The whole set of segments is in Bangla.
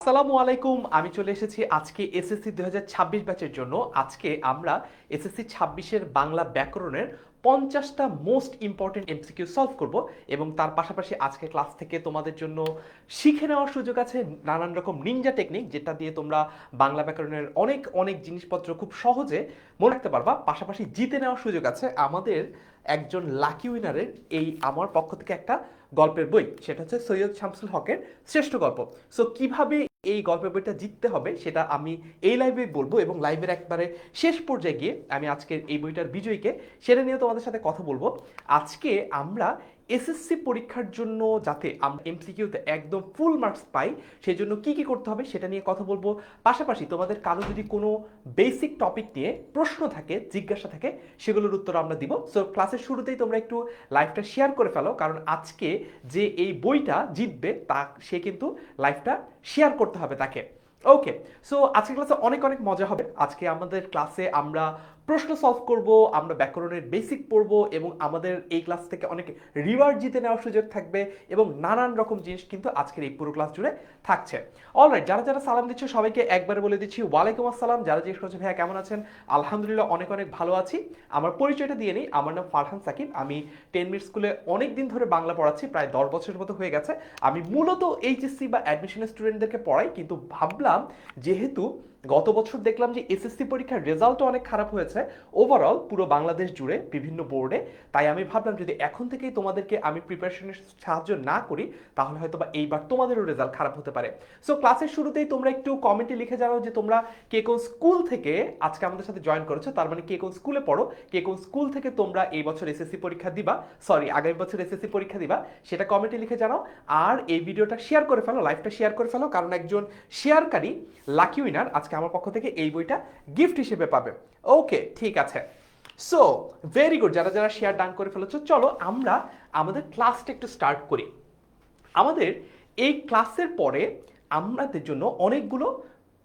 আসসালামু আলাইকুম। আমি চলে এসেছি আজকে এসএসসি 2026 ব্যাচের জন্য। আজকে আমরা এসএসসি 26 বাংলা ব্যাকরণের 50টা মোস্ট ইম্পর্টেন্ট এমসিকিউ সলভ করব এবং তার পাশাপাশি আজকে ক্লাস থেকে তোমাদের জন্য শিখে নেওয়ার সুযোগ আছে নানান রকম নিনজা টেকনিক, যেটা দিয়ে তোমরা বাংলা ব্যাকরণের অনেক অনেক জিনিসপত্র খুব সহজে মনে রাখতে পারবা। পাশাপাশি জিতে নেওয়ার সুযোগ আছে আমাদের একজন লাকি উইনারের এই আমার পক্ষ থেকে একটা গল্পের বই, সেটা হচ্ছে সৈয়দ শামসুল হকের শ্রেষ্ঠ গল্প। সো কিভাবে এই গল্পের বইটা জিততে হবে সেটা আমি এই লাইভে বলবো এবং লাইভের একবারে শেষ পর্যায়ে গিয়ে আমি আজকের এই বইটার বিজয়ীকে সেটা নিয়ে তোমাদের সাথে কথা বলবো। আজকে আমরা এসএসসি পরীক্ষার জন্য যাতে আমরা এমসিকিউতে একদম ফুল মার্কস পাই সেই জন্য কি কি করতে হবে সেটা নিয়ে কথা বলবো। পাশাপাশি তোমাদের কারো যদি কোনো বেসিক টপিক নিয়ে প্রশ্ন থাকে, জিজ্ঞাসা থাকে, সেগুলোর উত্তর আমরা দিব। সো ক্লাসের শুরুতেই তোমরা একটু লাইভটা শেয়ার করে ফেলো, কারণ আজকে যে এই বইটা জিতবে তা সে কিন্তু লাইভটা শেয়ার করতে হবে তাকে। ওকে, সো আজকের ক্লাসে অনেক অনেক মজা হবে। আজকে আমাদের ক্লাসে আমরা প্রশ্ন সলভ করব, আমরা ব্যাকরণের বেসিক পড়ব এবং আমাদের এই ক্লাস থেকে অনেক রিওয়ার্ড জিতে নেওয়ার সুযোগ থাকবে এবং নানান রকম জিনিস কিন্তু আজকের এই পুরো ক্লাস জুড়ে থাকছে। অলরাইট, যারা যারা সালাম দিচ্ছ সবাইকে একবারে বলে দিচ্ছি ওয়ালাইকুম আসসালাম। যারা জিজ্ঞেস করছে ভাইয়া কেমন আছেন, আলহামদুলিল্লাহ অনেক অনেক ভালো আছি। আমার পরিচয়টা দিয়ে নিই, আমার নাম ফারহান সাকিব। আমি 10 মিনিট স্কুলে অনেক দিন ধরে বাংলা পড়াচ্ছি, প্রায় 10 বছরের মতো হয়ে গেছে। আমি মূলত এইচএসসি বা অ্যাডমিশনের স্টুডেন্টদেরকে পড়াই, কিন্তু ভাবলাম যেহেতু গত বছর দেখলাম যে এসএসসি পরীক্ষার রেজাল্টও অনেক খারাপ হয়েছে ওভারঅল পুরো বাংলাদেশ জুড়ে বিভিন্ন বোর্ডে, তাই আমি ভাবলাম যদি এখন থেকেই তোমাদেরকে আমি প্রিপারেশনের সাহায্য না করি তাহলে হয়তো বা এইবার তোমাদেরও রেজাল্ট খারাপ হতে পারে। সো ক্লাসের শুরুতেই তোমরা একটু কমেন্টে লিখে জানাও যে তোমরা কে কোন স্কুল থেকে আজকে আমাদের সাথে জয়েন করেছো, তার মানে কে কোন স্কুলে পড়ো, কে কোন স্কুল থেকে তোমরা এই বছর এসএসসি পরীক্ষা দিবা, সরি আগামী বছর এসএসসি পরীক্ষা দিবা, সেটা কমেন্টে লিখে জানাও। আর এই ভিডিওটা শেয়ার করে ফেলো, লাইভটা শেয়ার করে ফেলো, কারণ একজন শেয়ারকারী লাকি উইনার আজকে আমার পক্ষ থেকে এই বইটা গিফট হিসেবে পাবে। ওকে, ঠিক আছে। সো ভেরি গুড, যারা যারা শেয়ার ডান করে ফেলেছো, চলো আমরা আমাদের ক্লাসটা একটু স্টার্ট করি। আমাদের এই ক্লাসের পরে আমাদের জন্য অনেকগুলো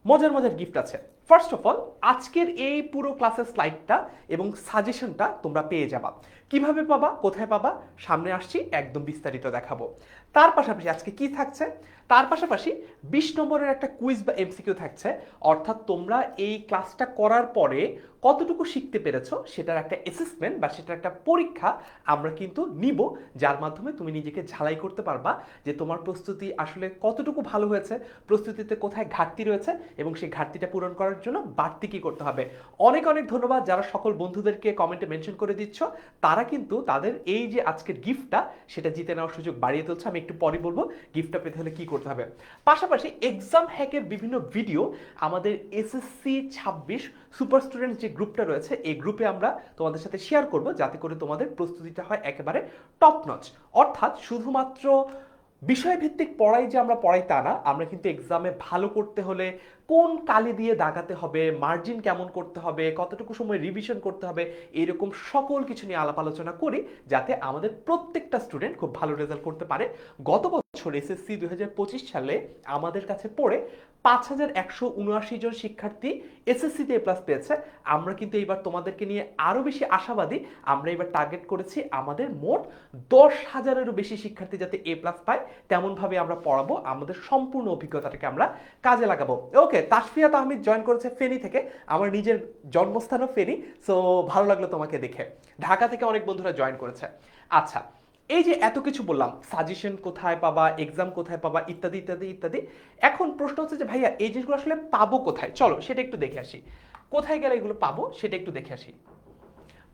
মজার মজার গিফট আছে। ফার্স্ট অফ অল, আজকের এই পুরো ক্লাসের স্লাইডটা এবং সাজেশনটা তোমরা পেয়ে যাবা। কিভাবে পাবা, কোথায় পাবা, সামনে আসছি একদম বিস্তারিত দেখাবো। তার পাশাপাশি আজকে কি থাকছে, তার পাশাপাশি 20 নম্বরের একটা কুইজ বা এমসিকিউ থাকছে, অর্থাৎ তোমরা এই ক্লাসটা করার পরে কতটুকু শিখতে পেরেছো সেটার একটা অ্যাসেসমেন্ট বা সেটার একটা পরীক্ষা আমরা কিন্তু নিব, যার মাধ্যমে তুমি নিজেকে ঝালাই করতে পারবা যে তোমার প্রস্তুতি আসলে কতটুকু ভালো হয়েছে, প্রস্তুতিতে কোথায় ঘাটতি রয়েছে এবং সেই ঘাটতিটা পূরণ করার জন্য বাড়তি কি করতে হবে। অনেক অনেক ধন্যবাদ যারা সকল বন্ধুদেরকে কমেন্টে মেনশন করে দিচ্ছ, তারা কিন্তু তাদের এই যে আজকের গিফটটা সেটা জিতে নেওয়ার সুযোগ বাড়িয়ে তুলছে। আমি একটু পরে বলবো গিফটটা পেতে হলে কি করতে হবে। পাশাপাশি এক্সাম হ্যাকের বিভিন্ন ভিডিও আমাদের এসএসসি 26 সুপার স্টুডেন্ট যে গ্রুপটা রয়েছে এই গ্রুপে আমরা তোমাদের সাথে শেয়ার করব, যাতে করে তোমাদের প্রস্তুতিটা হয় একেবারে টপ নচ। অর্থাৎ শুধুমাত্র বিষয়ভিত্তিক পড়াই যে আমরা পড়াই তা না, আমরা কিন্তু এক্সামে ভালো করতে হলে কোন কালি দিয়ে দাগাতে হবে, মার্জিন কেমন করতে হবে, কতটুকু সময় রিভিশন করতে হবে, এইরকম সকল কিছু নিয়ে আলাপ আলোচনা করি, যাতে আমাদের প্রত্যেকটা স্টুডেন্ট খুব ভালো রেজাল্ট করতে পারে। গত বছর এসএসসি 2025 সালে আমাদের কাছে পড়ে 5179 জন শিক্ষার্থী এসএসসিতে এ প্লাস পেয়েছে। আমরা কিন্তু এইবার তোমাদেরকে নিয়ে আরো বেশি আশাবাদী। আমরা এবার টার্গেট করেছি আমাদের মোট 10,000-এরও বেশি শিক্ষার্থী যাতে এ প্লাস পায়, তেমন ভাবে আমরা পড়াবো, আমাদের সম্পূর্ণ অভিজ্ঞতাটাকে আমরা কাজে লাগাবো। ওকে, তাসফিয়া তাহমিদ জয়েন করেছে ফেনী থেকে, আমার নিজের জন্মস্থানও ফেনী। সো ভালো লাগলো তোমাকে দেখে। ঢাকা থেকে অনেক বন্ধুরা জয়েন করেছে। আচ্ছা, এই যে এত কিছু বললাম, সাজেশন কোথায় পাবা, এক্সাম কোথায় পাবা, ইত্যাদি ইত্যাদি ইত্যাদি। এখন প্রশ্ন হচ্ছে যে ভাইয়া এই জিনিসগুলো আসলে পাবো কোথায়, চলো সেটা একটু দেখে আসি। কোথায় গেলে এগুলো পাবো সেটা একটু দেখে আসি।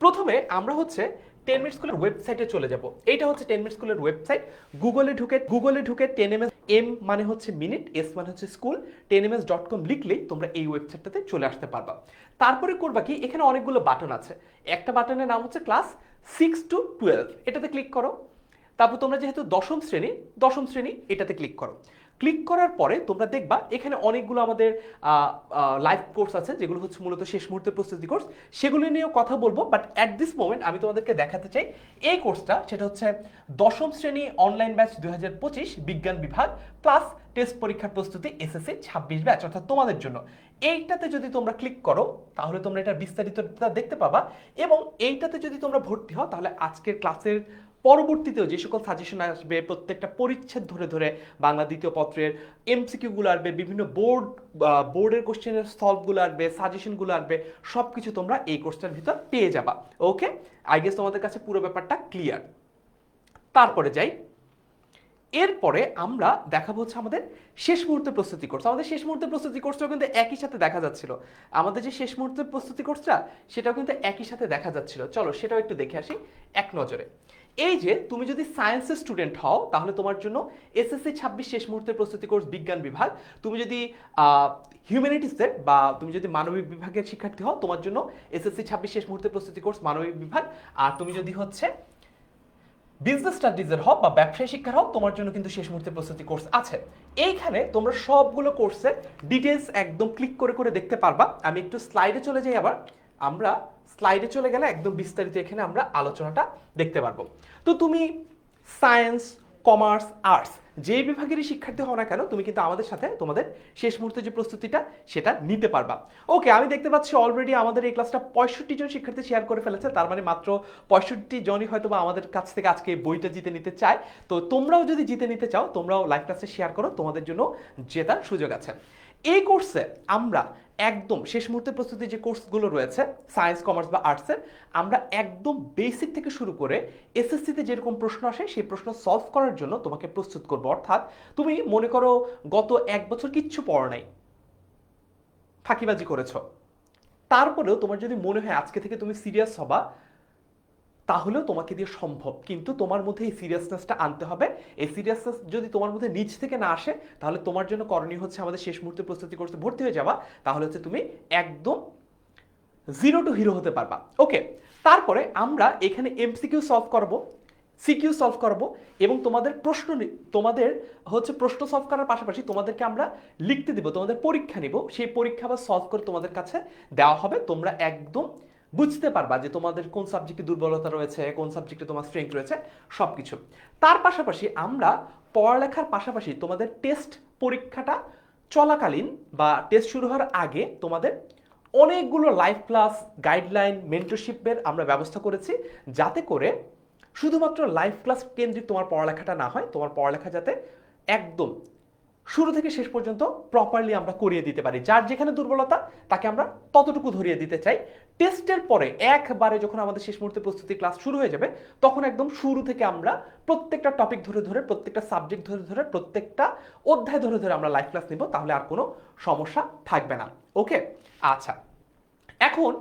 প্রথমে আমরা হচ্ছে 10 মিনিট স্কুলের ওয়েবসাইটে চলে যাব। এইটা হচ্ছে 10 মিনিট স্কুলের ওয়েবসাইট। গুগলে ঢুকে 10ms, এম মানে হচ্ছে মিনিট, এস মানে হচ্ছে স্কুল, 10ms.com লিখলেই তোমরা এই ওয়েবসাইটটাতে চলে আসতে পারবা। তারপরে করবা কি, এখানে অনেকগুলো বাটন আছে। একটা বাটনের নাম হচ্ছে ক্লাস 6 to 12, এটাতে ক্লিক করো। তারপর তোমরা যেহেতু দশম শ্রেণী এটাতে ক্লিক করো। ক্লিক করার পরে তোমরা দেখবা এখানে অনেকগুলো আমাদের লাইভ কোর্স আছে, যেগুলো হচ্ছে মূলত শেষ মুহূর্তের প্রস্তুতি কোর্স, সেগুলো নিয়েও কথা বলবো। বাট অ্যাট দিস মোমেন্ট আমি তোমাদেরকে দেখাতে চাই এই কোর্সটা, সেটা হচ্ছে 10ম শ্রেণী অনলাইন ব্যাচ 2025 বিজ্ঞান বিভাগ প্লাস টেস্ট পরীক্ষার প্রস্তুতি এসএসসি 26 ব্যাচ, অর্থাৎ তোমাদের জন্য। এইটাতে যদি তোমরা ক্লিক করো তাহলে তোমরা এটা বিস্তারিতটা দেখতে পাবা, এবং এইটাতে যদি তোমরা ভর্তি হও তাহলে আজকের ক্লাসের পরবর্তীতেও যে সকল সাজেশন আসবে প্রত্যেকটা পরিচ্ছেদ ধরে ধরে বাংলা দ্বিতীয় পত্রের এমসিকিউগুলো আসবে, বিভিন্ন বোর্ডের কোশ্চেনের সলভগুলো আসবে, সাজেশনগুলো আসবে, সব কিছু তোমরা এই কোর্সটার ভিতর পেয়ে যাবা। ওকে, আই গেস তোমাদের কাছে পুরো ব্যাপারটা ক্লিয়ার। তারপরে যাই, এরপরে আমরা দেখাবো হচ্ছে আমাদের শেষ মুহূর্তে প্রস্তুতি কোর্স। আমাদের শেষ মুহূর্তে প্রস্তুতি কোর্সটাও কিন্তু একই সাথে দেখা যাচ্ছিল, আমাদের যে শেষ মুহূর্তে প্রস্তুতি কোর্সটা সেটাও কিন্তু একই সাথে দেখা যাচ্ছিল। চলো সেটাও একটু দেখে আসি এক নজরে। এই যে তুমি যদি সায়েন্সের স্টুডেন্ট হও তাহলে তোমার জন্য এসএসসি 26 শেষ মুহূর্তের প্রস্তুতি কোর্স বিজ্ঞান বিভাগ। তুমি যদি হিউম্যানিটিসের বা তুমি যদি মানবিক বিভাগের শিক্ষার্থী হও তোমার জন্য এসএসসি 26 শেষ মুহূর্তের প্রস্তুতি কোর্স মানবিক বিভাগ। আর তুমি যদি হচ্ছে বিজনেস স্টাডিজের হোক বা ব্যবসায় শিক্ষার হোক তোমার জন্য কিন্তু শেষ মুহূর্তে প্রস্তুতি কোর্স আছে। এইখানে তোমরা সবগুলো কোর্সের ডিটেলস একদম ক্লিক করে করে দেখতে পারবা। আমি একটু স্লাইডে চলে যাই, আবার আমরা স্লাইডে চলে গেলে একদম বিস্তারিত এখানে আমরা আলোচনাটা দেখতে পারবো। তো তুমি সায়েন্স, কমার্স, আর্টস যে বিভাগেরই শিক্ষার্থী হও না কেন তুমি কিন্তু আমাদের সাথে তোমাদের শেষ মুহূর্তে যে প্রস্তুতিটা সেটা নিতে পারবা। ওকে, আমি দেখতে পাচ্ছি অলরেডি আমাদের এই ক্লাসটা 65 জন শিক্ষার্থী শেয়ার করে ফেলেছে, তার মানে মাত্র 65 জনই হয়তো বা আমাদের কাছ থেকে আজকে বইটা জিতে নিতে চায়। তো তোমরাও যদি জিতে নিতে চাও তোমরাও লাইভ ক্লাসে শেয়ার করো, তোমাদের জন্য জেতার সুযোগ আছে। এই কোর্সে আমরা একদম শেষ মুহূর্তে প্রস্তুতি যে কোর্সগুলো রয়েছে সায়েন্স, কমার্স বা আর্টসের, আমরা একদম বেসিক থেকে শুরু করে এসএসসিতে যেরকম প্রশ্ন আসে সেই প্রশ্ন সলভ করার জন্য তোমাকে প্রস্তুত করবো। অর্থাৎ তুমি মনে করো গত এক বছর কিচ্ছু পড়ো নাই, ফাঁকিবাজি করেছ, তারপরেও তোমার যদি মনে হয় আজকে থেকে তুমি সিরিয়াস হবা তাহলেও তোমাকে দিয়ে সম্ভব, কিন্তু তোমার মধ্যে এই সিরিয়াসনেসটা আনতে হবে। এই সিরিয়াসনেস যদি তোমার মধ্যে নিজ থেকে না আসে তাহলে তোমার জন্য করণীয় হচ্ছে আমাদের শেষ মুহূর্তে প্রস্তুতি কোর্সে ভর্তি হয়ে যাবা, তাহলে হচ্ছে তুমি একদম জিরো টু হিরো হতে পারবা। ওকে, তারপরে আমরা এখানে এমসিকিউ সলভ করব, সিকিউ সলভ করব এবং তোমাদের তোমাদের হচ্ছে প্রশ্ন সলভ করার পাশাপাশি তোমাদেরকে আমরা লিখতে দিব, তোমাদের পরীক্ষা নিব, সেই পরীক্ষা বা সলভ করে তোমাদের কাছে দেওয়া হবে। তোমরা একদম বুঝতে পারবা যে তোমাদের কোন সাবজেক্টে দুর্বলতা রয়েছে, কোন সাবজেক্টে তোমার স্ট্রেংথ রয়েছে, সবকিছু। তার পাশাপাশি আমরা পড়ালেখার পাশাপাশি তোমাদের টেস্ট পরীক্ষাটা চলাকালীন বা টেস্ট শুরু হওয়ার আগে তোমাদের অনেকগুলো লাইভ ক্লাস, গাইডলাইন, মেন্টরশিপের আমরা ব্যবস্থা করেছি, যাতে করে শুধুমাত্র লাইভ ক্লাস কেন্দ্রিক তোমার পড়ালেখাটা না হয়, তোমার পড়ালেখা যাতে একদম শুরু থেকে শেষ পর্যন্ত প্রপারলি আমরা করিয়ে দিতে পারি। যার যেখানে দুর্বলতা তাকে আমরা ততটুকু ধরিয়ে দিতে চাই। টেস্টের পরে একবারে যখন আমাদের শেষ মুহূর্তে প্রস্তুতি ক্লাস শুরু হয়ে যাবে তখন একদম শুরু থেকে আমরা প্রত্যেকটা টপিক ধরে ধরে, প্রত্যেকটা সাবজেক্ট ধরে ধরে, প্রত্যেকটা অধ্যায় ধরে ধরে আমরা লাইভ ক্লাস নিব, তাহলে আর কোনো সমস্যা থাকবে না। ওকে, আচ্ছা, এখন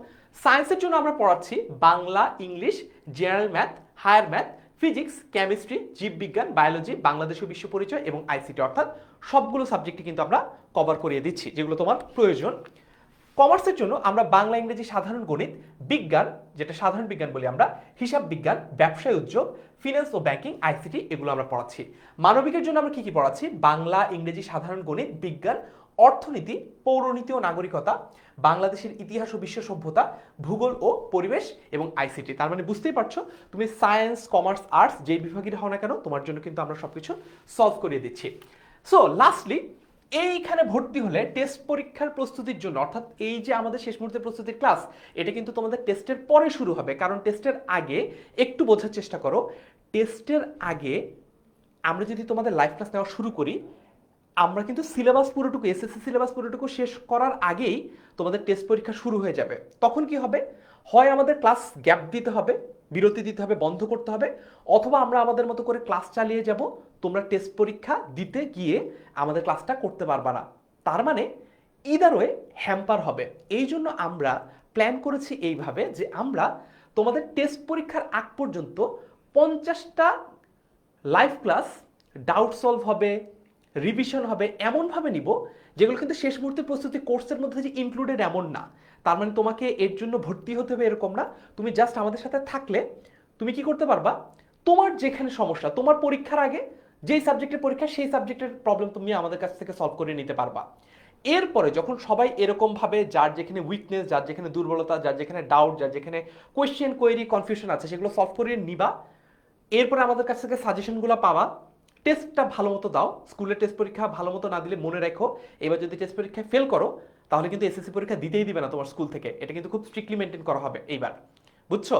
সায়েন্সের জন্য আমরা পড়াচ্ছি Bangla, English, general math, higher math, physics, chemistry, জীববিজ্ঞান, বায়োলজি, বাংলাদেশ ও বিশ্ব পরিচয় এবং আইসিটি, অর্থাৎ সবগুলো সাবজেক্টই কিন্তু আমরা কভার করিয়ে দিচ্ছি যেগুলো তোমার প্রয়োজন। কমার্সের জন্য আমরা বাংলা, ইংরেজি, সাধারণ গণিত, বিজ্ঞান যেটা সাধারণ বিজ্ঞান বলি আমরা, হিসাব বিজ্ঞান, ব্যবসায় উদ্যোগ, ফিনান্স ও ব্যাংকিং, আইসিটি এগুলো আমরা পড়াচ্ছি। মানবিকের জন্য আমরা কি কি পড়াচ্ছি? বাংলা, ইংরেজি, সাধারণ গণিত, বিজ্ঞান, অর্থনীতি, পৌরনীতি ও নাগরিকতা, বাংলাদেশের ইতিহাস ও বিশ্ব সভ্যতা, ভূগোল ও পরিবেশ এবং আইসিটি। তার মানে বুঝতেই পারছো তুমি সায়েন্স, কমার্স, আর্টস যেই বিভাগের হও না কেন তোমার জন্য কিন্তু আমরা সবকিছু সলভ করিয়ে দিচ্ছি। সো লাস্টলি এইখানে ভর্তি হলে টেস্ট পরীক্ষার প্রস্তুতির জন্য, অর্থাৎ এই যে আমাদের শেষ মুহূর্তে প্রস্তুতির ক্লাস, এটা কিন্তু তোমাদের টেস্টের পরে শুরু হবে। কারণ টেস্টের আগে একটু বোঝার চেষ্টা করো, টেস্টের আগে আমরা যদি তোমাদের লাইভ ক্লাস নেওয়া শুরু করি, আমরা কিন্তু সিলেবাস পুরোটুকু, এসএসসি সিলেবাস পুরোটুকু শেষ করার আগেই তোমাদের টেস্ট পরীক্ষা শুরু হয়ে যাবে। তখন কি হবে? হয় আমাদের ক্লাস গ্যাপ দিতে হবে, বিরতি দিতে হবে, বন্ধ করতে হবে, অথবা আমরা আমাদের মতো করে ক্লাস চালিয়ে যাব, তোমরা টেস্ট পরীক্ষা দিতে গিয়ে আমাদের ক্লাসটা করতে পারবা না। তার মানে ইদার ওয়ে হ্যাম্পার হবে। এই জন্য আমরা প্ল্যান করেছি এইভাবে যে আমরা তোমাদের টেস্ট পরীক্ষার আগ পর্যন্ত 50টা লাইভ ক্লাস, ডাউট সলভ হবে, রিভিশন হবে, এমনভাবে নিব যেগুলো কিন্তু শেষ মুহূর্তে প্রস্তুতি কোর্সের মধ্যে যে ইনক্লুডেড এমন না। তার মানে তোমাকে এর জন্য ভর্তি হতে হবে এরকম না, তুমি জাস্ট আমাদের সাথে থাকলে তুমি কি করতে পারবা, তোমার যেখানে সমস্যা, তোমার পরীক্ষার আগে যেই সাবজেক্টের পরীক্ষা সেই সাবজেক্টের প্রবলেম তুমি আমাদের কাছ থেকে সলভ করে নিতে পারবা। এরপরে যখন সবাই এরকম ভাবে যার যেখানে উইকনেস, যার যেখানে দুর্বলতা, যার যেখানে ডাউট, যার যেখানে কোয়েশ্চেন, কোয়েরি, কনফিউশন আছে সেগুলো সলভ করে নিবা, এরপরে আমাদের কাছ থেকে সাজেশনগুলো পাওয়া, টেস্টটা ভালো মতো দাও। স্কুলের টেস্ট পরীক্ষা ভালো মতো না দিলে মনে রাখো, এবার যদি টেস্ট পরীক্ষায় ফেল করো তাহলে কিন্তু এসএসসি পরীক্ষা দিতেই দিবে না তোমার স্কুল থেকে, এটা কিন্তু খুব স্ট্রিক্টলি মেনটেন করা হবে এইবার, বুঝছো?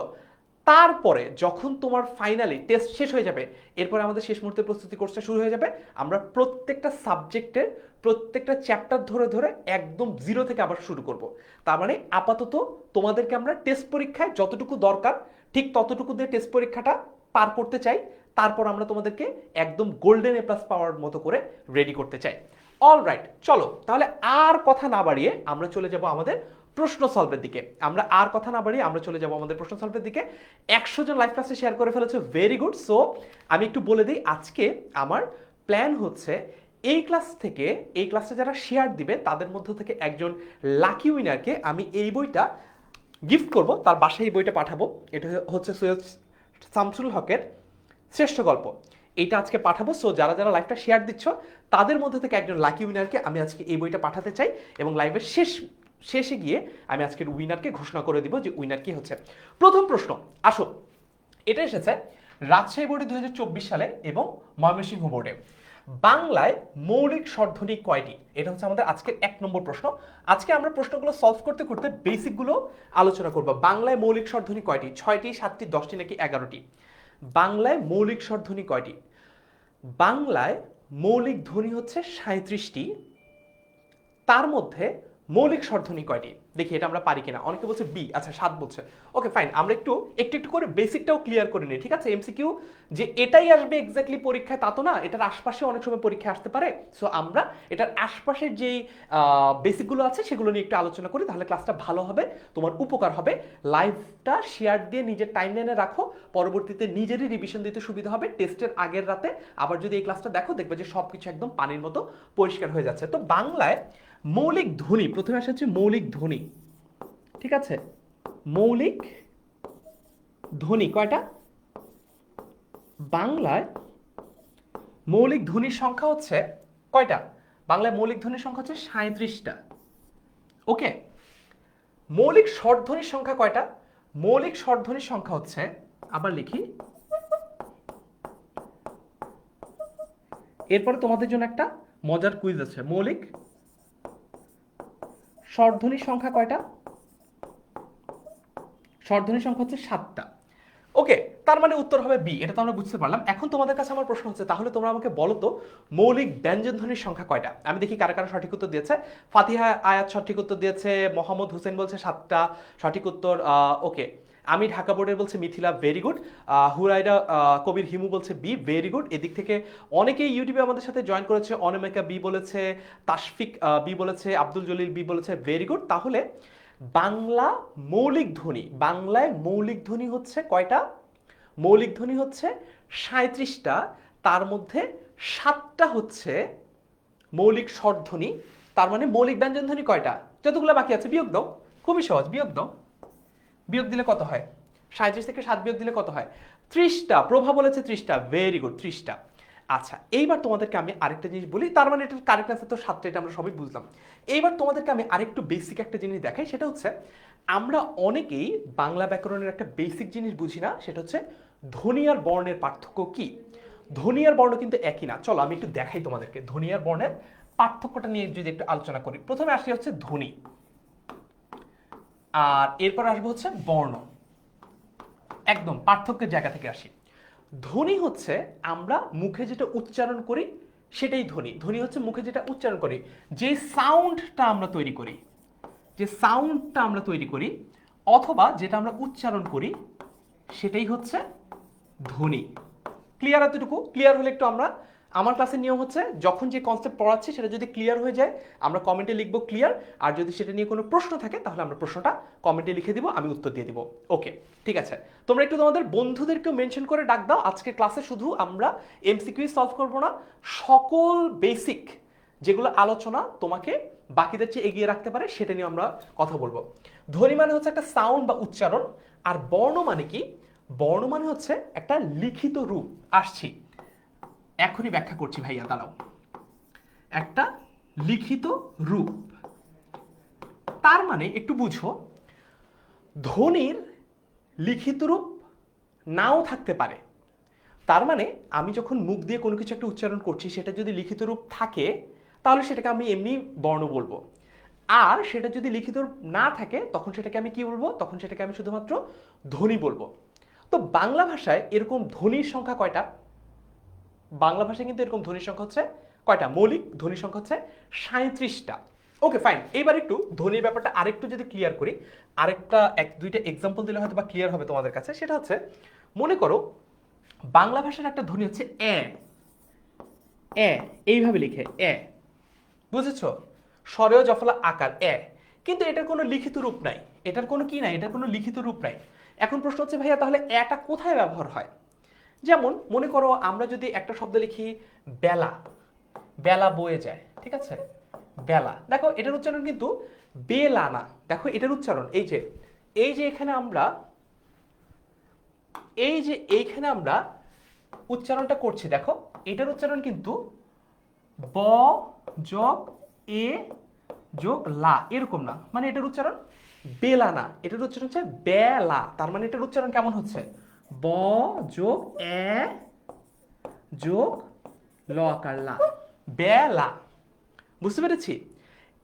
তারপরে যখন তোমার ফাইনালি টেস্ট শেষ হয়ে যাবে, এরপরে আমাদের শেষ মুহূর্তে প্রস্তুতি কোর্সটা শুরু হয়ে যাবে। আমরা প্রত্যেকটা সাবজেক্টের প্রত্যেকটা চ্যাপ্টার ধরে ধরে একদম জিরো থেকে আবার শুরু করব। তার মানে আপাতত তোমাদেরকে আমরা টেস্ট পরীক্ষায় যতটুকু দরকার ঠিক ততটুকু দিয়ে টেস্ট পরীক্ষাটা পার করতে চাই, তারপর আমরা তোমাদেরকে একদম গোল্ডেন এ প্লাস পাওয়ার মতো করে রেডি করতে চাই। অলরাইট, চলো তাহলে আর কথা না বাড়িয়ে আমরা চলে যাব আমাদের প্রশ্ন সলভের দিকে। আমরা চলে যাব আমাদের প্রশ্ন সলভের দিকে। 100 জন লাইভ ক্লাসে শেয়ার করে ফেলেছে, ভেরি গুড। সো আমি একটু বলে দিই, আজকে আমার প্ল্যান হচ্ছে এই ক্লাসে যারা শেয়ার দিবে তাদের মধ্য থেকে একজন লাকি উইনারকে আমি এই বইটা গিফট করব, তার বাসায় এই বইটা পাঠাবো। এটা হচ্ছে সৈয়দ শামসুল হকের শ্রেষ্ঠ গল্প, এইটা আজকে পাঠাবো। সো যারা যারা লাইভটা শেয়ার দিচ্ছ তাদের মধ্যে থেকে একজন লাকি উইনারকে আমি আজকে এই বইটা পাঠাতে চাই, এবং লাইভের শেষে গিয়ে আমি আজকের উইনারকে ঘোষণা করে দিব যে উইনার কি হচ্ছে। প্রথম প্রশ্ন, আসো, এটা এসেছে রাজশাহী বোর্ডে 2024 সালে এবং ময়মনসিংহ বোর্ডে। বাংলায় মৌলিক স্বরধ্বনি কয়টি? এটা হচ্ছে আমাদের আজকের 1 নম্বর প্রশ্ন। আজকে আমরা প্রশ্নগুলো সলভ করতে করতে বেসিকগুলো আলোচনা করব। বাংলায় মৌলিক স্বরধ্বনি কয়টি? 6টি, 7টি, 10টি নাকি 11টি? বাংলায় মৌলিক স্বরধ্বনি কয়টি? বাংলায় মৌলিক ধ্বনি হচ্ছে 37টি। তার মধ্যে মৌলিক স্বরধ্বনি কয়টি? দেখি এটা আমরা পারি কিনা। অনেকে বলছে বি, আচ্ছা 7 বলছে। ওকে ফাইন, আমরা একটু করে বেসিকটাও ক্লিয়ার করে নিই, ঠিক আছে? এমসিকিউ যে এটাই আসবে এক্স্যাক্টলি পরীক্ষায় তা তো না, এটার আশপাশে অনেক সময় পরীক্ষায় আসতে পারে। সো আমরা এটার আশপাশের যেই বেসিকগুলো আছে সেগুলো নিয়ে একটু আলোচনা করি, তাহলে ক্লাসটা ভালো হবে, তোমার উপকার হবে। লাইভটা শেয়ার দিয়ে নিজের টাইমলাইনে রাখো, পরবর্তীতে নিজেরই রিভিশন দিতে সুবিধা হবে। টেস্টের আগের রাতে আবার যদি এই ক্লাসটা দেখো, দেখবে যে সবকিছু একদম পানির মতো পরিষ্কার হয়ে যাচ্ছে। তো বাংলায় মৌলিক ধ্বনি, প্রথমে আসা হচ্ছে মৌলিক ধ্বনি, ঠিক আছে? মৌলিক ধ্বনি কয়টা? বাংলায় মৌলিক ধ্বনির সংখ্যা হচ্ছে কয়টা? বাংলায় মৌলিক ধ্বনির সংখ্যা হচ্ছে 37টা। ওকে, মৌলিক স্বরধ্বনির সংখ্যা কয়টা? মৌলিক স্বরধ্বনির সংখ্যা হচ্ছে, আবার লিখি, এরপরে তোমাদের জন্য একটা মজার কুইজ আছে। মৌলিক স্বরধ্বনির সংখ্যা কয়টা? স্বরধ্বনির সংখ্যা হচ্ছে 7টা। ওকে, তার মানে উত্তর হবে বি, এটা তো আমরা বুঝতে পারলাম। এখন তোমাদের কাছে আমার প্রশ্ন হচ্ছে, তাহলে তোমরা আমাকে বলো তো মৌলিক ব্যঞ্জনধ্বনির সংখ্যা কয়টা? আমি দেখি কারা কারা সঠিক উত্তর দিয়েছে। ফাতিহা আয়াত সঠিক উত্তর দিয়েছে, মোহাম্মদ হোসেন বলছে 7টা সঠিক উত্তর। ওকে, আমি ঢাকা বোর্ডের বলছে মিথিলা, ভেরি গুড। হুরাইরা কবির হিমু বলছে বি, ভেরি গুড। এদিক থেকে অনেকেই ইউটিউবে আমাদের সাথে জয়েন করেছে। অনামিকা বি বলেছে, তাশফিক বি বলেছে, আব্দুল জলিল বি বলেছে, ভেরি গুড। তাহলে বাংলা মৌলিক ধ্বনি, বাংলায় মৌলিক ধ্বনি হচ্ছে কয়টা? মৌলিক ধ্বনি হচ্ছে 37টা। তার মধ্যে 7টা হচ্ছে মৌলিক স্বরধ্বনি। তার মানে মৌলিক ব্যঞ্জনধ্বনি কয়টা? যতগুলো বাকি আছে বিয়োগ দাও, খুবই সহজ, বিয়োগ দাও। বিয়োগ দিলে কত হয়? 37 থেকে 7 বিয়োগ দিলে কত হয়? 30টা। প্রভা বলেছে 30টা, ভেরি গুড, 30টা। আচ্ছা, এইবার তোমাদেরকে আমি আরেকটা জিনিস বলি, তার মানে এটার কারেক্ট আনসার তো 7টা, এটা আমরা সবাই বুঝলাম। এইবার তোমাদেরকে আমি আরেকটু বেসিক একটা জিনিস দেখাই, সেটা হচ্ছে আমরা অনেকেই বাংলা ব্যাকরণের একটা বেসিক জিনিস বুঝি না, সেটা হচ্ছে ধ্বনি আর বর্ণের পার্থক্য কি। ধ্বনি আর বর্ণ কিন্তু একই না। চলো আমি একটু দেখাই তোমাদেরকে ধ্বনি আর বর্ণের পার্থক্যটা নিয়ে যদি একটু আলোচনা করি। প্রথমে আসি হচ্ছে ধ্বনি, আর এরপর আসবো হচ্ছে বর্ণ। একদম পার্থক্যের জায়গা থেকে আসি। ধ্বনি হচ্ছে আমরা মুখে যেটা উচ্চারণ করি সেটাই ধ্বনি। ধ্বনি হচ্ছে মুখে যেটা উচ্চারণ করি, যে সাউন্ডটা আমরা তৈরি করি, অথবা যেটা আমরা উচ্চারণ করি সেটাই হচ্ছে ধ্বনি। ক্লিয়ার? এতটুকু ক্লিয়ার হলে একটু আমরা, আমার ক্লাসের নিয়ম হচ্ছে যখন যে কনসেপ্ট পড়াচ্ছি সেটা যদি ক্লিয়ার হয়ে যায় আমরা কমেন্টে লিখবো ক্লিয়ার, আর যদি সেটা নিয়ে কোনো প্রশ্ন থাকে তাহলে আমরা প্রশ্নটা কমেন্টে লিখে দিব, আমি উত্তর দিয়ে দিব। ওকে, ঠিক আছে। তোমরা একটু তোমাদের বন্ধুদেরকেও মেনশন করে ডাক দাও। আজকে ক্লাসে শুধু আমরা এমসিকিউ সলভ করব না, সকল বেসিক যেগুলো আলোচনা তোমাকে বাকিদের চেয়ে এগিয়ে রাখতে পারে সেটা নিয়ে আমরা কথা বলবো। ধ্বনি মানে হচ্ছে একটা সাউন্ড বা উচ্চারণ, আর বর্ণ মানে কি? বর্ণ মানে হচ্ছে একটা লিখিত রূপ। আসছি, এখনই ব্যাখ্যা করছি ভাইয়া, দাঁড়াও। একটা লিখিত রূপ, তার মানে একটু বুঝো, ধ্বনির লিখিত রূপ নাও থাকতে পারে। তার মানে আমি যখন মুখ দিয়ে কোনো কিছু একটা উচ্চারণ করছি সেটা যদি লিখিত রূপ থাকে তাহলে সেটাকে আমি এমনি বর্ণ বলবো, আর সেটা যদি লিখিত রূপ না থাকে তখন সেটাকে আমি কি বলবো? তখন সেটাকে আমি শুধুমাত্র ধ্বনি বলবো। তো বাংলা ভাষায় এরকম ধ্বনির সংখ্যা কয়টা? বাংলা ভাষায় কিন্তু এরকম ধ্বনির সংখ্যা হচ্ছে কয়টা? মৌলিক ধ্বনির সংখ্যা হচ্ছে 37টা। ওকে ফাইন, এবার একটু ধ্বনির ব্যাপারটা আরেকটু যদি ক্লিয়ার করি, আরেকটা এক দুইটা এক্সাম্পল দিলে হয়তো বা ক্লিয়ার হবে তোমাদের কাছে। সেটা হচ্ছে, মনে করো বাংলা ভাষার একটা ধ্বনি হচ্ছে এ, এ এইভাবে লিখে এ, বুঝেছো? স্বরেও জফলা আকার এ, কিন্তু এটার কোনো লিখিত রূপ নাই। এটার কোনো কি নাই? এটার কোনো লিখিত রূপ নাই। এখন প্রশ্ন হচ্ছে ভাইয়া তাহলে এটা কোথায় ব্যবহার হয়? যেমন মনে করো আমরা যদি একটা শব্দ লিখি বেলা, বেলা বয়ে যায়, ঠিক আছে? বেলা, দেখো এটার উচ্চারণ কিন্তু বেলা না। দেখো এটার উচ্চারণ এই যে এখানে আমরা এইখানে আমরা উচ্চারণটা করছি, দেখো এটার উচ্চারণ কিন্তু ব যোগ এ যোগ লা, এরকম না, মানে এটার উচ্চারণ বেলা না, এটার উচ্চারণ হচ্ছে বেলা। তার মানে এটার উচ্চারণ কেমন হচ্ছে? ব যোগ এ যোগ ল আকার লা, বেলা। বুঝতে পেরেছি?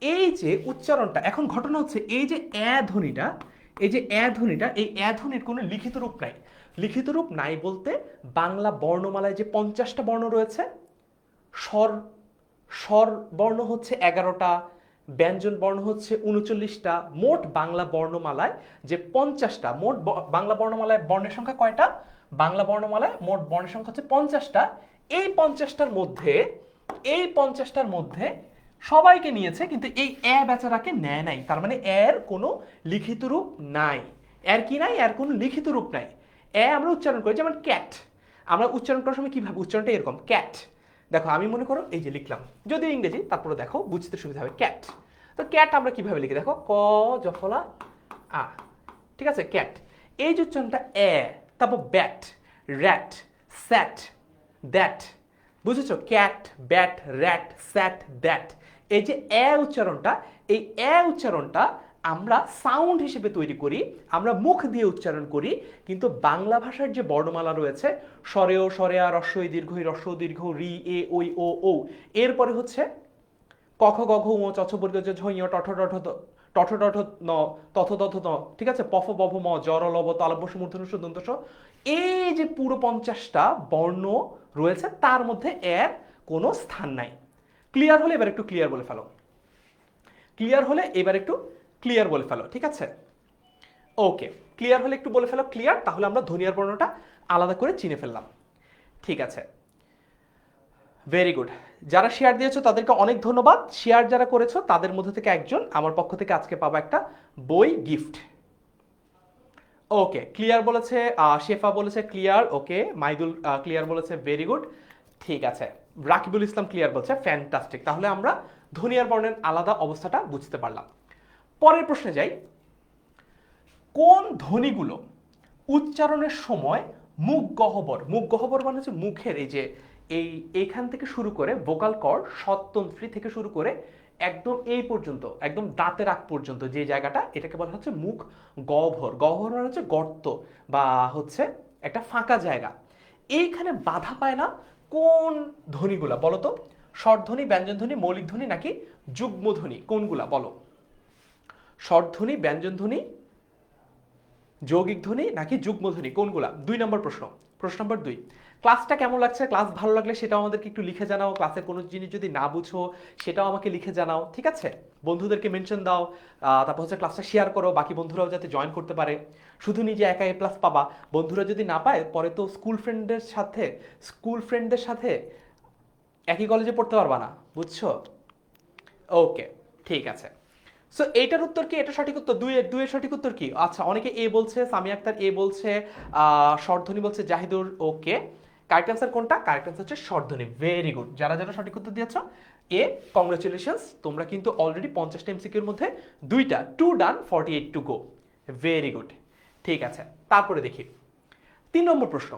এই যে উচ্চারণটা, এখন ঘটনা হচ্ছে এই যে এ ধ্বনিটা, এই যে এ ধ্বনিটা, এই এ ধ্বনির কোনো লিখিত রূপ নাই। লিখিত রূপ নাই বলতে বাংলা বর্ণমালায় যে 50টা বর্ণ রয়েছে, স্বর স্বর বর্ণ হচ্ছে 11টা, ব্যঞ্জন বর্ণ হচ্ছে 39টা, মোট বাংলা বর্ণমালায় যে 50টা, মোট বাংলা বর্ণমালায় বর্ণের সংখ্যা কয়টা? বাংলা বর্ণমালায় মোট বর্ণের সংখ্যা হচ্ছে 50টা। এই 50টার মধ্যে সবাইকে নিয়েছে, কিন্তু এই এ বেচারাকে নেয় নাই। তার মানে এর কোনো লিখিত রূপ নাই। এর কি নাই? এর কোনো লিখিত রূপ নাই। এ আমরা উচ্চারণ করি, যেমন ক্যাট, আমরা উচ্চারণ করার সময় কিভাবে? উচ্চারণটা এরকম, ক্যাট। দেখো আমি মনে করো এই যে লিখলাম, যদিও ইংরেজি, তারপরে দেখো বুঝতে সুবিধা হবে, ক্যাট। তো ক্যাট আমরা কিভাবে লিখি? দেখো ক জফলা আ, ঠিক আছে? ক্যাট। এই যে উচ্চারণটা এ, তারপর ব্যাট, র্যাট, স্যাট, দ্যাট, বুঝেছো? Cat, bat, rat, sat, that. এই যে এ উচ্চারণটা, এই এ উচ্চারণটা আমরা সাউন্ড হিসেবে তৈরি করি, আমরা মুখ দিয়ে উচ্চারণ করি, কিন্তু বাংলা ভাষার যে বর্ণমালা রয়েছে, স্বরেও, স্বরেয়া, রস্বই দীর্ঘই, রস্ব দীর্ঘ, রি, এ, ওই, ও, ও, এরপরে হচ্ছে ক খ গ ঘ ঙ চ ছ বর্গ জ ঝ ঞ ট ঠ ড ঢ দ ট ঠ ড ঢ ন ত থ দ থ ন, ঠিক আছে? প ফ ব ভ ম জ র ল ব তালব্য শ মূর্ধন্য ষ দন্ত স। এই যে পুরো 50টা বর্ণ রয়েছে, তার মধ্যে এর কোনো স্থান নাই। ক্লিয়ার হলে এবার একটু ক্লিয়ার বলে ফেলো, ক্লিয়ার হলে এবার একটু ক্লিয়ার বলে ফেলো, ঠিক আছে? ওকে, ক্লিয়ার হলে একটু বলে ফেলো ক্লিয়ার, তাহলে আমরা ধ্বনিয়ার বর্ণটা আলাদা করে চিনে ফেললাম। ঠিক আছে, ভেরি গুড। যারা শেয়ার দিয়েছো তাদেরকে অনেক ধন্যবাদ। শেয়ার যারা করেছো তাদের মধ্যে থেকে একজন আমার পক্ষ থেকে আজকে পাবো একটা বই গিফট। ওকে, ক্লিয়ার বলেছে, শেফা বলেছে ক্লিয়ার, ওকে। মাইদুল ক্লিয়ার বলেছে, ভেরি গুড। ঠিক আছে, রাকিবুল ইসলাম ক্লিয়ার বলছে, ফ্যান্টাস্টিক। তাহলে আমরা ধ্বনিয়ার বর্ণের আলাদা অবস্থাটা বুঝতে পারলাম। পরের প্রশ্নে যাই, কোন ধ্বনিগুলো উচ্চারণের সময় মুখ গহ্বর, মুখ গহ্বর মানে হচ্ছে মুখের এই যে এইখান থেকে শুরু করে ভোকাল কর্ড, স্বরতন্ত্রী থেকে শুরু করে একদম এই পর্যন্ত, একদম দাঁতের আগ পর্যন্ত যে জায়গাটা, এটাকে বলা হচ্ছে মুখ গহ্বর। গহ্বর মানে হচ্ছে গর্ত বা হচ্ছে একটা ফাঁকা জায়গা। এইখানে বাধা পায় না কোন ধ্বনিগুলা বলো তো? স্বরধ্বনি, ব্যঞ্জনধ্বনি, মৌলিক ধ্বনি নাকি যুগ্ম ধ্বনি? কোনগুলা বলো? স্বরধ্বনি, ব্যঞ্জনধ্বনি, যৌগিক ধ্বনি নাকি যুগ্ম ধ্বনি? কোনগুলা? 2 নম্বর প্রশ্ন। প্রশ্ন নম্বর 2, ক্লাসটা কেমন লাগছে? ক্লাস ভালো লাগলে সেটাও আমাদেরকে একটু লিখে জানাও। ক্লাসের কোনো জিনিস যদি না বুঝো সেটাও আমাকে লিখে জানাও, ঠিক আছে? বন্ধুদেরকে মেনশন দাও, তারপর হচ্ছে ক্লাসটা শেয়ার করো, বাকি বন্ধুরাও যাতে জয়েন করতে পারে। শুধু নিজে একা এ প্লাস পাবা, বন্ধুরা যদি না পায় পরে তো স্কুল ফ্রেন্ডদের সাথে একই কলেজে পড়তে পারবা না, বুঝছো? ওকে, ঠিক আছে। সো এইটার উত্তর কি? এটা সঠিক উত্তর, দুইয়ের সঠিক উত্তর কি? আচ্ছা, অনেকে এ বলছে, সামি আক্তার এ বলছে, স্বরধ্বনি বলছে জাহিদুর, ওকে। কারেক্ট অ্যান্সার কোনটা? কারেক্ট অ্যান্সার হচ্ছে স্বরধ্বনি, ভেরি গুড। যারা যারা সঠিক উত্তর দিয়েছো এ, কংগ্রেচুলেশনস, তোমরা কিন্তু অলরেডি 50টা এমসিকিউর মধ্যে 2টা, 2 ডান, 48 টু গো, ভেরি গুড। ঠিক আছে, তারপরে দেখি 3 নম্বর প্রশ্ন,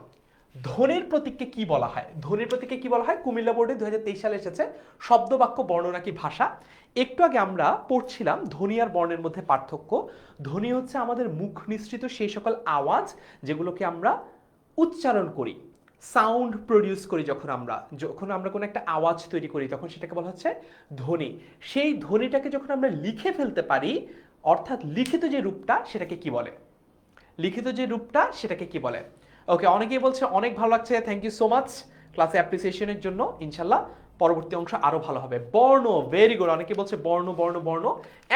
ধ্বনির প্রতীককে কি বলা হয়? ধ্বনির প্রতীককে কি বলা হয়? কুমিল্লা বোর্ডে 2023 সালে এসেছে, শব্দ, বাক্য, বর্ণ নাকি ভাষা। একটু আগে আমরা পড়ছিলাম ধ্বনি আর বর্ণের মধ্যে পার্থক্য। ধ্বনি হচ্ছে আমাদের মুখ নিঃসৃত সেই সকল আওয়াজ যেগুলোকে আমরা উচ্চারণ করি, সাউন্ড প্রডিউস করি। যখন আমরা কোনো একটা আওয়াজ তৈরি করি তখন সেটাকে বলা হচ্ছে ধ্বনি। সেই ধ্বনিটাকে যখন আমরা লিখে ফেলতে পারি, অর্থাৎ লিখিত যে রূপটা, সেটাকে কি বলে? লিখিত যে রূপটা সেটাকে কি বলে? ওকে, অনেকেই বলছে অনেক ভালো লাগছে, থ্যাংক ইউ সো মাচ ক্লাসে অ্যাপ্রিসিয়েশনের জন্য। ইনশাল্লাহ পরবর্তী অংশ আরো ভালো হবে। বর্ণ, ভেরি গুড। অনেকে বলছে বর্ণ বর্ণ বর্ণ,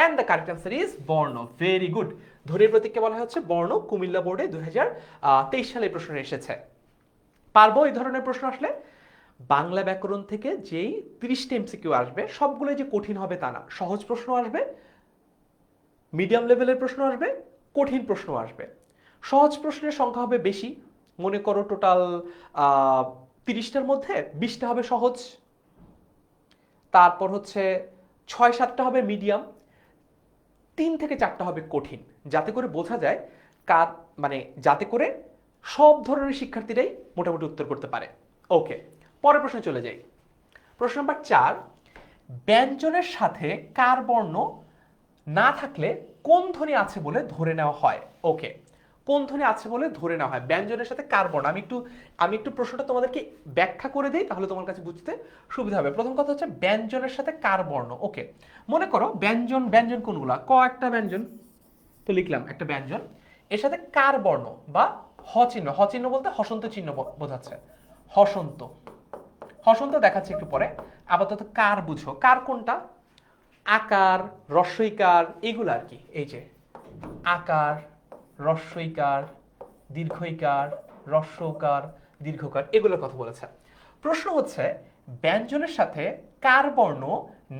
and the correct answer is বর্ণ, ভেরি গুড। ধ্বনির প্রতীককে বলা হচ্ছে বর্ণ। কুমিল্লা বোর্ডে 2023 সালে এই প্রশ্ন এসেছে। পারবো এই ধরনের প্রশ্ন আসলে? বাংলা ব্যাকরণ থেকে যেই 30টা এমসিকিউ আসবে সবগুলো যে কঠিন হবে তা না, সহজ প্রশ্ন আসবে, মিডিয়াম লেভেলের প্রশ্ন আসবে, কঠিন প্রশ্ন আসবে। সহজ প্রশ্নের সংখ্যা হবে বেশি, মনে করো টোটাল 30টার মধ্যে 20টা হবে সহজ, তারপর হচ্ছে 6-7টা হবে মিডিয়াম, 3 থেকে 4টা হবে কঠিন, যাতে করে বোঝা যায় কার মানে যাতে করে সব ধরনের শিক্ষার্থীরাই মোটামুটি উত্তর করতে পারে। ওকে, পরের প্রশ্নে চলে যাই। প্রশ্ন নাম্বার 4, ব্যঞ্জনের সাথে কার বর্ণ না থাকলে কোন ধ্বনি আছে বলে ধরে নেওয়া হয়? ওকে, কোন ধ্বনি আছে বলে ধরে নেওয়া হয়? ব্যঞ্জনের সাথে কার বর্ণ, আমি একটু প্রশ্নটা তোমাদেরকে ব্যাখ্যা করে দিই, তাহলে তোমার কাছে বুঝতে সুবিধা হবে। প্রথম কথা হচ্ছে ব্যঞ্জনের সাথে কার বর্ণ। ওকে, মনে করো ব্যঞ্জন, ব্যঞ্জন কোনগুলা? ক একটা ব্যঞ্জন, তো লিখলাম একটা ব্যঞ্জন, এর সাথে কার বর্ণ বা হ চিহ্ন, হ চিহ্ন বলতে হসন্ত চিহ্ন বোঝাচ্ছে, হসন্ত, হসন্ত দেখাচ্ছে একটু পরে। আপাতত কার বুঝো, কার কোনটা? আকার, রস্বইকার, এগুলো আর কি। এই যে আকার, রস্বইকার, দীর্ঘইকার, রস্বকার, দীর্ঘকার, এগুলোর কথা বলেছে। প্রশ্ন হচ্ছে ব্যঞ্জনের সাথে কার বর্ণ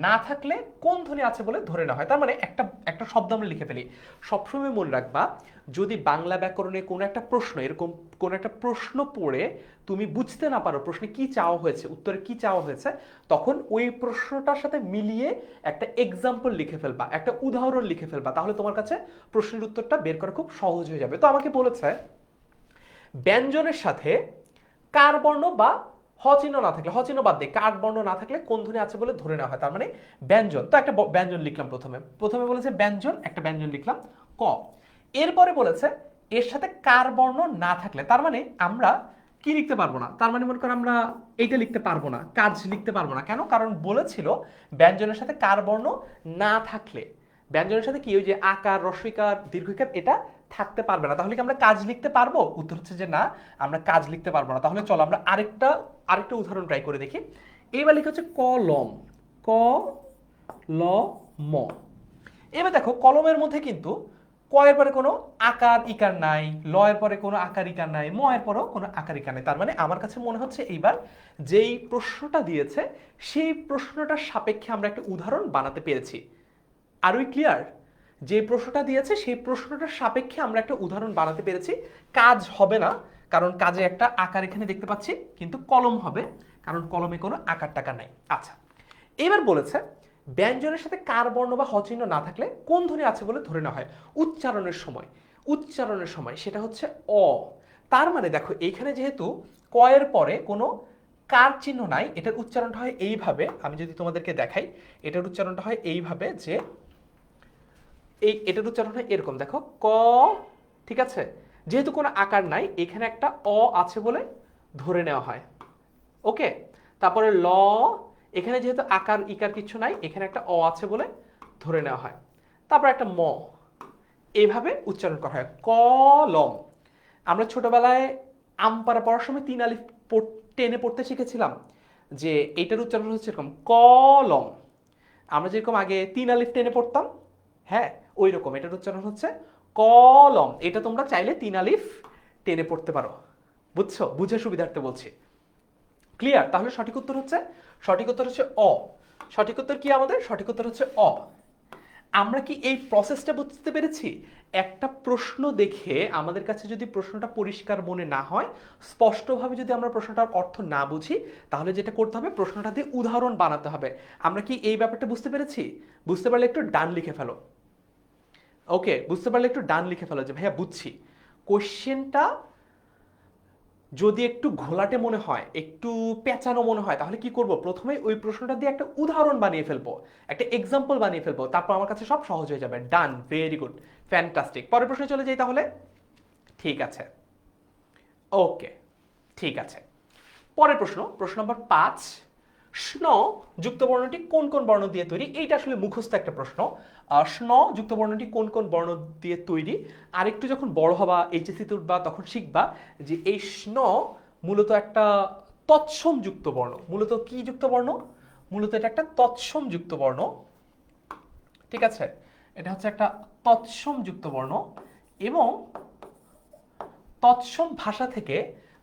না থাকলে কোন ধ্বনি আছে বলে ধরে নেওয়া হয়। তার মানে একটা একটা শব্দ আমরা লিখে ফেলি। সবসময় মনে রাখবা, যদি বাংলা ব্যাকরণে কোনো একটা প্রশ্ন, এরকম কোনো একটা প্রশ্ন পড়ে তুমি বুঝতে না পারো প্রশ্নে কি চাওয়া হয়েছে, উত্তরে কি চাওয়া হয়েছে, তখন ওই প্রশ্নটার সাথে মিলিয়ে একটা এক্সাম্পল লিখে ফেলবা, একটা উদাহরণ লিখে ফেলবা, তাহলে তোমার কাছে প্রশ্নের উত্তরটা বের করা খুব সহজ হয়ে যাবে। তো আমাকে বলেছে ব্যঞ্জনের সাথে কার বর্ণ বা হ চিহ্ন না থাকলে, হ চিহ্ন বাদ দিয়ে কার বর্ণ না থাকলে কোন ধ্বনি আছে বলে ধরে নেওয়া হয়। তার মানে ব্যঞ্জন, তো একটা ব্যঞ্জন লিখলাম। প্রথমে বলেছে ব্যঞ্জন, একটা ব্যঞ্জন লিখলাম ক। এরপরে বলেছে এর সাথে কার বর্ণ না থাকলে, তার মানে আমরা কি লিখতে পারবো না, তার মানে মনে করো আমরা এইটা লিখতে পারবো না, কাজ লিখতে পারবো না। কেন? কারণ বলেছিল ব্যঞ্জনের সাথে কার বর্ণ না থাকলে, ব্যঞ্জনের সাথে কি ওই যে আকার, রস্বইকার, দীর্ঘইকার এটা থাকতে পারবে না। তাহলে কি আমরা কাজ লিখতে পারবো? উত্তর হচ্ছে যে না, আমরা কাজ লিখতে পারবো না। তাহলে চলো আমরা আরেকটা উদাহরণ ট্রাই করে দেখি। এইবার লিখা হচ্ছে কলম, ক ল ম। এবার দেখো কলমের মধ্যে কিন্তু ক এর পরে কোনো আকার ইকার নাই, ল এর পরে কোনো আকার ইকার নাই, ম এর পরেও কোনো আকার ইকার নাই। তার মানে আমার কাছে মনে হচ্ছে এইবার যেই প্রশ্নটা দিয়েছে সেই প্রশ্নটার সাপেক্ষে আমরা একটা উদাহরণ বানাতে পেরেছি। আর উই ক্লিয়ার? যে প্রশ্নটা দিয়েছে সেই প্রশ্নটার সাপেক্ষে আমরা একটা উদাহরণ বানাতে পেরেছি। কাজ হবে না, কারণ কাজে একটা আকার এখানে দেখতে পাচ্ছি, কিন্তু কলম হবে কারণ কলমে কোনো আকার টাকার নাই। আচ্ছা, এবার বলেছে ব্যঞ্জনের সাথে কার বর্ণ বা হ চিহ্ন না থাকলে কোন ধ্বনি আছে বলে ধরে নেওয়া হয় উচ্চারণের সময়। উচ্চারণের সময় সেটা হচ্ছে অ। তার মানে দেখো এইখানে যেহেতু ক এর পরে কোনো কার চিহ্ন নাই, এটার উচ্চারণটা হয় এইভাবে। আমি যদি তোমাদেরকে দেখাই, এটার উচ্চারণটা হয় এইভাবে যে এটার উচ্চারণ হয় এরকম, দেখো ক, ঠিক আছে? যেহেতু কোনো আকার নাই, এখানে একটা অ আছে বলে ধরে নেওয়া হয়। ওকে, তারপরে ল, এখানে যেহেতু আকার ইকার কিছু নাই, এখানে একটা অ আছে বলে ধরে নেওয়া হয়। তারপর একটা ম, এইভাবে উচ্চারণ করা হয় কলম। আমরা ছোটবেলায় আমপারা পড়ার সময় 3 আলিফ টেনে পড়তে শিখেছিলাম, যে এইটার উচ্চারণ হচ্ছে এরকম কলম। আমরা যেরকম আগে 3 আলিফ টেনে পড়তাম, হ্যাঁ ওই রকম এটার উচ্চারণ হচ্ছে কলম। এটা তোমরা চাইলে 3 আলিফ টেনে পড়তে পারো। বুঝছো? বুঝে সুবিধার্থে বলছি। ক্লিয়ার? তাহলে সঠিক উত্তর হচ্ছে অ। সঠিক উত্তর কি আমাদের? সঠিক উত্তর হচ্ছে অ। আমরা কি এই প্রসেসটা বুঝতে পেরেছি? একটা প্রশ্ন দেখে আমাদের কাছে যদি প্রশ্নটা পরিষ্কার মনে না হয়, স্পষ্টভাবে যদি আমরা প্রশ্নটার অর্থ না বুঝি, তাহলে যেটা করতে হবে প্রশ্নটা দিয়ে উদাহরণ বানাতে হবে। আমরা কি এই ব্যাপারটা বুঝতে পেরেছি? বুঝতে পারলে একটু ডান লিখে ফেলো। ওকে, বুঝতে পারলে একটু ডান লিখে ফেলো যে ভাইয়া বুঝছি। কোশ্চেনটা যদি একটু ঘোলাটে মনে হয়, একটু পেঁচানো মনে হয়, তাহলে কি করব? প্রথমে ওই প্রশ্নটা দিয়ে একটা উদাহরণ বানিয়ে ফেলবো, একটা এক্সাম্পল বানিয়ে ফেলবো, তারপর আমার কাছে সব সহজ হয়ে যাবে। ডান, ভেরি গুড, ফ্যান্টাস্টিক। পরের প্রশ্নে চলে যাই তাহলে। ঠিক আছে, ওকে, ঠিক আছে। পরের প্রশ্ন, প্রশ্ন নম্বর 5, স্ন যুক্ত বর্ণটি কোন কোন বর্ণ দিয়ে তৈরি? এইটা আসলে মুখস্থ একটা প্রশ্ন। স্ন যুক্ত বর্ণটি কোন কোন বর্ণ দিয়ে তৈরি? আর একটু যখন বড় হবা, এইচএসসিতে উঠবা, তখন শিখবা যে এই স্ন মূলত একটা তৎসম যুক্ত বর্ণ। মূলত কি যুক্ত বর্ণ? মূলত এটা একটা তৎসম যুক্ত বর্ণ, ঠিক আছে? এটা হচ্ছে একটা তৎসম যুক্ত বর্ণ, এবং তৎসম ভাষা থেকে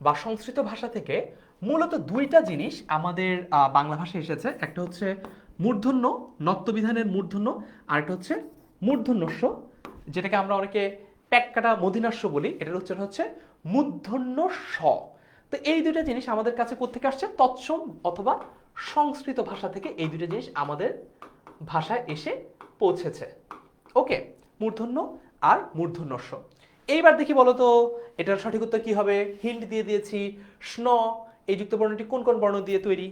বা সংস্কৃত ভাষা থেকে মূলত দুইটা জিনিস আমাদের বাংলা ভাষায় এসেছে। একটা হচ্ছে মূর্ধন্য, নত্যবিধানের মূর্ধন্য, আর একটা হচ্ছে মূর্ধন্যস্য, যেটাকে আমরা অনেকে প্যাক কাটা মধিনাস্য বলি। এটার উচ্চারণ হচ্ছে মূর্ধন্য স। তো এই দুইটা জিনিস আমাদের কাছে কোত্থেকে আসছে? তৎসম অথবা সংস্কৃত ভাষা থেকে এই দুইটা জিনিস আমাদের ভাষায় এসে পৌঁছেছে। ওকে, মূর্ধন্য আর মূর্ধন্যস্য। এইবার দেখি বলো তো এটার সঠিক উত্তর কি হবে? হিন্ট দিয়ে দিয়েছি। স্ন এই যুক্ত বর্ণটি কোন কোন বর্ণ দিয়ে তৈরি?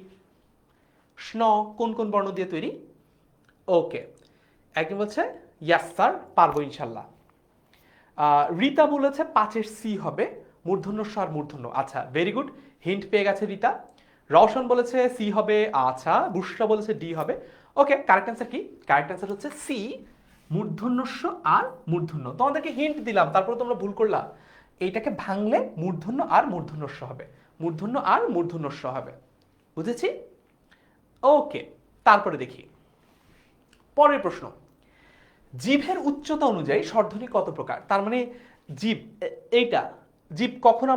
স্ন কোন কোন বর্ণ দিয়ে তৈরি? ওকে, একজন বলছে ইয়াস স্যার, পারবো ইনশাল্লাহ। রীতা বলেছে 5-এর সি হবে মূর্ধন্যস্ব আর মূর্ধন্য। আচ্ছা, ভেরি গুড, হিন্ট পেয়ে গেছে রীতা। রওশন বলেছে সি হবে। আচ্ছা, বুশরা বলেছে ডি হবে। ওকে, কারেক্ট অ্যান্সার কি? কারেক্ট অ্যান্সার হচ্ছে সি, মূর্ধন্যস্ব আর মূর্ধন্য। তোমাদেরকে হিন্ট দিলাম, তারপরে তোমরা ভুল করলা। এইটাকে ভাঙলে মূর্ধন্য আর মূর্ধন্যস্ব হবে, মূর্ধন্য আর মূর্ধন্যস্ব হবে। বুঝেছি? ওকে, তারপরে দেখি পরের প্রশ্ন। জিভের উচ্চতা অনুযায়ী স্বরধ্বনি কত প্রকার? তার মানে জিভ, এইটা জিভ কখনো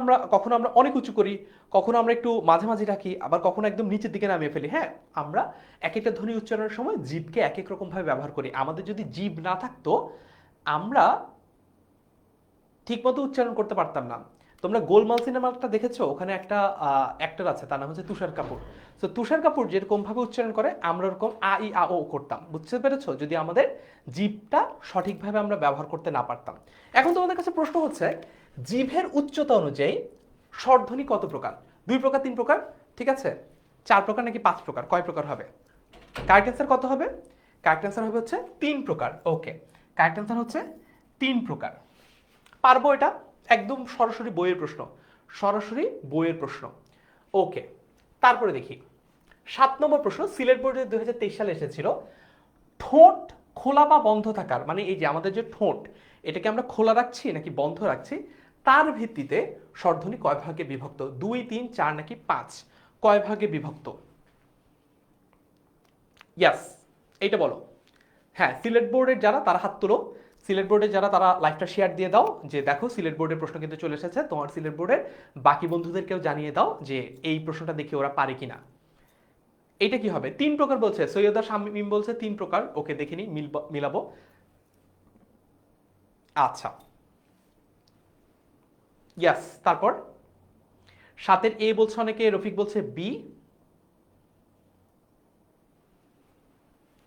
আমরা অনেক উঁচু করি, কখনো আমরা একটু মাঝামাঝি রাখি, আবার কখনো একদম নিচের দিকে নামিয়ে ফেলি। হ্যাঁ, আমরা এক একটা ধ্বনি উচ্চারণের সময় জিভকে এক এক রকম ভাবে ব্যবহার করি। আমাদের যদি জিভ না থাকতো, আমরা ঠিকমতো উচ্চারণ করতে পারতাম না। তোমরা গোলমাল সিনেমাটা দেখেছো? ওখানে একটা অ্যাক্টর আছে, তার নাম হচ্ছে তুষার কাপুর। তো তুষার কাপুর যেরকম ভাবে উচ্চারণ করে, আমরা ওরকম আ ই আ ও করতাম। বুঝতে পেরেছো? যদি আমাদের জিভটা সঠিকভাবে আমরা ব্যবহার করতে না পারতাম। এখন তোমাদের কাছে প্রশ্ন হচ্ছে, জিভের উচ্চতা অনুযায়ী স্বরধ্বনি কত প্রকার? 2 প্রকার, 3 প্রকার, ঠিক আছে? 4 প্রকার নাকি 5 প্রকার? কয় প্রকার হবে? কারেক্ট অ্যান্সার কত হবে? কারেক্ট অ্যান্সার হবে হচ্ছে 3 প্রকার। ওকে, কারেক্ট অ্যান্সার হচ্ছে 3 প্রকার। পারবো এটা? একদম সরাসরি বইয়ের প্রশ্ন, সরাসরি বইয়ের প্রশ্ন। ওকে, তারপরে দেখি 7 নম্বর প্রশ্ন। সিলেট বোর্ডে 2023 সালে এসেছিল, ঠোঁট খোলা বা বন্ধ থাকার, মানে এই যে আমাদের যে ঠোঁট, এটাকে আমরা খোলা রাখছি নাকি বন্ধ রাখছি, তার ভিত্তিতে স্বরধ্বনি কয় ভাগে বিভক্ত? 2, 3, 4 নাকি 5? কয় ভাগে বিভক্ত? ইয়াস, এইটা বলো। হ্যাঁ, সিলেট বোর্ডের যারা, তারা হাত তোলো। সিলেট বোর্ডের যারা, তারা লাইভটা শেয়ার দিয়ে দাও, যে দেখো সিলেট বোর্ডের প্রশ্ন কিন্তু চলে এসেছে। তোমার সিলেট বোর্ডের বাকি বন্ধুদেরকেও জানিয়ে দাও যে এই প্রশ্নটা দেখে ওরা পারে কিনা। এটা কি হবে? 3 প্রকার বলছে, সৈয়দা শামীম বলছে 3 প্রকার। ওকে, দেখিনি, মিলাবো। আচ্ছা, ইয়াস। তারপর 7-এর এ বলছে অনেকে, রফিক বলছে বি।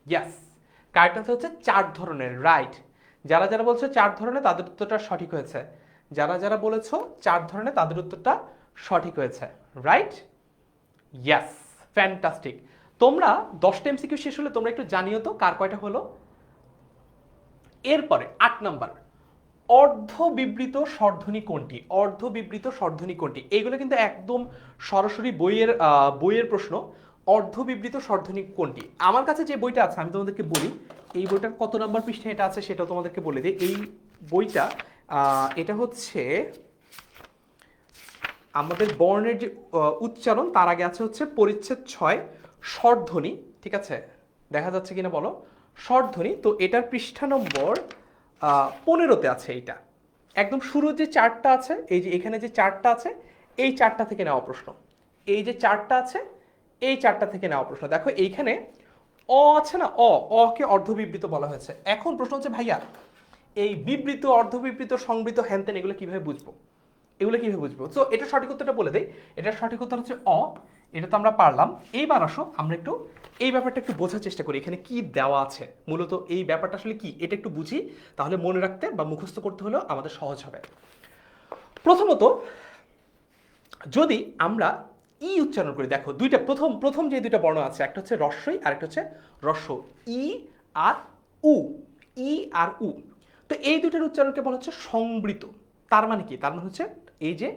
ইয়াস, কারেক্ট আনসার হচ্ছে 4 ধরনের। রাইট, যারা যারা বলছো 4 ধরনের, তাদের উত্তরটা সঠিক হয়েছে। যারা যারা বলেছো 4 ধরনের, তাদের উত্তরটা সঠিক হয়েছে। রাইট, ইয়াস, ফ্যান্টাস্টিক। তোমরা 10টা এমসিকিউ শেষ হলে তোমরা একটু জানিও তো কার কয়টা হলো। এরপরে 8 নাম্বার, অর্ধবিবৃত স্বরধ্বনি কোনটি? অর্ধবিবৃত স্বরধ্বনি কোনটি? এইগুলো কিন্তু একদম সরাসরি বইয়ের প্রশ্ন। অর্ধবিবৃত স্বরধ্বনি কোনটি? আমার কাছে যে বইটা আছে, আমি তোমাদেরকে বলি এই বইটার কত নাম্বার পৃষ্ঠায় এটা আছে সেটাও তোমাদেরকে বলে দিই। এই বইটা এটা হচ্ছে আমাদের বর্ণের যে উচ্চারণ, তার আগে আছে হচ্ছে পরিচ্ছেদ 6 স্বরধ্বনি, ঠিক আছে? দেখা যাচ্ছে কিনা বলো, স্বরধ্বনি। তো এটার পৃষ্ঠা নম্বর 15তে আছে এইটা। একদম শুরুর যে চার্টটা আছে, এই যে এখানে যে চার্টটা আছে, এই চার্টটা থেকে নেওয়া প্রশ্ন। এই যে চার্টটা আছে, এই চার্টটা থেকে নেওয়া প্রশ্ন। দেখো এইখানে অ আছে না, অকে অর্ধবিবৃত বলা হয়েছে। এখন প্রশ্ন হচ্ছে, ভাইয়া এই বিবৃত, অর্ধবিবৃত, সংবৃত, হ্যানত্যান এগুলো কিভাবে বুঝবো? এগুলো কিভাবে বুঝবো? তো এটা সঠিক উত্তরটা বলে দেই। এটার সঠিক উত্তর হচ্ছে অ। এটা তো আমরা পারলাম। এইবার আসো আমরা একটু এই ব্যাপারটা একটু বোঝার চেষ্টা করি, এখানে কি দেওয়া আছে, মূলত এই ব্যাপারটা আসলে কি, এটা একটু বুঝি, তাহলে মনে রাখতে বা মুখস্থ করতে হলেও আমাদের সহজ হবে। প্রথমত, যদি আমরা ই উচ্চারণ করি, দেখো দুইটা প্রথম যে দুইটা বর্ণ আছে, একটা হচ্ছে রস্বই আর একটা হচ্ছে রস্ব। ই আর উ, ই আর উ। তো এই দুইটার উচ্চারণকে বলা হচ্ছে সংবৃত। তার মানে কি? তার মানে হচ্ছে এই যে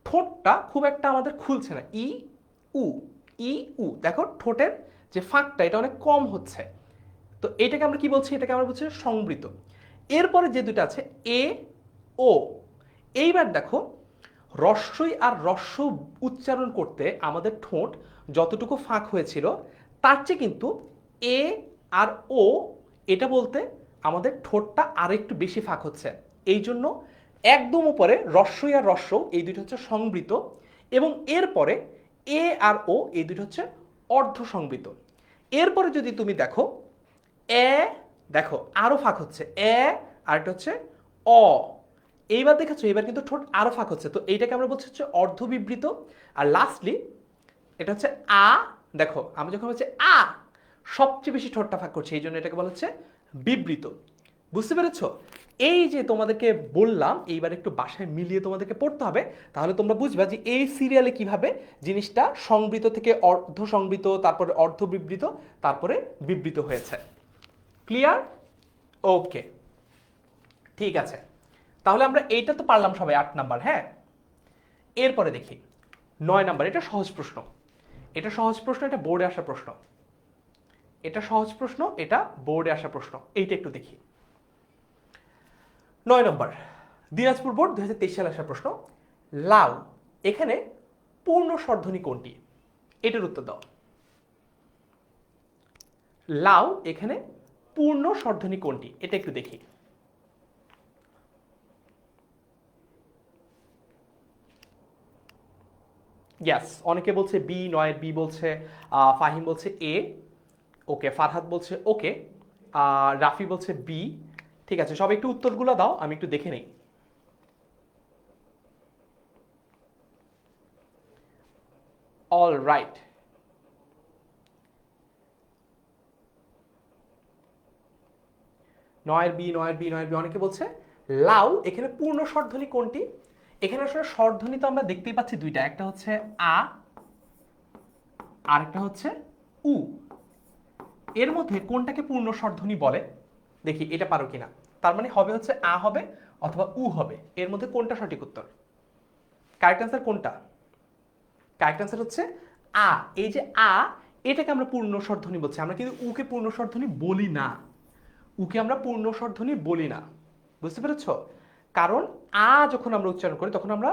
ঠোঁটটা খুব একটা আমাদের খুলছে না, ই উ, ই উ, দেখো ঠোঁটের যে ফাঁকটা এটা অনেক কম হচ্ছে, তো এটাকে আমরা কি বলছি, এটাকে আমরা বলছি সংবৃত। এরপরে যে দুটো আছে এ ও, এইবার দেখো রস্বই আর রস্য উচ্চারণ করতে আমাদের ঠোঁট যতটুকু ফাঁক হয়েছিল তার চেয়ে কিন্তু এ আর ও এটা বলতে আমাদের ঠোঁটটা আর একটু বেশি ফাঁক হচ্ছে। এই জন্য একদম উপরে রস্বই আর রস্য এই দুটো হচ্ছে সংবৃত, এবং এরপরে এ আর ও এই দুটো হচ্ছে অর্ধ সংবৃত। এরপরে যদি তুমি দেখো এ, দেখো আরো ফাঁক হচ্ছে এ, আর একটা হচ্ছে অ, এইবার দেখেছো এবার কিন্তু ঠোঁট আরো ফাঁক হচ্ছে, তো এইটাকে আমরা বলছি হচ্ছে অর্ধবিবৃত। আর লাস্টলি এটা হচ্ছে আ, দেখো আমরা যখন হচ্ছে আ সবচেয়ে বেশি ঠোঁটটা ফাঁক করছে, এই জন্য এটাকে বলা হচ্ছে বিবৃত। বুঝতে পেরেছো? এই যে তোমাদেরকে বললাম এইবার একটু বাসায় মিলিয়ে তোমাদেরকে পড়তে হবে, তাহলে তোমরা বুঝবা যে এই সিরিয়ালে কিভাবে জিনিসটা সংবৃত থেকে অর্ধ সংবৃত, তারপরে অর্ধ বিবৃত, তারপরে বিবৃত হয়েছে। ক্লিয়ার? ওকে, ঠিক আছে। তাহলে আমরা এইটা তো পারলাম সবাই 8 নাম্বার। হ্যাঁ, এরপরে দেখি 9 নাম্বার। এটা সহজ প্রশ্ন, এটা সহজ প্রশ্ন, এটা বোর্ডে আসা প্রশ্ন, এটা সহজ প্রশ্ন, এটা বোর্ডে আসা প্রশ্ন। এইটা একটু দেখি। 9 নম্বর, দিনাজপুর বোর্ড 2023 সালে আসা প্রশ্ন। লাউ এখানে পূর্ণ স্বরধ্বনি কোনটি? এটার উত্তর দাও। লাউ এখানে পূর্ণ স্বরধ্বনি কোনটি? এটা একটু দেখি। ইয়াস, অনেকে বলছে বি, নয় বি বলছে, ফাহিম বলছে এ, ওকে, ফারহাদ বলছে ওকে, রাফি বলছে বি। ঠিক আছে, সব একটু উত্তরগুলো দাও, আমি একটু দেখে নেই। অল রাইট, নয়ের বি, নয়ের বি, নয়ের বি। অনেকে বলছে লাউ এখানে পূর্ণ স্বরধ্বনি কোনটি? এখানে আসলে স্বরধ্বনি তো আমরা দেখতেই পাচ্ছি দুইটা, একটা হচ্ছে আ, আর একটা হচ্ছে উ। এর মধ্যে কোনটাকে পূর্ণ স্বরধ্বনি বলে? দেখি এটা পারো কিনা। তার মানে হবে হচ্ছে আ হবে অথবা উ হবে, এর মধ্যে কোনটা সঠিক উত্তর? কারেক্ট অ্যান্সার কোনটা? কারেক্ট অ্যান্সার হচ্ছে আ। এই যে আ, এটাকে আমরা পূর্ণ স্বরধ্বনি বলছি, আমরা কিন্তু উকে পূর্ণ স্বরধ্বনি বলি না, উকে আমরা পূর্ণ স্বরধ্বনি বলি না। বুঝতে পেরেছ? কারণ আ যখন আমরা উচ্চারণ করি তখন আমরা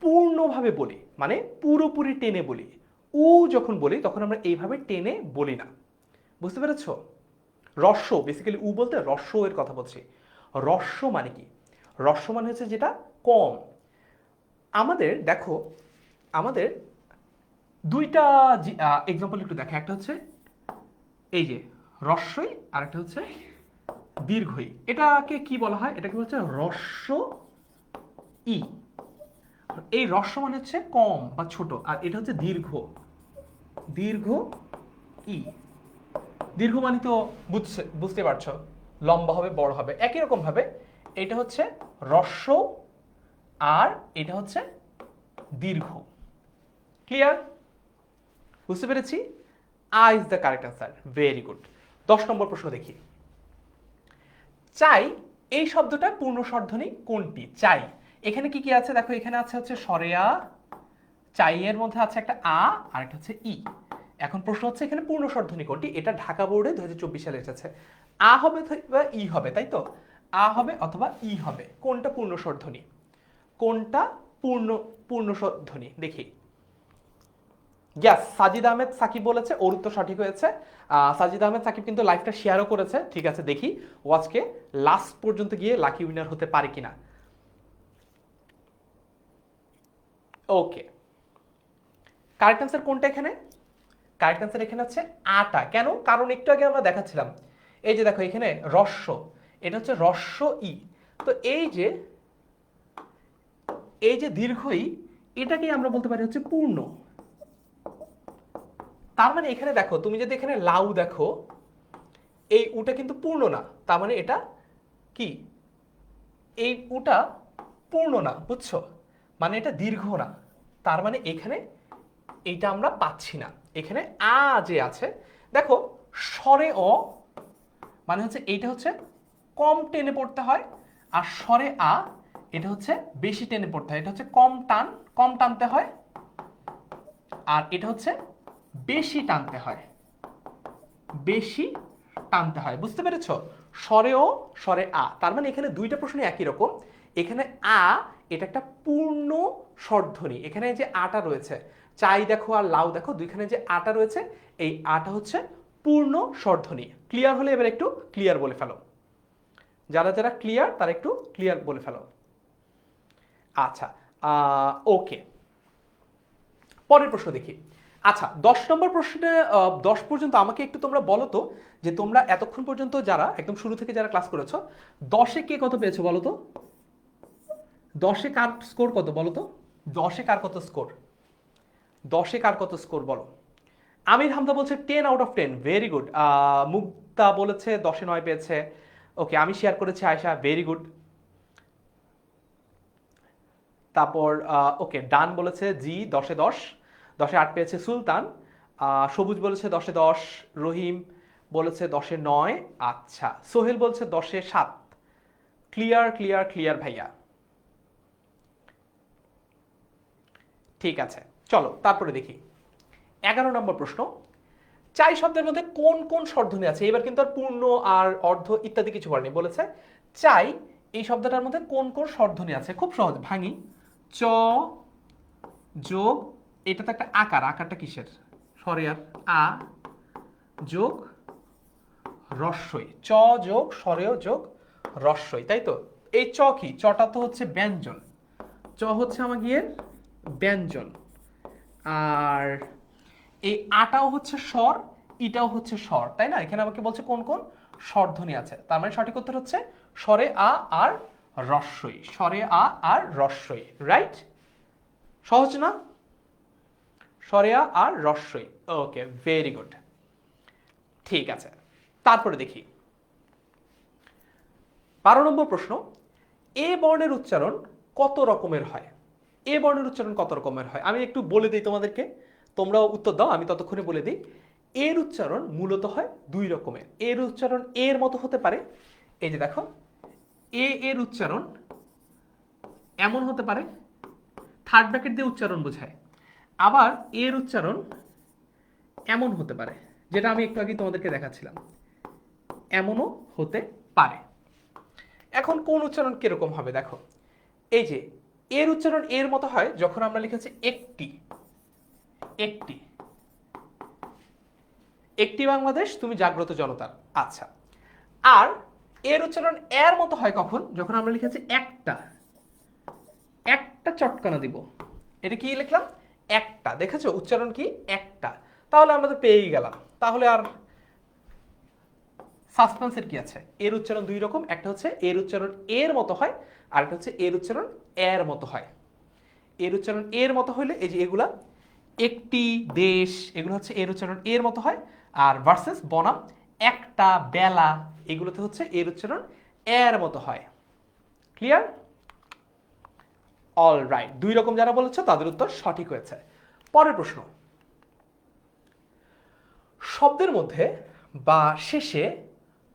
পূর্ণভাবে বলি, মানে পুরোপুরি টেনে বলি। উ যখন বলি তখন আমরা এইভাবে টেনে বলি না। বুঝতে পেরেছ? রস্য, বেসিক্যালি উ বলতে রস্য এর কথা বলছি। রস্য মানে কি? রস্য মানে হচ্ছে যেটা কম। আমাদের দেখো, আমাদের দুইটা এক্সাম্পল একটু দেখা। একটা হচ্ছে এই যে রস্যই, আর একটা হচ্ছে দীর্ঘই। এটাকে কি বলা হয়? এটাকে হচ্ছে রস্য ই। এই রস্য মানে হচ্ছে কম বা ছোট, আর এটা হচ্ছে দীর্ঘ, দীর্ঘ ই। দীর্ঘ মানে তো বুঝতে পারছো, লম্বা হবে, বড় হবে। একই রকম ভাবে এটা হচ্ছে রস্য আর এটা হচ্ছে দীর্ঘ। ক্লিয়ার? বুঝতে পেরেছি? A is the correct answer. Very good. 10 নম্বর প্রশ্ন দেখি। চাই এই শব্দটা পূর্ণ স্বরধ্বনি কোনটি? চাই এখানে কি কি আছে দেখো, এখানে আছে হচ্ছে সরেয়া, চাই এর মধ্যে আছে একটা আ আর একটা হচ্ছে ই। এখন প্রশ্ন হচ্ছে এখানে পূর্ণ স্বরধ্বনি কোনটি? এটা ঢাকা বোর্ডে 2024 সালে এসেছে। আ হবে বা ই হবে, তাই তো? আ হবে অথবা ই হবে, কোনটা পূর্ণ স্বরধ্বনি? কোনটা পূর্ণ স্বরধ্বনি দেখি। ইয়াস, সাজিদ আহমেদ সাকিব বলেছে, ওর উত্তর সঠিক হয়েছে। সাজিদ আহমেদ সাকিব কিন্তু লাইভটা শেয়ারও করেছে। ঠিক আছে, দেখি ও আজকে লাস্ট পর্যন্ত গিয়ে লাকি উইনার হতে পারে কিনা। ওকে, কারেক্ট অ্যান্সার কোনটা এখানে? কারেক্ট অ্যান্সার এখানে হচ্ছে আটা। কেন? কারণ একটু আগে আমরা দেখাচ্ছিলাম, এই যে দেখো এখানে রস্য, এটা হচ্ছে রস্য ই। তো এই যে দীর্ঘই, এটাকেই আমরা বলতে পারি হচ্ছে পূর্ণ। তার মানে এখানে দেখো, তুমি যদি এখানে লাউ দেখো, এই উটা কিন্তু পূর্ণ না, তার মানে এটা কি? এই উটা পূর্ণ না, বুঝছো? মানে এটা দীর্ঘ না, তার মানে এখানে এইটা আমরা পাচ্ছি না। এখানে আ যে আছে, দেখো স্বরে অ মানে হচ্ছে এইটা হচ্ছে কম টেনে পড়তে হয়, আর স্বরে আ এটা হচ্ছে বেশি টেনে পড়তে হয়। এটা হচ্ছে কম টানতে হয়, আর এটা হচ্ছে বেশি টানতে হয়, বেশি টানতে হয়, বুঝতে পেরেছো? স্বরে ও স্বরে আ, তার মানে এখানে দুইটা প্রশ্ন একই রকম। এখানে আ এটা একটা পূর্ণ স্বরধ্বনি, এখানে যে আটা রয়েছে, চাই দেখো আর লাউ দেখো, দুইখানে যে আটা রয়েছে, এই আটা হচ্ছে পূর্ণ স্বরধ্বনি। ক্লিয়ার হলে এবার একটু ক্লিয়ার বলে ফেলো, যারা যারা ক্লিয়ার তারা একটু ক্লিয়ার বলে ফেলো। আচ্ছা, ওকে, পরের প্রশ্ন দেখি। আচ্ছা, 10 নম্বর প্রশ্নে 10 পর্যন্ত আমাকে একটু তোমরা বলো তো, যে তোমরা এতক্ষণ পর্যন্ত যারা একদম শুরু থেকে যারা ক্লাস করেছো, 10-এ কে কত পেয়েছো বলো তো? 10-এ কার স্কোর কত বলো তো? 10-এ কার কত স্কোর? 10-এ কার কত স্কোর বলো? আমির হামদা বলছে 10 out of 10, ভেরি গুড। মুক্তা বলেছে 10-এ 9 পেয়েছে। ওকে, আমি শেয়ার করেছি আয়শা, ভেরি গুড। তারপর ওকে, ডান বলেছে জি 10-এ 10, 10-এ 8 পেয়েছে সুলতান। সবুজ বলেছে 10-এ 10, রহিম বলেছে 10-এ 9। আচ্ছা, সোহেল বলছে 10-এ 7। ক্লিয়ার ক্লিয়ার ক্লিয়ার ভাইয়া, ঠিক আছে। চলো তারপরে দেখি 11 নম্বর প্রশ্ন। চাই শব্দের মধ্যে কোন কোন স্বরধ্বনি আছে? এবার কিন্তু আর পূর্ণ আর অর্ধ ইত্যাদি কিছু বলেনি, বলেছে চাই এই শব্দটার মধ্যে কোন কোন স্বরধ্বনি আছে। খুব সহজ, ভাঙি। চ যোগ, এটা তো একটা আকার, আকারটা কিসের? সরে আর আ যোগ রস্বই, চ যোগ স্বরেয় যোগ রস্বই, তাই তো? এই চ কি? চটা তো হচ্ছে ব্যঞ্জন, চ হচ্ছে আমাদের ব্যঞ্জন, আর এই আটাও হচ্ছে স্বর, ইটাও হচ্ছে স্বর, তাই না? এখানে আমাকে বলছে কোন কোন স্বরধ্বনি আছে, তার মানে সঠিক উত্তর হচ্ছে স্বরে আ আর রস্বই, স্বরে আ আর রস্বই, রাইট? সহজ না? স্বরে আ আর রস্বই, ওকে, ভেরি গুড, ঠিক আছে। তারপরে দেখি 12 নম্বর প্রশ্ন। এ বর্ণের উচ্চারণ কত রকমের হয়? এ বর্ণের উচ্চারণ কত রকমের হয় আমি একটু বলে দিই তোমাদেরকে, তোমরাও উত্তর দাও, আমি ততক্ষণে বলে দিই। এর উচ্চারণ মূলত হয় 2 রকমের। এর উচ্চারণ এর মতো হতে পারে, এই যে দেখো, এর উচ্চারণ এমন হতে পারে, থার্ড ব্র্যাকেট দিয়ে উচ্চারণ বোঝায়। আবার এর উচ্চারণ এমন হতে পারে, যেটা আমি একটু আগে তোমাদেরকে দেখাচ্ছিলাম, এমনও হতে পারে। এখন কোন উচ্চারণ কিরকম হবে দেখো, এই যে এর উচ্চারণ এর মতো হয় যখন আমরা লিখেছি একটি, একটি, একটি বাংলাদেশ তুমি জাগ্রত জনতার। আচ্ছা, আর এর উচ্চারণ এর মতো হয় কখন? যখন আমরা লিখেছি একটা, একটা চটকানা দিব, এটা কি লিখলাম? একটা, দেখেছো উচ্চারণ কি? একটা। তাহলে আমরা তো পেয়েই গেলাম, তাহলে আর সাসপেন্সের কি আছে? এর উচ্চারণ 2 রকম, একটা হচ্ছে এর উচ্চারণ এর মতো হয়, আর একটা হচ্ছে এর উচ্চারণ এর মতো হয়। এর উচ্চারণ এর মতো হইলে এই যে এগুলা, একটি দেশ, এগুলো হচ্ছে এর উচ্চারণ এর মতো হয়। আর ভার্সেস বনাম একটা, বেলা, এগুলোতে হচ্ছে এর উচ্চারণ এর মতো হয়। ক্লিয়ার? অল রাইট, 2 রকম যারা বলেছে তাদের উত্তর সঠিক হয়েছে। পরের প্রশ্ন। শব্দের মধ্যে বা শেষে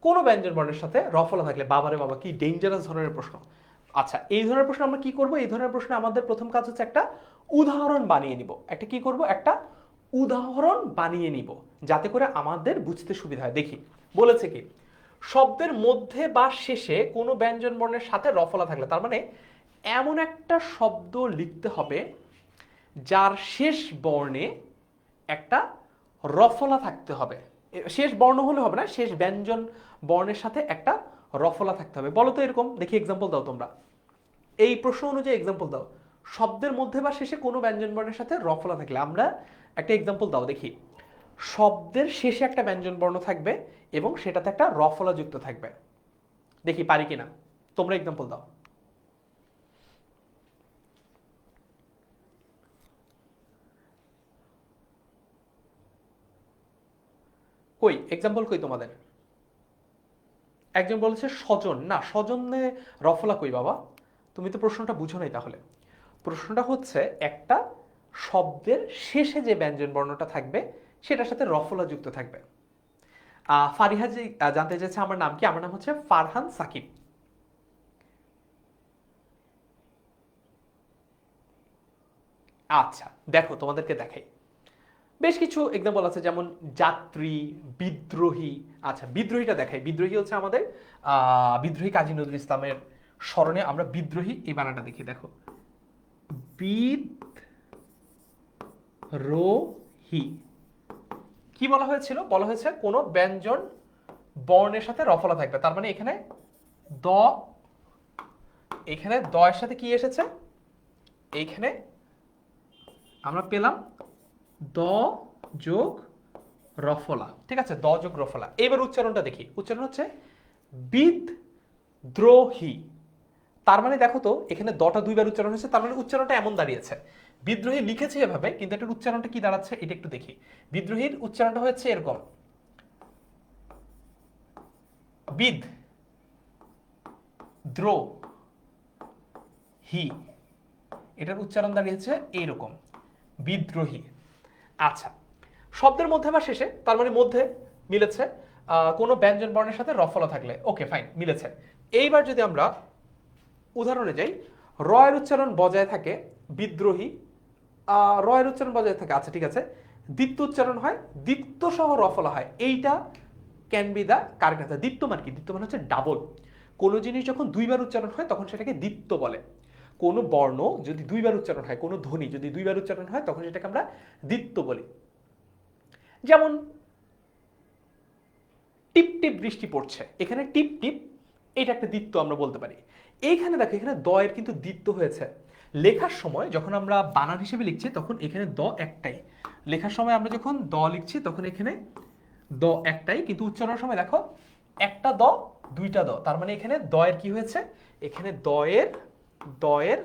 কোনো ব্যঞ্জন বর্ণের সাথে রফলা থাকলে, বাবারে বাবা, কি ডেঞ্জারাস ধরনের প্রশ্ন। আচ্ছা, এই ধরনের প্রশ্ন আমরা কি করব? এই ধরনের প্রশ্ন আমাদের প্রথম কাজ হচ্ছে একটা উদাহরণ বানিয়ে নিব। একটা কি করব? একটা উদাহরণ বানিয়ে নিব, যাতে করে আমাদের বুঝতে সুবিধা হয়। দেখি বলেছে কি, শব্দের মধ্যে বা শেষে কোনো ব্যঞ্জন বর্ণের সাথে রফলা থাকলে, তার মানে এমন একটা শব্দ লিখতে হবে যার শেষ বর্ণে একটা রফলা থাকতে হবে। শেষ বর্ণ হলে হবে না, শেষ ব্যঞ্জন বর্ণের সাথে একটা রফলা থাকতে হবে। বলো তো এরকম, দেখি এক্সাম্পল দাও তোমরা, এই প্রশ্ন অনুযায়ী এক্সাম্পল দাও। শব্দের মধ্যে বা শেষে কোনো ব্যঞ্জন বর্ণের সাথে রফলা থাকলে আমরা একটা এক্সাম্পল দাও দেখি। শব্দের শেষে একটা ব্যঞ্জন বর্ণ থাকবে এবং সেটাতে একটা রফলা যুক্ত থাকবে, দেখি পারি কিনা। তোমরা এক্সাম্পল দাও। কই এক্সাম্পল কই তোমাদের? একজন বলেছে স্বজন, না স্বজনে রফলা কই বাবা? তুমি তো প্রশ্নটা বুঝো নাই তাহলে। প্রশ্নটা হচ্ছে একটা শব্দের শেষে যে ব্যঞ্জন বর্ণটা থাকবে সেটার সাথে রফলা যুক্ত থাকবে। ফারিহা জি জানতে চাইছে আমার নাম কি? আমার নাম হচ্ছে ফারহান সাকিব। আচ্ছা দেখো তোমাদেরকে দেখাই, বেশ কিছু এক্সাম্পল আছে, যেমন যাত্রী, বিদ্রোহী। আচ্ছা, বিদ্রোহীটা দেখাই। বিদ্রোহী হচ্ছে আমাদের বিদ্রোহী কাজী নজরুল ইসলামের স্মরণে আমরা বিদ্রোহী এই বানানটা দেখি, দেখো, বিদ্রোহী। কি বলা হয়েছিল? বলা হয়েছে কোনো ব্যঞ্জন বর্ণের সাথে রফলা থাকবে, তার মানে এখানে দ, এখানে দ এর সাথে কি এসেছে? এইখানে আমরা পেলাম দ যোগ রফলা, ঠিক আছে, দ যোগ রফলা। এবার উচ্চারণটা দেখি। উচ্চারণ হচ্ছে বিদ্রোহী। তার মানে দেখো তো, এখানে দটা দুইবার উচ্চারণ হয়েছে, তার মানে উচ্চারণটা এমন দাঁড়িয়েছে। বিদ্রোহী লিখেছে এভাবে, কিন্তু এটার উচ্চারণটা কি দাঁড়াচ্ছে এটা একটু দেখি। বিদ্রোহীর উচ্চারণটা হচ্ছে এরকম, বিদ দ্রো হি, এটার উচ্চারণ দাঁড়িয়েছে এইরকম, বিদ্রোহী। আচ্ছা, শব্দের মধ্যে বা শেষে, তার মানে মধ্যে মিলেছে কোনো ব্যঞ্জন বর্ণের সাথে রফলা থাকলে, ওকে ফাইন, মিলেছে। এইবার যদি আমরা উদাহরণে যাই, র এর উচ্চারণ বজায় থাকে, বিদ্রোহী, র এর উচ্চারণ বজায় থাকে, আচ্ছা ঠিক আছে, দ্বিত্ব উচ্চারণ হয়, দ্বিত্ব সহ রফলা হয়, এইটা can be the correct answer. দ্বিত্ব মানে কি? দ্বিত্ব মানে হচ্ছে ডাবল। কোনো জিনিস যখন দুইবার উচ্চারণ হয় তখন সেটাকে দ্বিত্ব বলে। কোনো বর্ণ যদি দুইবার উচ্চারণ হয়, কোনো ধ্বনি যদি দুইবার উচ্চারণ হয়, তখন সেটাকে আমরা দ্বিত্ব বলি। যেমন টিপ টিপ বৃষ্টি পড়ছে, এখানে টিপ টিপ, এটা একটা দ্বিত্ব আমরা বলতে পারি। এইখানে দেখো, এখানে দ এর কিন্তু দ্বিত্ব হয়েছে। লেখার সময় যখন আমরা বানান হিসেবে লিখছি তখন এখানে দ একটাই, লেখার সময় আমরা যখন দ লিখছি তখন এখানে দ একটাই, কিন্তু উচ্চারণের সময় দেখো একটা দ দুইটা দ, তার মানে এখানে দ এর কি হয়েছে? এখানে দ এর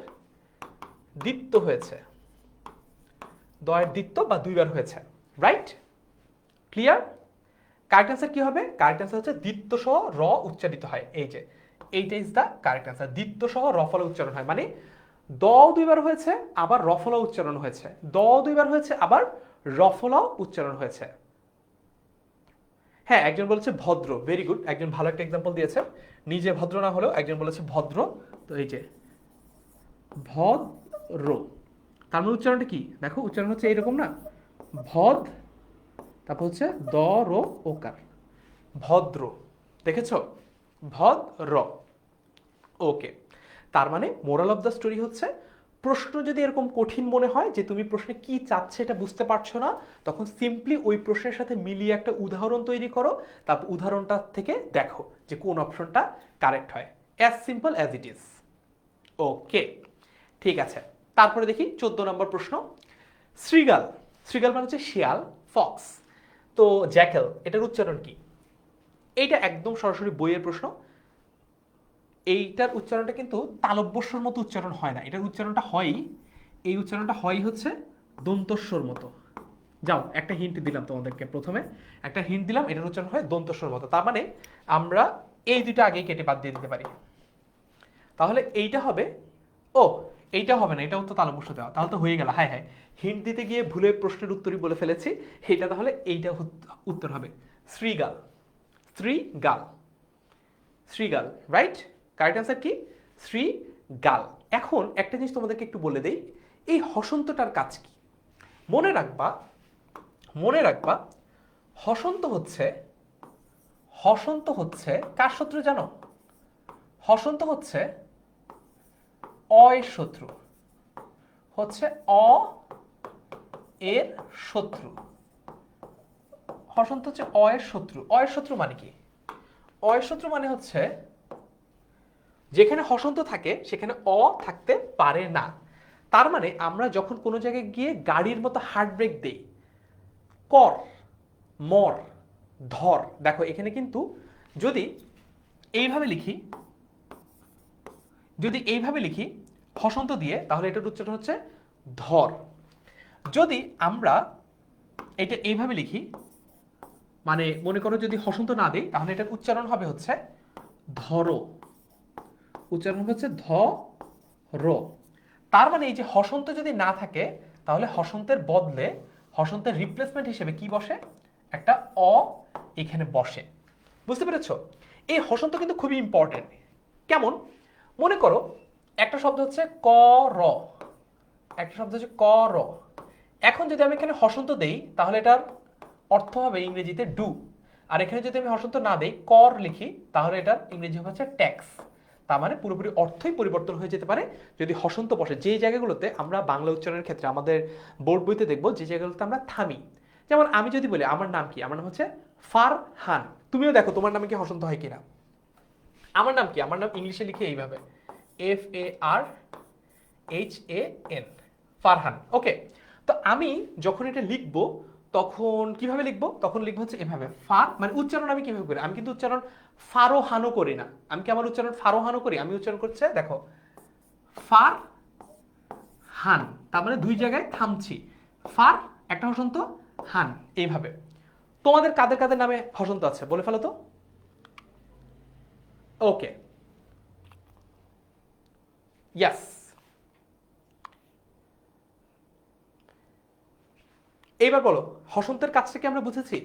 দ্বিত্ব হয়েছে, দ এর দ্বিত্ব বা দুইবার হয়েছে, রাইট? ক্লিয়ার? কারেক্ট আনসার কি হবে? কারেক্ট আনসার হচ্ছে দ্বিত্ব সহ র উচ্চারিত হয়। এই যে এইটা ইজ দা কারেক্ট আনসার, দ্বিত্ব সহ রফলা উচ্চারণ হয়, মানে দ দুইবার হয়েছে আবার রফলা উচ্চারণ হয়েছে, দ দুইবার হয়েছে আবার রফলাও উচ্চারণ হয়েছে। হ্যাঁ, একজন বলেছে ভদ্র, ভেরি গুড, একজন ভালো একটা এক্সাম্পল দিয়েছে। নিজে ভদ্র না হলেও একজন বলেছে ভদ্র, তো এই যে ভদ্র, তার মানে উচ্চারণটা কি দেখো, উচ্চারণ হচ্ছে এইরকম না, ভদ, তারপর হচ্ছে দ রো ওকার, ভদ্র, দেখেছো? ভদ্র। ওকে, তার মানে মোরাল অফ দ্য স্টোরি হচ্ছে, প্রশ্ন যদি এরকম কঠিন মনে হয় যে তুমি প্রশ্নে কি চাচ্ছে এটা বুঝতে পারছো না, তখন সিম্পলি ওই প্রশ্নের সাথে মিলিয়ে একটা উদাহরণ তৈরি করো, তারপর উদাহরণটা থেকে দেখো যে কোন অপশনটা কারেক্ট হয়। As simple as it is. Okay, ঠিক আছে। তারপরে দেখি 14 নম্বর প্রশ্ন। শ্রীগাল, শ্রীগাল মানে হচ্ছে শিয়াল, ফক্স, তো জ্যাকেল, এটার উচ্চারণ কি? এইটা একদম সরাসরি বইয়ের প্রশ্ন। এইটার উচ্চারণটা কিন্তু তালব্যস্বর মতো উচ্চারণ হয় না, এটার উচ্চারণটা হয়, এই উচ্চারণটা হয় হচ্ছে দন্তস্বর মতো। যাও, একটা হিন্ট দিলাম তোমাদেরকে, প্রথমে একটা হিন্ট দিলাম, এটার উচ্চারণ হয় দন্তস্বর মতো, তার মানে আমরা এই দুটো আগেই কেটে বাদ দিয়ে দিতে পারি। তাহলে এইটা হবে, ও এইটা হবে না, এটাও তো তালব্যস্বর দেওয়া, তাহলে তো হয়ে গেল। হ্যাঁ হ্যাঁ, হিন্ট দিতে গিয়ে ভুলে প্রশ্নের উত্তরই বলে ফেলেছি, এইটা তাহলে এইটা উত্তর হবে শ্রীগাল, শ্রীগাল, শ্রীগাল, রাইট? কারেক্ট অ্যান্সার কি? শ্রীগাল। এখন একটা জিনিস তোমাদেরকে একটু বলে দেই, এই হসন্তটার কাজ কি? মনে রাখবা, মনে রাখবা, হসন্ত হচ্ছে, হসন্ত হচ্ছে কার শত্রু জানো? হসন্ত হচ্ছে অয়ের শত্রু, হচ্ছে অ এর শত্রু। হসন্ত হচ্ছে অয়ের শত্রু। অয়ের শত্রু মানে কি? অয়ের শত্রু মানে হচ্ছে যেখানে হসন্ত থাকে সেখানে অ থাকতে পারে না। তার মানে আমরা যখন কোনো জায়গায় গিয়ে গাড়ির মতো হার্ট ব্রেক দেই, কর, মর, ধর, দেখো এখানে কিন্তু যদি এইভাবে লিখি, যদি এইভাবে লিখি হসন্ত দিয়ে, তাহলে এটার উচ্চারণ হচ্ছে ধর। যদি আমরা এটা এইভাবে লিখি, মানে মনে করো যদি হসন্ত না দেই, তাহলে এটার উচ্চারণ হবে হচ্ছে ধরো, উচ্চারণ হচ্ছে ধ র। তার মানে এই যে হসন্ত যদি না থাকে, তাহলে হসন্তের বদলে, হসন্তের রিপ্লেসমেন্ট হিসেবে কি বসে? একটা অ এখানে বসে। বুঝতে পেরেছো? এই হসন্ত কিন্তু খুবই ইম্পর্টেন্ট। কেমন? মনে করো একটা শব্দ হচ্ছে ক র, একটা শব্দ হচ্ছে ক র, এখন যদি আমি এখানে হসন্ত দেই তাহলে এটার অর্থ হবে ইংরেজিতে ডু, আর এখানে যদি আমি হসন্ত না দেই কর লিখি তাহলে এটার ইংরেজি হচ্ছে ট্যাক্স। তার মানে পুরোপুরি অর্থই পরিবর্তন হয়ে যেতে পারে যদি হসন্ত বসে। যে জায়গাগুলোতে আমরা বাংলা উচ্চারণের ক্ষেত্রে আমাদের বোর্ড বইতে দেখবো যে জায়গাগুলোতে আমরা থামি, যেমন আমি যদি বলি আমার নাম কি, আমার নাম হচ্ছে ফারহান, তুমিও দেখো তোমার নামে কি হসন্ত হয় কিনা। আমার নাম কি, আমার নাম ইংলিশে লিখে এইভাবে FARHAN, ফারহান। ওকে, তো আমি যখন এটা লিখবো তখন কিভাবে লিখবো, তখন লিখবো হচ্ছে এভাবে ফার, মানে উচ্চারণ আমি কিভাবে করি, আমি কিন্তু উচ্চারণ ফারোহানো করি না। আমি কি আমার উচ্চারণ ফারোহানো করি, আমি উচ্চারণ করছে দেখো ফার হান, তার মানে দুই জায়গায় থামছি, ফার একটা হসন্ত, হান এইভাবে। তোমাদের কাদের কাদের নামে হসন্ত আছে বলে ফেলো তো। ওকে, ইয়াস, এইবার বলো হসন্তের কাজটাকে আমরা বুঝেছি।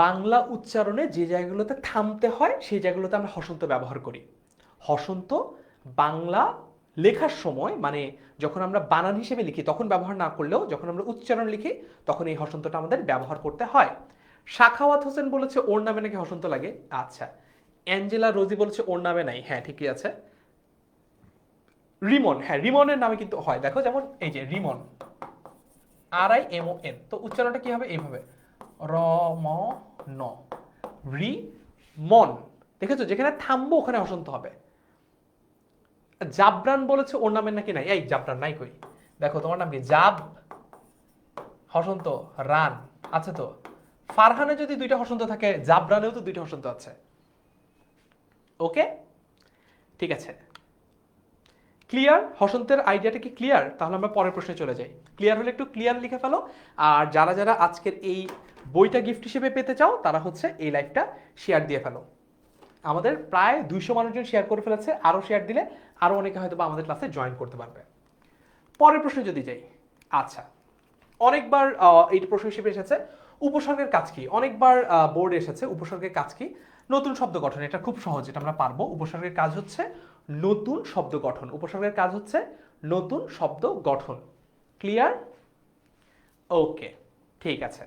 বাংলা উচ্চারণে যে জায়গাগুলোতে থামতে হয় সেই জায়গাগুলোতে আমরা হসন্ত ব্যবহার করি। হসন্ত বাংলা লেখার সময় মানে যখন আমরা বানান হিসেবে লিখি তখন ব্যবহার না করলেও যখন আমরা উচ্চারণ লিখি তখন এই হসন্তটা আমাদের ব্যবহার করতে হয়। সাখাওয়াত হোসেন বলেছে ওর নামে নাকি হসন্ত লাগে। আচ্ছা, অ্যাঞ্জেলা রোজি বলেছে ওর নামে নাই, হ্যাঁ ঠিকই আছে। রিমন, হ্যাঁ রিমনের নামে কিন্তু হয়, দেখো যেমন এই যে রিমন, RIMON, তো উচ্চারণটা কি হবে এইভাবে রমন, রিমন, দেখেছো যেখানে থামবো ওখানে হসন্ত হবে। জাবরান বলেছে ওর নামের নাকি নাই, এই জাবরান নাই কই, দেখো তোমার নাম কি জাব, হসন্ত রান আছে তো। ফারহানে যদি দুইটা হসন্ত থাকে জাবরানেও তো দুইটা হসন্ত আছে। ওকে, ঠিক আছে, ক্লিয়ার? হসন্তের আইডিয়াটা কি ক্লিয়ার? তাহলে আমরা পরের প্রশ্নে চলে যাই। ক্লিয়ার হলে একটু ক্লিয়ার লিখে ফেলো। আর যারা যারা আজকের এই বইটা গিফট হিসেবে পেতে চাও তারা হচ্ছে এই লাইভটা শেয়ার দিয়ে ফেলো। আমাদের প্রায় 200 মানুষজন শেয়ার করে ফেলেছে, আরও শেয়ার দিলে আরও অনেকে হয়তো বা আমাদের ক্লাসে জয়েন করতে পারবে। পরের প্রশ্নে যদি যাই, আচ্ছা অনেকবার এই প্রশ্ন হিসেবে এসেছে উপসর্গের কাজ কি, অনেকবার বোর্ডে এসেছে উপসর্গের কাজ কি। নতুন শব্দ গঠন, এটা খুব সহজ, এটা আমরা পারবো। উপসর্গের কাজ হচ্ছে নতুন শব্দ গঠন, উপসর্গের কাজ হচ্ছে নতুন শব্দ গঠন। ক্লিয়ার? ওকে, ঠিক আছে।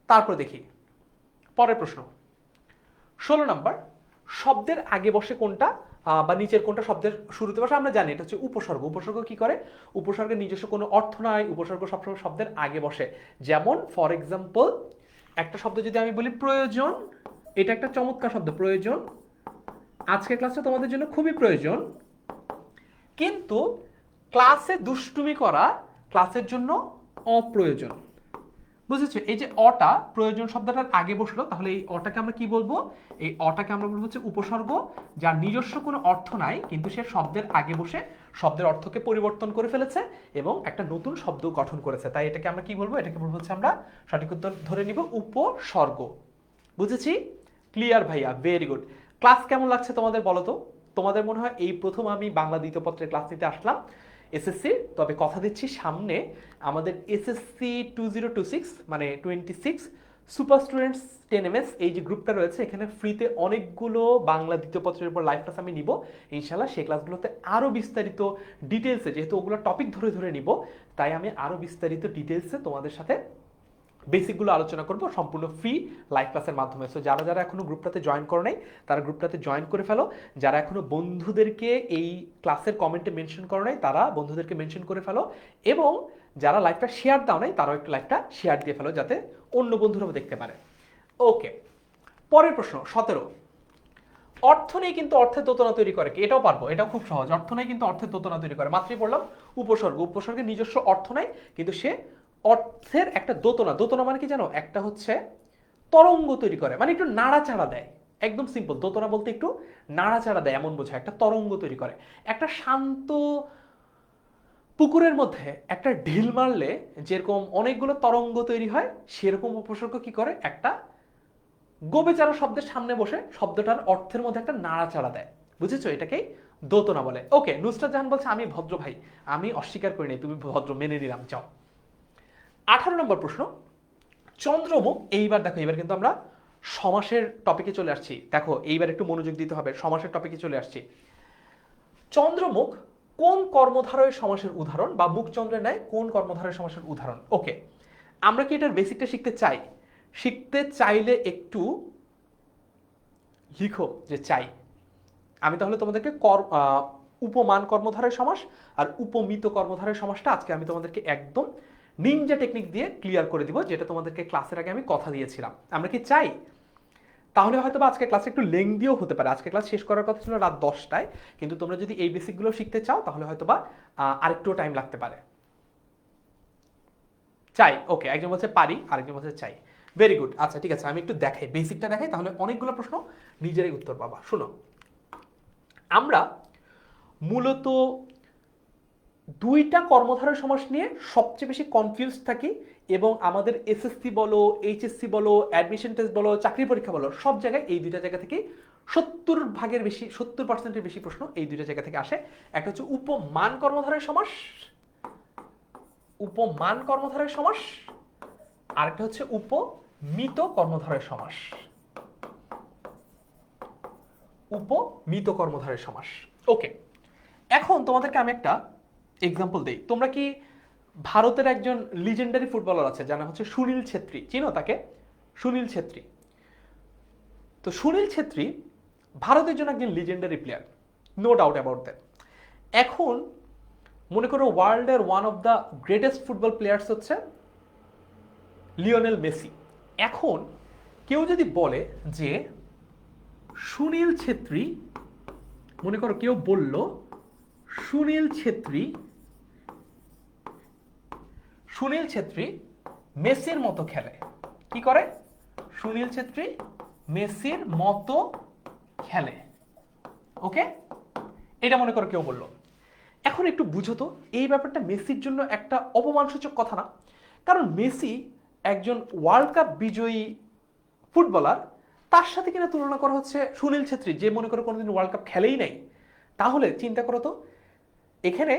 তারপর দেখি পরের প্রশ্ন 16 নম্বর, শব্দের আগে বসে কোনটা বা নিচের কোনটা শব্দের শুরুতে বসে, আমরা জানি এটা হচ্ছে উপসর্গ। উপসর্গ কি করে, উপসর্গের নিজস্ব কোনো অর্থ নাই, উপসর্গ সবসময় শব্দের আগে বসে। যেমন ফর এক্সাম্পল একটা শব্দ যদি আমি বলি প্রয়োজন, এটা একটা চমৎকার শব্দ প্রয়োজন, আজকের ক্লাসটা তোমাদের জন্য খুবই প্রয়োজন, কিন্তু ক্লাসে দুষ্টুমি করা ক্লাসের জন্য অপ্রয়োজন। বুঝেছো, এই যে অটা প্রয়োজন শব্দটার আগে বসলো, তাহলে এই অটাকে আমরা কি বলবো, এই অটাকে আমরা বলবো হচ্ছে উপসর্গ, যার নিজস্ব কোনো অর্থ নাই কিন্তু সে শব্দের আগে বসে শব্দের অর্থকে পরিবর্তন করে ফেলেছে এবং একটা নতুন শব্দ গঠন করেছে। তাই এটাকে আমরা কি বলবো, এটাকে বলবো হচ্ছে আমরা সঠিক উত্তর ধরে নিব উপসর্গ। বুঝেছি? ক্লিয়ার ভাইয়া, ভেরি গুড। ক্লাস কেমন লাগছে তোমাদের বলো তো? তোমাদের মনে হয় এই প্রথম আমি বাংলা দ্বিতীয় পত্রের ক্লাস নিতে আসলাম এসএসসি, তবে কথা দিচ্ছি সামনে আমাদের এসএসসি 2026 মানে 26 সুপার স্টুডেন্টস 10MS এই যে গ্রুপটা রয়েছে এখানে ফ্রিতে অনেকগুলো বাংলা দ্বিতীয় পত্রের উপর লাইভ ক্লাস আমি নিব ইনশাল্লাহ। সেই ক্লাসগুলোতে আরও বিস্তারিত ডিটেলসে, যেহেতু ওগুলো টপিক ধরে ধরে নিব, তাই আমি আরও বিস্তারিত ডিটেলসে তোমাদের সাথে বেসিকগুলো আলোচনা করব সম্পূর্ণ ফ্রি লাইভ ক্লাসের মাধ্যমে। সো যারা যারা এখনো গ্রুপটাতে জয়েন করো নাই তারা গ্রুপটাতে জয়েন করে ফেলো। যারা এখনো বন্ধুদেরকে এই ক্লাসের কমেন্টে মেনশন করো নাই তারা বন্ধুদেরকে মেনশন করে ফেলো, এবং যারা লাইভটা শেয়ার দাও নাই তারাও একটু লাইভটা শেয়ার দিয়ে ফেলো যাতে অন্য বন্ধুরাও দেখতে পারে। ওকে, পরের প্রশ্ন 17, অর্থ নেই কিন্তু অর্থের দোতনা তৈরি করে কি? এটাও পারবো, এটাও খুব সহজ। অর্থ নেই কিন্তু অর্থের দোতনা তৈরি করে, মাত্রই পড়লাম উপসর্গ। উপসর্গের নিজস্ব অর্থ নাই কিন্তু সে অর্থের একটা দোতনা, দোতনা মানে কি জানো, একটা হচ্ছে তরঙ্গ তৈরি করে, মানে একটু নাড়াচাড়া দেয়। একদম সিম্পল, দোতনা বলতে একটু নাড়াচাড়া দেয় এমন বোঝায়, একটা তরঙ্গ তৈরি করে। একটা শান্ত পুকুরের মধ্যে একটা ঢিল মারলে যেরকম অনেকগুলো তরঙ্গ তৈরি হয়, সেরকম উপসর্গ কি করে, একটা গোবেচারা শব্দের সামনে বসে শব্দটার অর্থের মধ্যে একটা নাড়াচাড়া দেয়। বুঝেছো, এটাকেই দোতনা বলে। ওকে, নুসরাত জাহান বলছে আমি ভদ্র ভাই, আমি অস্বীকার করি নাই, তুমি ভদ্র, মেনে নিলাম, যাও। 18 নম্বর প্রশ্ন, চন্দ্রমুখ। এইবার দেখো, এইবার কিন্তু আমরা সমাসের টপিকে চলে আসছি। দেখো এইবার একটু মনোযোগ দিতে হবে, সমাসের টপিকে চলে আসছি। চন্দ্রমুখ কোন কর্মধারয় সমাসের উদাহরণ বা মুখচন্দ্রের ন্যায় কোন কর্মধারয় সমাসের উদাহরণ? ওকে, আমরা কি এটার বেসিকটা শিখতে চাই? শিখতে চাইলে একটু লিখো যে চাই। আমি তাহলে তোমাদেরকে উপমান কর্মধারয় সমাস আর উপমিত কর্মধারয় সমাসটা আজকে আমি তোমাদেরকে একদম নিনজা টেকনিক দিয়ে ক্লিয়ার করে দিব, যেটা তোমাদেরকে ক্লাসের আগে আমি কথা দিয়েছিলাম। আমরা কি চাই? তাহলে হয়তো বা আজকে ক্লাস একটু লেংদিও হতে পারে। আজকে ক্লাস শেষ করার কথা ছিল রাত 10টায়, কিন্তু তোমরা যদি এই বেসিকগুলো শিখতে চাও তাহলে হয়তো বা আরেকটু টাইম লাগতে পারে। চাই, ওকে, একজন বলছে পারি, আরেকজন বলছে চাই। Very good. আচ্ছা ঠিক আছে, আমি একটু দেখাই, বেসিকটা দেখাই, তাহলে অনেকগুলো প্রশ্ন নিজেরাই উত্তর পাবা। শুনো, আমরা মূলত দুইটা কর্মধারয় সমাস নিয়ে সবচেয়ে বেশি কনফিউজ থাকি, এবং আমাদের এসএসসি বলো, এইচএসসি বলো, অ্যাডমিশন টেস্ট বলো, চাকরি পরীক্ষা বলো, সব জায়গায় এই দুইটা জায়গা থেকে 70% বেশি প্রশ্ন এই দুইটা জায়গা থেকে আসে। একটা হচ্ছে উপমান কর্মধারয় সমাস, উপমান কর্মধারয় সমাস, আরেকটা হচ্ছে উপমিত কর্মধারয় সমাস, উপমিত কর্মধারয় সমাস। ওকে, এখন তোমাদেরকে আমি একটা এক্সাম্পল দেই। তোমরা কি ভারতের একজন লিজেন্ডারি ফুটবলার আছে যার নাম হচ্ছে সুনীল ছেত্রী, চিনো তাকে? সুনীল ছেত্রী। তো সুনীল ছেত্রী ভারতের জন্য একজন legendary player, no doubt about that. এখন মনে করো ওয়ার্ল্ডের one of the greatest football players হচ্ছে লিওনেল মেসি। এখন কেউ যদি বলে যে সুনীল ছেত্রী, মনে করো কেউ বলল সুনীল ছেত্রী মেসির মতো খেলে। কি করে? সুনীল ছেত্রী মেসির মতো খেলে। ওকে, এটা মনে করো কেউ বললো। এখন একটু বুঝো তো, এই ব্যাপারটা মেসির জন্য একটা অপমানসূচক কথা না? কারণ মেসি একজন ওয়ার্ল্ড কাপ বিজয়ী ফুটবলার, তার সাথে কিনা তুলনা করা হচ্ছে সুনীল ছেত্রী, যে মনে করো কোনোদিন ওয়ার্ল্ড কাপ খেলেই নাই। তাহলে চিন্তা করো তো, এখানে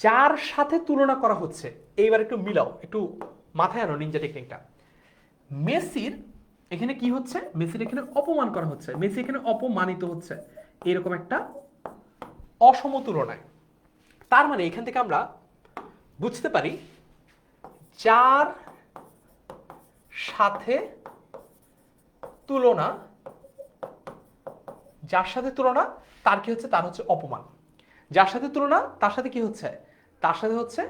যার সাথে তুলনা করা হচ্ছে, এইবার একটু মিলাও, একটু মাথায় আনো নিনজা টেকনিকটা। মেসির এখানে কি হচ্ছে? মেসির এখানে অপমান করা হচ্ছে, মেসি এখানে অপমানিত হচ্ছে, এরকম একটা অসম তুলনায়। তার মানে এখান থেকে আমরা বুঝতে পারি যার সাথে তুলনা তার কি হচ্ছে? তার হচ্ছে অপমান। যার সাথে তুলনা তার সাথে কি হচ্ছে? তার সাথে হচ্ছে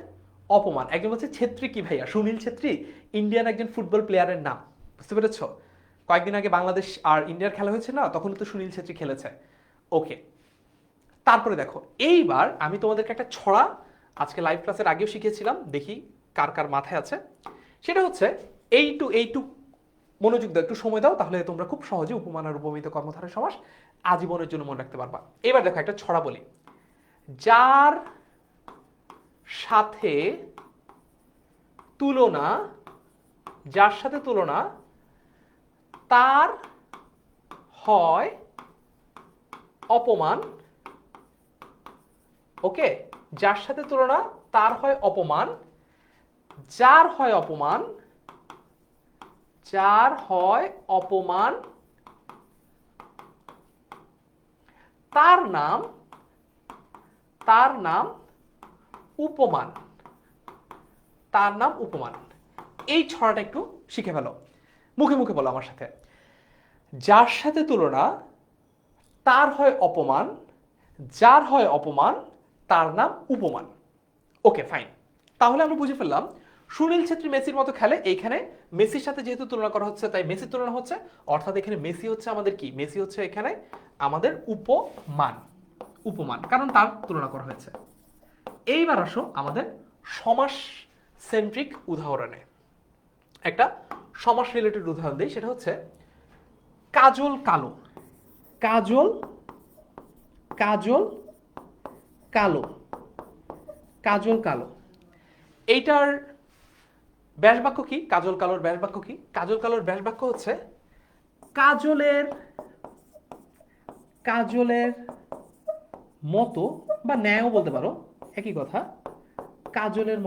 অপমান। একজন বলছে ছেত্রী কি ভাইয়া? সুনীল ছেত্রী ইন্ডিয়ান একজন ফুটবল প্লেয়ারের নাম, বুঝতে পেরেছ? কয়েকদিন আগে বাংলাদেশ আর ইন্ডিয়ার খেলা হয়েছে না, তখন তো সুনীল ছেত্রী খেলেছে। ওকে, তারপরে দেখো, এইবার আমি তোমাদেরকে একটা ছড়া আজকে লাইভ ক্লাসের আগেও শিখিয়েছিলাম, দেখি কার কার মাথায় আছে। সেটা হচ্ছে এইটু মনোযোগ দাও, একটু সময় দাও, তাহলে তোমরা খুব সহজে উপমান আর উপমিত কর্মধারয় সমাস আজীবনের জন্য মনে রাখতে পারবা। এবার দেখো একটা ছড়া বলি। যার সাথে তুলনা তার হয় অপমান। ওকে, যার সাথে তুলনা তার হয় অপমান, যার হয় অপমান তার নাম উপমান। এই ছড়াটা একটু শিখে ফেলো, মুখে মুখে বলো আমার সাথে। যার সাথে তুলনা তার হয় অপমান, যার হয় অপমান তার নাম উপমান। ওকে ফাইন, তাহলে আমরা বুঝে ফেললাম সুনীল ছেত্রী মেসির মতো খেলে। এইখানে মেসির সাথে যেহেতু তুলনা করা হচ্ছে, তাই মেসির তুলনা হচ্ছে, অর্থাৎ এখানে মেসি হচ্ছে আমাদের কি? মেসি হচ্ছে এখানে আমাদের উপমান, কারণ তার তুলনা করা হয়েছে। এইবার আসো আমাদের সমাস সেন্ট্রিক উদাহরণে। একটা সমাস রিলেটেড উদাহরণ দিই, সেটা হচ্ছে কাজল কালো। কাজল কালো। এইটার ব্যাস বাক্য কি? কাজল কালোর ব্যাস বাক্য কি? কাজল কালোর ব্যাস বাক্য হচ্ছে কাজলের মতো, বা ন্যায়ও বলতে পারো, একই কথা, কাজলের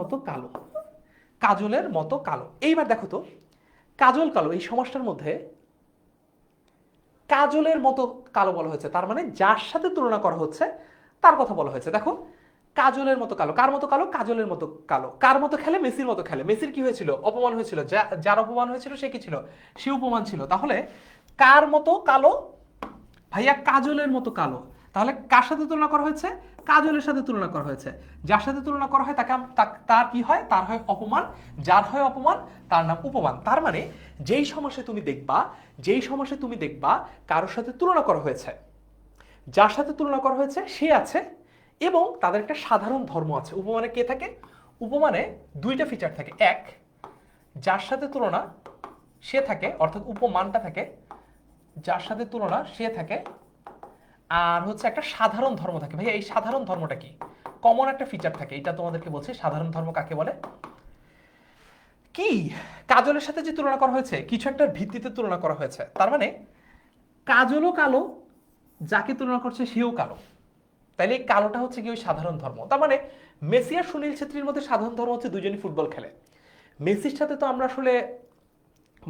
মতো কালো। এইবার দেখো তো, কাজল কালো এই সমাসটার মধ্যে কাজলের মতো কালো বলা হয়েছে, তার মানে যার সাথে তুলনা করা হচ্ছে তার কথা বলা হয়েছে। দেখো কাজলের মতো কালো, কার মতো কালো? কাজলের মতো কালো। কার মতো খেলে? মেসির মতো খেলে। মেসির কি হয়েছিল? অপমান হয়েছিল। যার অপমান হয়েছিল সে কি ছিল? সে উপমান ছিল। তাহলে কার মতো কালো? ভাইয়া কাজলের মতো কালো। তাহলে কার সাথে তুলনা করা হয়েছে? কাজলের সাথে তুলনা করা হয়েছে। যার সাথে তুলনা করা হয় তাকে তার কি হয়? তার হয় অপমান। যার হয় অপমান তার নাম উপমান। তার মানে যেই সমাসে তুমি দেখবা কারোর সাথে তুলনা করা হয়েছে, যার সাথে তুলনা করা হয়েছে সে আছে এবং তাদের একটা সাধারণ ধর্ম আছে। উপমানে কে থাকে? উপমানে দুইটা ফিচার থাকে। এক, যার সাথে তুলনা সে থাকে, অর্থাৎ উপমানটা থাকে, যার সাথে তুলনা সে থাকে, আর হচ্ছে একটা সাধারণ ধর্ম থাকে। ভাইয়া এই সাধারণ ধর্মটা কি? কমন একটা ফিচার থাকে, এটা তোমাদেরকে বলছি সাধারণ ধর্ম কাকে বলে। কি কাজলের সাথে যে তুলনা করা হয়েছে কিছু একটা ভিত্তিতে তুলনা করা হয়েছে, তার মানে কাজলও কালো, যাকে তুলনা করছে সেও কালো। তাইলে এই কালোটা হচ্ছে কি ওই সাধারণ ধর্ম। তার মানে মেসি আর সুনীল ছেত্রীর মধ্যে সাধারণ ধর্ম হচ্ছে দুজনই ফুটবল খেলে। মেসির সাথে তো আমরা আসলে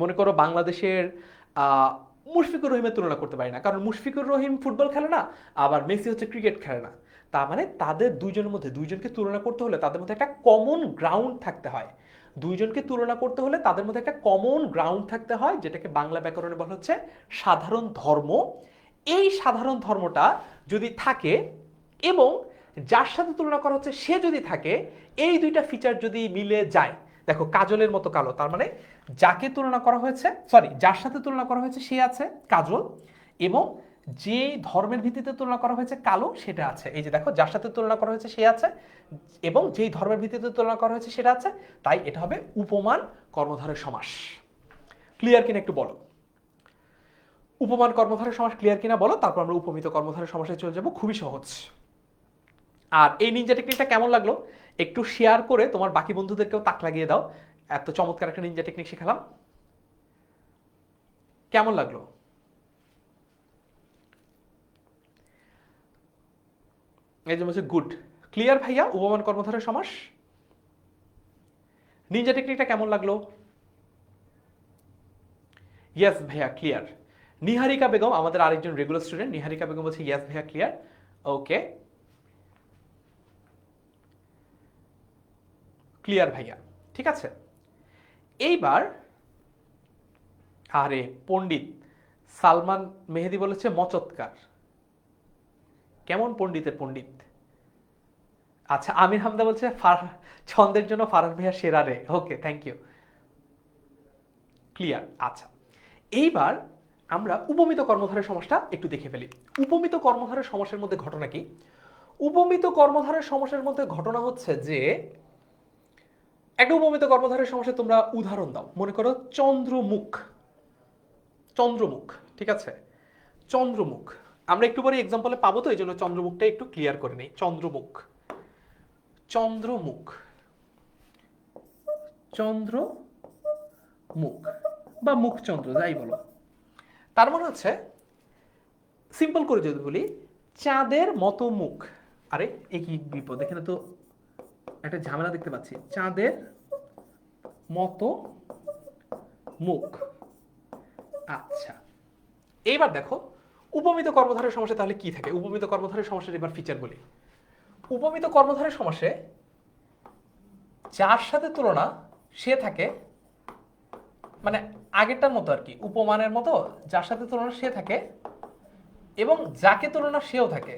মনে করো বাংলাদেশের মুশফিকুর রহিমের তুলনা করতে পারি না, কারণ মুশফিকুর রহিম ফুটবল খেলে না, আবার মেসি হচ্ছে ক্রিকেট খেলে না। তার মানে তাদের দুইজনের মধ্যে, দুইজনকে তুলনা করতে হলে তাদের মধ্যে একটা কমন গ্রাউন্ড থাকতে হয়। দুইজনকে তুলনা করতে হলে তাদের মধ্যে একটা কমন গ্রাউন্ড থাকতে হয়, যেটাকে বাংলা ব্যাকরণে বলা হচ্ছে সাধারণ ধর্ম। এই সাধারণ ধর্মটা যদি থাকে এবং যার সাথে তুলনা করা হচ্ছে সে যদি থাকে, এই দুইটা ফিচার যদি মিলে যায়, দেখো কাজলের মতো কালো, তার মানে যাকে তুলনা করা হয়েছে, যার সাথে তুলনা করা হয়েছে সে আছে কাজল, এবং যে ধর্মের ভিত্তিতে তুলনা করা হয়েছে কালো সেটা আছে। এই যে দেখো, যার সাথে তুলনা করা হয়েছে সে আছে এবং যেই ধর্মের ভিত্তিতে তুলনা করা হয়েছে সেটা আছে, তাই এটা হবে উপমান কর্মধারয় সমাস। ক্লিয়ার কিনা একটু বলো? উপমান কর্মধারয় সমাস ক্লিয়ার কিনা বলো, তারপর আমরা উপমিত কর্মধারয় সমাসে চলে যাব। খুবই সহজ। আর এই নিনজা টেকনিকটা কেমন লাগলো একটু শেয়ার করে তোমার বাকি বন্ধুদেরকেও তাক লাগিয়ে দাও। এত চমৎকার একটা নিনজা টেকনিক শেখালাম, কেমন লাগলো? এই যে বলছে গুড, ক্লিয়ার ভাইয়া উপমান কর্মধারয় সমাস। নিনজা টেকনিকটা কেমন লাগলো? ইয়েস ভাইয়া ক্লিয়ার। নিহারিকা বেগম আমাদের আরেকজন রেগুলার স্টুডেন্ট, নিহারিকা বেগম বলছে ইয়েস ভাইয়া ক্লিয়ার। ওকে, ক্লিয়ার ভাইয়া, ঠিক আছে। এইবার আরে পণ্ডিত সালমান মেহেদি বলেছে মচৎকার। কেমন পণ্ডিতের পণ্ডিত? আচ্ছা, আমির হামদা বলছে ছন্দের জন্য ফারহান ভাইয়া সেরা রে। ওকে, থ্যাংক ইউ, ক্লিয়ার। আচ্ছা, এইবার আমরা উপমিত কর্মধারয় সমাসটা একটু দেখে ফেলি। উপমিত কর্মধারয় সমাসের মধ্যে ঘটনা কি? উপমিত কর্মধারয় সমাসের মধ্যে ঘটনা হচ্ছে যে একটা উপমিত কর্মধারয় সমাসে তোমরা উদাহরণ দাও। মনে করো চন্দ্রমুখ, চন্দ্রমুখ, ঠিক আছে, চন্দ্রমুখ। আমরা একটু পরে এক্সাম্পলে পাবো, তো এই জন্য চন্দ্রমুখটা একটু ক্লিয়ার করে নেই। চন্দ্রমুখ, চন্দ্রমুখ, চন্দ্রমুখ বা মুখচন্দ্র যাই বলো, তার মানে হচ্ছে সিম্পল করে যদি বলি চাঁদের মতো মুখ। আরে এ কি বিপদ, এখানে তো একটা ঝামেলা দেখতে পাচ্ছি। চাঁদের মতো মুখ। আচ্ছা, এইবার দেখো উপমিত কর্মধারয় সমাসে তাহলে কি থাকে? উপমিত কর্মধারয় সমাসের এবার ফিচার বলি। উপমিত কর্মধারয় সমাসে যার সাথে তুলনা সে থাকে, মানে আগেরটার মতো আর কি, উপমানের মতো, যার সাথে তুলনা সে থাকে এবং যাকে তুলনা সেও থাকে।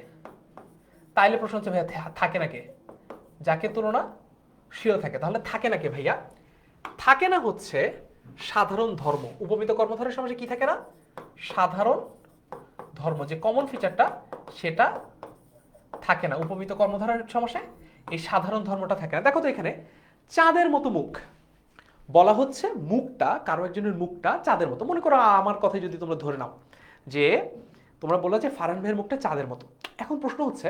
তাইলে প্রশ্ন হচ্ছে ভাইয়া থাকে না কে? যাকে তুলনা সেও থাকে, তাহলে থাকে না কে ভাইয়া? থাকে না হচ্ছে সাধারণ ধর্ম। উপমিত কর্মধারয় সমাসে কি থাকে না? সাধারণ ধর্ম, যে কমন ফিচারটা সেটা থাকে না উপমিত কর্মধারয় সমাসে। এই সাধারণ ধর্মটা থাকে না। দেখো তো এখানে চাঁদের মতো মুখ বলা হচ্ছে, মুখটা কারো একজনের মুখটা চাঁদের মতো। মনে করো আমার কথাই যদি তোমরা ধরে নাও যে তোমরা বললো যে ফারহান ভাইয়ের মুখটা চাঁদের মতো। এখন প্রশ্ন হচ্ছে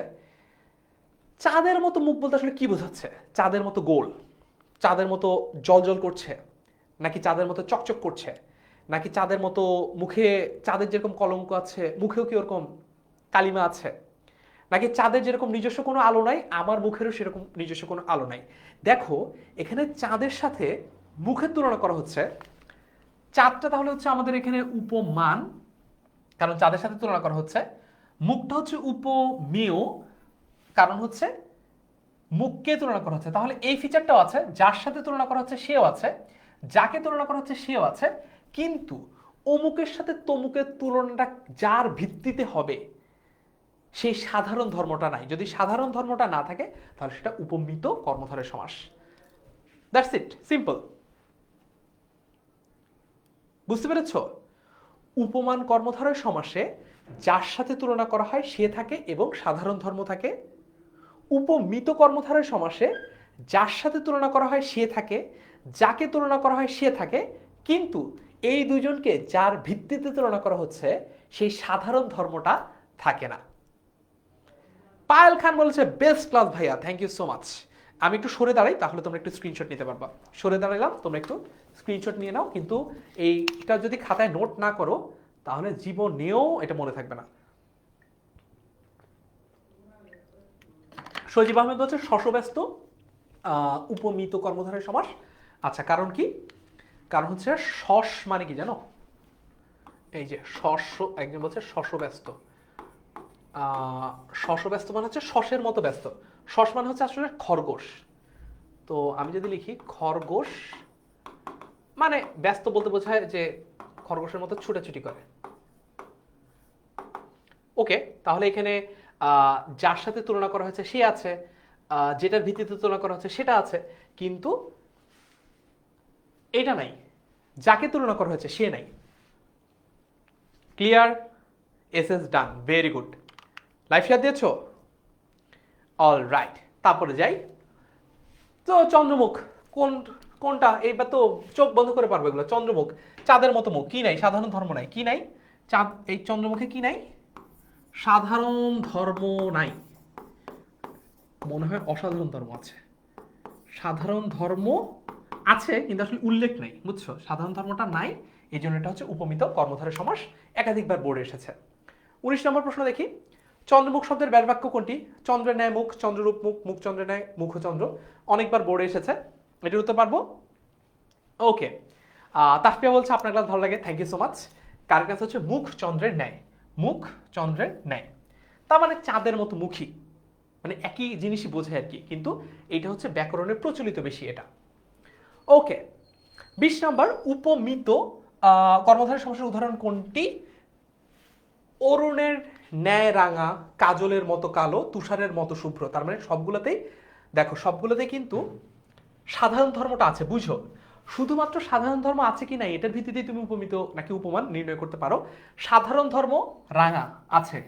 চাঁদের মতো মুখ বলতে আসলে কি বোঝাচ্ছে? চাঁদের মতো গোল, চাঁদের মতো জল জল করছে, নাকি চাঁদের মতো চকচক করছে, নাকি চাঁদের মতো মুখে চাঁদের যেরকম কলঙ্ক আছে মুখেও কি ওরকম কালিমা আছে, নাকি চাঁদের যেরকম নিজস্ব কোনো আলো নাই আমার মুখেরও সেরকম নিজস্ব কোনো আলো নাই? দেখো এখানে চাঁদের সাথে মুখের তুলনা করা হচ্ছে। চাঁদটা তাহলে হচ্ছে আমাদের এখানে উপমান, কারণ চাঁদের সাথে তুলনা করা হচ্ছে। মুখটা হচ্ছে উপমেয়, কারণ হচ্ছে মুখকে তুলনা করা হচ্ছে, তাহলে এই ফিচারটাও আছে, যার সাথে তুলনা করা হচ্ছে সেও আছে, যাকে তুলনা করা হচ্ছে সেও আছে, কিন্তু অমুকের সাথে তমুকের তুলনাটা যার ভিত্তিতে হবে সেই সাধারণ ধর্মটা নাই। যদি সাধারণ ধর্মটা না থাকে তাহলে সেটা উপমিত কর্মধারয় সমাস। That's it, simple. বুঝতে পেরেছ? উপমান কর্মধারয় সমাসে যার সাথে তুলনা করা হয় সে থাকে এবং সাধারণ ধর্ম থাকে। উপমিত কর্মধারয় সমাসে যার সাথে তুলনা করা হয় সে থাকে, যাকে তুলনা করা হয় সে থাকে, কিন্তু এই দুইজনকে যার ভিত্তিতে তুলনা করা হচ্ছে সেই সাধারণ ধর্মটা থাকে না। পায়েল খান বলেছে বেস্ট ক্লাস ভাইয়া, থ্যাংক ইউ সো মাচ। আমি একটু সরে দাঁড়াই, তাহলে তোমরা একটু স্ক্রিনশট নিতে পারবা। সরে দাঁড়াইলাম, তোমরা একটু স্ক্রিনশট নিয়ে নাও, কিন্তু এইটা যদি খাতায় নোট না করো তাহলে জীবনেও এটা মনে থাকবে না। সজীব আহমেদ বলছে শশব্যস্ত উপমিত কর্মধারয় সমাস। আচ্ছা, কারণ কি? কারণ হচ্ছে শশ মানে কি জানো? এই যে শস্য, একজন বলছে শশব্যস্ত। শশব্যস্ত মানে হচ্ছে শশের মতো ব্যস্ত। শশ মানে হচ্ছে আসলে খরগোশ। তো আমি যদি লিখি খরগোশ মানে ব্যস্ত বলতে বোঝায় যে খরগোশের মতো ছুটাছুটি করে। ওকে, তাহলে এখানে যার সাথে তুলনা করা হয়েছে সে আছে, যেটার ভিত্তিতে তুলনা করা হচ্ছে সেটা আছে, কিন্তু এটা নাই, যাকে তুলনা করা হয়েছে সে নাই। ক্লিয়ার? এস এস ডান, ভেরি গুড। লাইফ শেয়ার দিয়েছো? অল রাইট, তারপরে যাই। তো চন্দ্রমুখ কোনটা? এইবার তো চোখ বন্ধ করে পারবো এগুলো। চন্দ্রমুখ, চাঁদের মতো মুখ, কি নাই? সাধারণ ধর্ম নাই। কি নাই? চাঁদ, এই চন্দ্রমুখে কি নাই? সাধারণ ধর্ম নাই। মনে হয় অসাধারণ ধর্ম আছে। সাধারণ ধর্ম আছে কিন্তু আসলে উল্লেখ নেই, বুঝছো? সাধারণ ধর্মটা নাই, এই জন্য এটা হচ্ছে উপমিত কর্মধারয় সমাস। একাধিকবার বোর্ডে এসেছে। 19 নম্বর প্রশ্ন দেখি। চন্দ্রমুখ শব্দের ব্যাস বাক্য কোনটি? চন্দ্রের ন্যায় মুখ, চন্দ্ররূপ মুখ, মুখ চন্দ্রের ন্যায়, মুখ চন্দ্র। অনেকবার বোর্ডে এসেছে, এটার উত্তর পারবো। ওকে, তাফপিয়া বলছে আপনার ক্লাস ভালো লাগে, থ্যাংক ইউ সো মাচ। কার কাছে হচ্ছে মুখ চন্দ্রের ন্যায়, মুখ চন্দ্রের ন্যায়, তার মানে চাঁদের মতো মুখী, মানে একই জিনিসই বোঝায় আর কি, কিন্তু এটা হচ্ছে ব্যাকরণের প্রচলিত বেশি এটা। ওকে, 20 নম্বর উপমিত কর্মধারয় সমাসের উদাহরণ কোনটি? অরুণের ন্যায় রাঙা, কাজলের মতো কালো, তুষারের মতো শুভ্র। তার মানে সবগুলোতেই দেখো, সবগুলোতেই কিন্তু সাধারণ ধর্মটা আছে, বুঝো। শুধুমাত্র সাধারণ ধর্ম আছে কি না এটার ভিত্তিতেই তুমি উপমিত নাকি উপমান নির্ণয় করতে পারো। সাধারণ ধর্ম রাঙা আছে,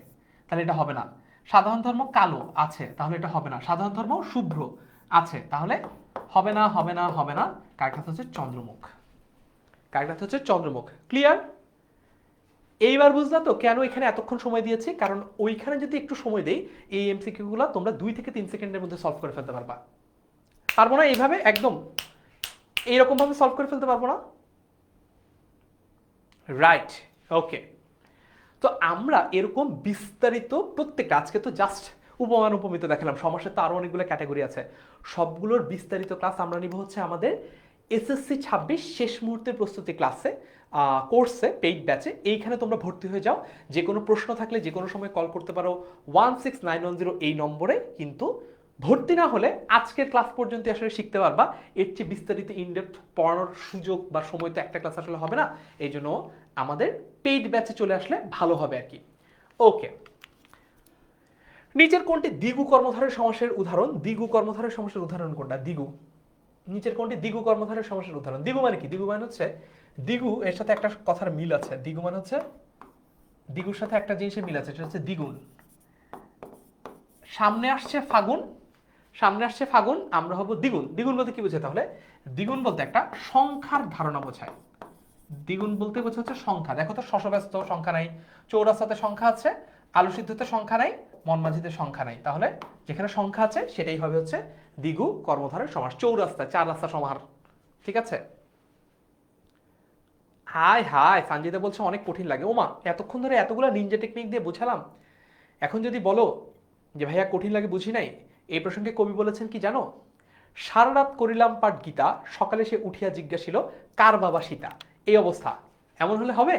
তাহলে এটা হবে না। সাধারণ ধর্ম কালো আছে, তাহলে এটা হবে না। সাধারণ ধর্ম শুভ্র আছে, তাহলে হবে না, হবে না, হবে না। কারটা হচ্ছে চন্দ্রমুখ, কারটা হচ্ছে চন্দ্রমুখ। ক্লিয়ার? এইবার বুঝলা তো কেন এখানে এতক্ষণ সময় দিয়েছি? কারণ ওইখানে যদি একটু সময় দেই এই এমসিকিউ গুলো তোমরা 2 থেকে 3 সেকেন্ডের মধ্যে সলভ করে ফেলতে পারবা। পারবো না এইভাবে একদম এইরকম ভাবে সলভ করে ফেলতে পারবো না? রাইট, ওকে। তো আমরা এরকম বিস্তারিত প্রত্যেকটা, আজকে তো জাস্ট উপমান উপমিত দেখালাম, সমাসের তো আরো অনেকগুলো ক্যাটাগরি আছে, সবগুলোর বিস্তারিত ক্লাস আমরা নিব হচ্ছে আমাদের এসএসসি 26 শেষ মুহূর্তের প্রস্তুতি ক্লাসে, কোর্সে, পেইড ব্যাচে। এইখানে তোমরা ভর্তি হয়ে যাও। যে কোনো প্রশ্ন থাকলে যে কোনো সময় কল করতে পারো 16910 এই নম্বরে। কিন্তু ভর্তি না হলে আজকের ক্লাস পর্যন্ত আসলে শিখতে পারবা, এর চেয়ে বিস্তারিত ইনডেপথ পড়ানোর সুযোগ বা সময় তো একটা ক্লাস আসলে হবে না। এই জন্য আমাদের পেইড ব্যাচে চলে আসলে ভালো হবে আর কি। ওকে, নিচের কোনটি দ্বিগু কর্মধারয় সমাসের উদাহরণ? দ্বিগু কর্মধারয় সমাসের উদাহরণ কোনটা? দ্বিগু, নিচের কোনটি দ্বিগু কর্মধারয় সমাসের উদাহরণ? দ্বিগু মানে কি? দ্বিগু মানে হচ্ছে, দ্বিগু এর সাথে একটা কথার মিল আছে। দ্বিগু মানে হচ্ছে, দ্বিগুর সাথে একটা জিনিসের মিল আছে, সেটা হচ্ছে দ্বিগুণ। সামনে আসছে ফাগুন, সামনে আসছে ফাগুন, আমরা হব দ্বিগুণ। দ্বিগুণ বলতে কি বোঝায় তাহলে? দ্বিগুণ বলতে একটা সংখ্যার ধারণা বোঝায়। দ্বিগুণ বলতে বোঝা হচ্ছে সংখ্যা। দেখো তো শশব্যস্ত সংখ্যা নাই, চৌরাস্তাতে সংখ্যা আছে, আলু সিদ্ধতে সংখ্যা নাই, মনমাঝিতে সংখ্যা নাই, তাহলে যেখানে সংখ্যা আছে সেটাই হবে হচ্ছে দ্বিগু কর্মধারয় সমাস। চৌরাস্তা, 4 রাস্তা সমাহার, ঠিক আছে? হাই হাই, সঞ্জিতা বলছে অনেক কঠিন লাগে। ওমা, এতক্ষণ ধরে এতগুলা নিনজা টেকনিক দিয়ে বোঝালাম, এখন যদি বলো যে ভাইয়া কঠিন লাগে বুঝি নাই। এই প্রসঙ্গে কবি বলেছেন কি জানো? সারা রাত করিলাম পাঠ গীতা, সকালে সে উঠিয়া জিজ্ঞাসিল কার বাবা সীতা। এই অবস্থা, এমন হলে হবে?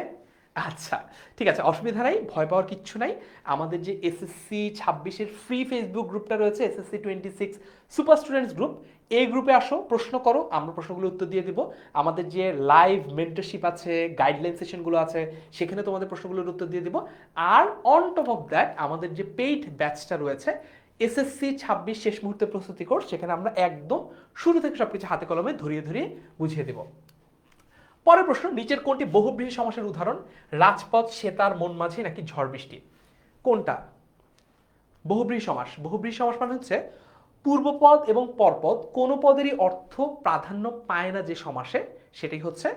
আচ্ছা, ঠিক আছে, অসুবিধা নাই, ভয় পাওয়ার কিচ্ছু নাই। আমাদের যে এসএসসি 26-এর ফ্রি ফেসবুক গ্রুপটা রয়েছে, এসএসসি 26 সুপার স্টুডেন্টস গ্রুপ, এই গ্রুপে আসো, প্রশ্ন করো, আমরা প্রশ্নগুলো উত্তর দিয়ে দিব। আমাদের যে লাইভ মেন্টরশিপ আছে, গাইডলাইন সেশনগুলো আছে, সেখানে তোমাদের প্রশ্নগুলোর উত্তর দিয়ে দিব। আর অন টপ অফ দ্যাট আমাদের যে পেইড ব্যাচটা রয়েছে, এসএসসি 26 শেষ মুহূর্তে প্রস্তুতি কোর্স, সেখানে আমরা একদম শুরু থেকে সবকিছু হাতে কলমে ধরিয়ে ধরিয়ে বুঝিয়ে দেব। পরের প্রশ্ন, নিচের কোনটি বহুব্রীহি সমাসের উদাহরণ? রাজপথ, সেতার, মনমাঝি নাকি ঝড় বৃষ্টি? কোনটা বহুব্রীহি সমাস? বহুব্রীহি সমাস মানে হচ্ছে পূর্বপদ এবং পরপদ কোনো পদেরই অর্থ প্রাধান্য পায় না যে সমাসে, সেটাই হচ্ছে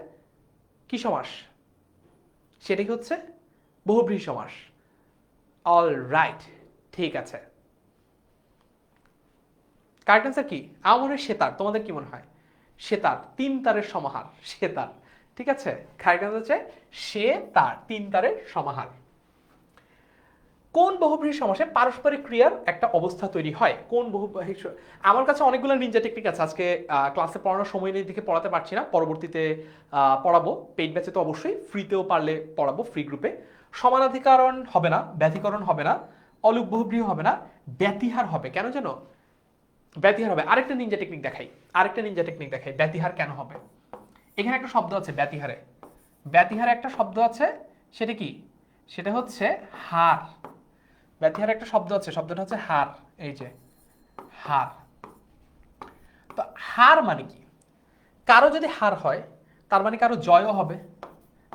কি সমাস? সেটাই হচ্ছে বহুব্রীহি সমাস। অল রাইট, ঠিক আছে। কারেক্ট অ্যান্সার কি? আমার মনে হয় সেতার। তোমাদের কি মনে হয়? সেতার, তিন তারের সমাহার, সেতার। ঠিক আছে, কারেক্ট অ্যান্সার হচ্ছে সেতার, তিন তারের সমাহার। কোন বহুব্রীহি সমাসে পারস্পরিক ক্রিয়ার একটা অবস্থা তৈরি হয়? কোন বহুব্রীহি? আমার কাছে অনেকগুলো নিনজা টেকনিক আছে, আজকে ক্লাসে পড়ানোর সময় নেই দিকে পড়াতে পারছি না, পরবর্তীতে পড়াবো। পেইড ব্যাচে তো অবশ্যই, ফ্রিতেও পারলে পড়াবো ফ্রি গ্রুপে। সমানাধিকরণ হবে না, ব্যতিকরণ হবে না, অলুক বহুব্রীহি হবে না, ব্যতিহার হবে। কেন জানো ব্যতিহার হবে? আরেকটা নিনজা টেকনিক দেখাই, ব্যতিহার কেন হবে। এখানে একটা শব্দ আছে ব্যতিহারে, ব্যতিহারে একটা শব্দ আছে, সেটা কি? সেটা হচ্ছে হার। ব্যতিহারে একটা শব্দ আছে, শব্দটা হচ্ছে হার। এই যে হার। তো হার মানে কি? কারো যদি হার হয় তার মানে কারো জয়ও হবে,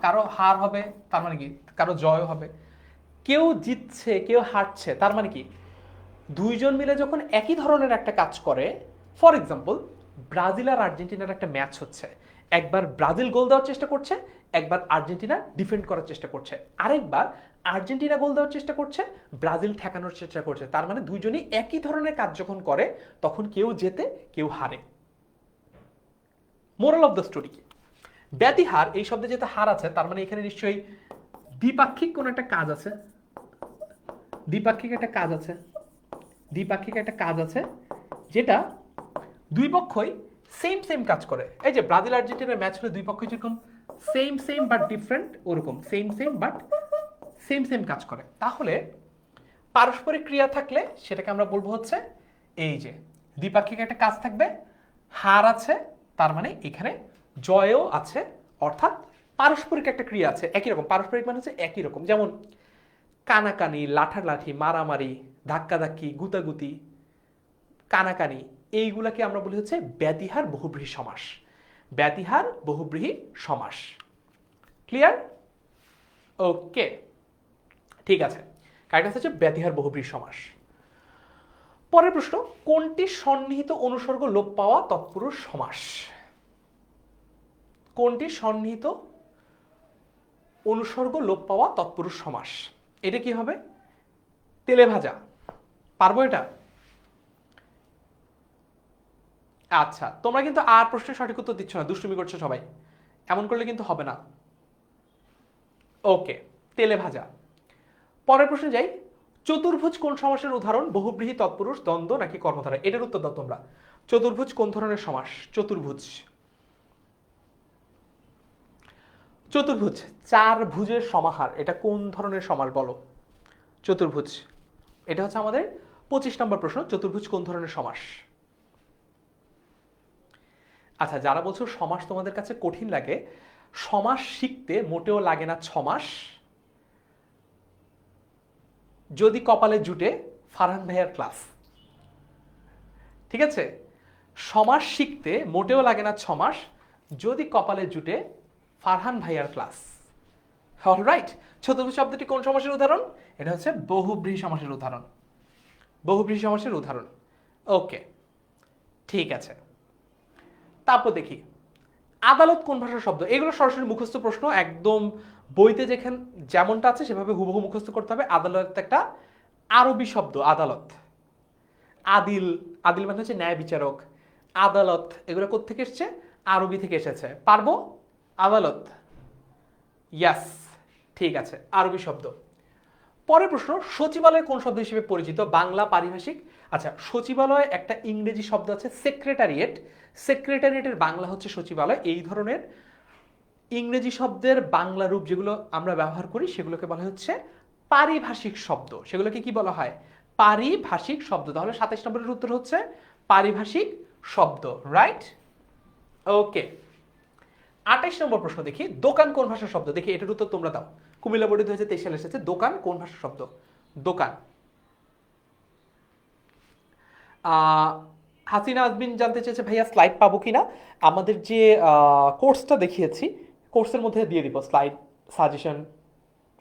কারো হার হবে তার মানে কি কারো জয়ও হবে। কেউ জিতছে কেউ হারছে, তার মানে কি দুইজন মিলে যখন একই ধরনের একটা কাজ করে, ফর এক্সাম্পল ব্রাজিল আর আর্জেন্টিনার একটা ম্যাচ হচ্ছে, একবার ব্রাজিল গোল দেওয়ার চেষ্টা করছে, একবার আর্জেন্টিনা ডিফেন্ড করার চেষ্টা করছে, আরেকবার আর্জেন্টিনা গোল দেওয়ার চেষ্টা করছে, ব্রাজিল ঠেকানোর চেষ্টা করছে। তার মানে দুইজনই একই ধরনের কাজ যখন করে তখন কেউ জেতে কেউ হারে। মোরাল অফ দ্য স্টোরি কি? ব্যতিহার এই শব্দে যেহেতু হার আছে, তার মানে এখানে নিশ্চয়ই দ্বিপাক্ষিক কোন একটা কাজ আছে, দ্বিপাক্ষিক একটা কাজ আছে, দ্বিপাক্ষিক একটা কাজ আছে যেটা দুই পক্ষই সেম সেম কাজ করে। এই যে ব্রাজিল আর্জেন্টিনার ম্যাচ হলে দুই পক্ষই যেরকম সেম সেম বাট ডিফারেন্ট, ওরকম same same but same same কাজ করে। তাহলে পারস্পরিক ক্রিয়া থাকলে সেটাকে আমরা বলবো হচ্ছে এই যে দ্বিপাক্ষিক একটা কাজ থাকবে, হার আছে, তার মানে এখানে জয়ও আছে, অর্থাৎ পারস্পরিক একটা ক্রিয়া আছে একই রকম। পারস্পরিক মানে হচ্ছে একই রকম, যেমন কানাকানি, লাঠালাঠি, মারামারি, ধাক্কাধাক্কি, গুতাগুতি, কানাকানি, এইগুলাকে আমরা বলি হচ্ছে ব্যতিহার বহুব্রীহি সমাস। ব্যতিহার বহুব্রীহি সমাস। ক্লিয়ার? ওকে, ঠিক আছে, কারেক্ট হচ্ছে ব্যতিহার বহুব্রীহি সমাস। পরের প্রশ্ন, কোনটি সন্নিহিত অনুসর্গ লোপ পাওয়া তৎপুরুষ সমাস? কোনটি সন্নিহিত অনুসর্গ লোপ পাওয়া তৎপুরুষ সমাস? এটা কি হবে? তেলে ভাজা। পারবো এটা? আচ্ছা, তোমরা কিন্তু আর প্রশ্নের সঠিক উত্তর দিচ্ছ না, দুষ্টুমি করছো সবাই, এমন করলে কিন্তু হবে না। ওকে, তেলে ভাজা। পরের প্রশ্নে যাই, চতুর্ভুজ কোন সমাসের উদাহরণ? বহুব্রীহি, তৎপুরুষ, দ্বন্দ্ব নাকি কর্মধারয়? এটার উত্তর দাও তোমরা। চতুর্ভুজ কোন ধরনের সমাস? চতুর্ভুজ, চতুর্ভুজ চার ভুজের সমাহার, এটা কোন ধরনের সমাস বলো? চতুর্ভুজ, এটা হচ্ছে আমাদের 25 নম্বর প্রশ্ন, চতুর্ভুজ কোন ধরনের সমাস? আচ্ছা, যারা বলছো সমাস তোমাদের কাছে কঠিন লাগে, সমাস শিখতে মোটেও লাগে না 6 মাস, যদি কপালে জুটে ফারহান ভাইয়ার ক্লাস। ঠিক আছে, সমাস শিখতে মোটেও লাগে না 6 মাস, যদি কপালে জুটে ফারহান ভাইয়ার ক্লাস। অলরাইট, চতুর্ভুজ শব্দটি কোন সমাসের উদাহরণ? এটা হচ্ছে বহুব্রীহি সমাসের উদাহরণ, বহুব্রীহি সমাসের উদাহরণ। ওকে, ঠিক আছে। তারপর দেখি আদালত কোন ভাষার শব্দ? এগুলো সরাসরি মুখস্থ প্রশ্ন, একদম বইতে যেখানে যেমনটা আছে সেভাবে হুবহু মুখস্থ করতে হবে। আদালত একটা আরবি শব্দ, আদালত, আদিল, আদিল মানে হচ্ছে ন্যায় বিচারক, আদালত এগুলো কোত্থেকে এসছে? আরবি থেকে এসেছে। পারবো? আদালত, ইয়াস, ঠিক আছে, আরবি শব্দ। পরের প্রশ্ন, সচিবালয় কোন শব্দ হিসেবে পরিচিত? বাংলা, পারিভাষিক। আচ্ছা, সচিবালয় একটা ইংরেজি শব্দ আছে সেক্রেটারিয়েট, সেক্রেটারিয়েটের বাংলা হচ্ছে সচিবালয়। এই ধরনের ইংরেজি শব্দের বাংলা রূপ যেগুলো আমরা ব্যবহার করি সেগুলোকে বলা হচ্ছে পারিভাষিক শব্দ। সেগুলোকে কি বলা হয়? পারিভাষিক শব্দ। তাহলে 27 নম্বরের উত্তর হচ্ছে পারিভাষিক শব্দ, রাইট? ওকে, 28 নম্বর প্রশ্ন দেখি, দোকান কোন ভাষার শব্দ? দেখি এটার উত্তর তোমরা দাও। কুমিল্লা বোর্ডে 2023 সালে এসেছে, দোকান কোন ভাষার শব্দ? দোকান। হাসিনা আজমিন জানতে চেয়েছে ভাইয়া স্লাইড পাবো কিনা। আমাদের যে কোর্সটা দেখিয়েছি কোর্সের মধ্যে দিয়ে দিব স্লাইড, সাজেশন,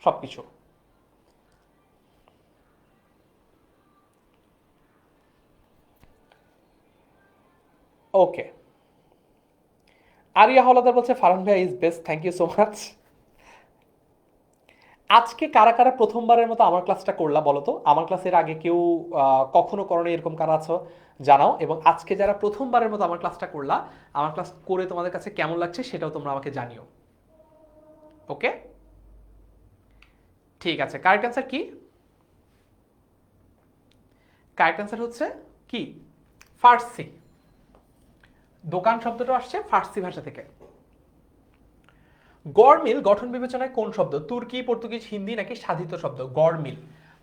সবকিছু। ওকে, আরিয়া হলাদার বলছে ফারহান ভাইয়া is best, thank you so much. আজকে কারা কারা প্রথমবারের মতো আমার ক্লাসটা করলা বলো তো? আমার ক্লাসের আগে কেউ কখনো করোনি এরকম কারা আছো জানাও, এবং আজকে যারা প্রথমবারের মতো আমার ক্লাসটা করলা, আমার ক্লাস করে তোমাদের কাছে কেমন লাগছে সেটাও তোমরা আমাকে জানিও। ওকে, ঠিক আছে। কারেক্ট অ্যান্সার কি? কারেক্ট অ্যান্সার হচ্ছে কি? ফার্সি। দোকান শব্দটা আসছে ফার্সি ভাষা থেকে। গড়মিল গঠন বিবেচনায় কোন শব্দ? তুর্কি, পর্তুগিজ, হিন্দি নাকি সাধিত শব্দ? গড়মিল।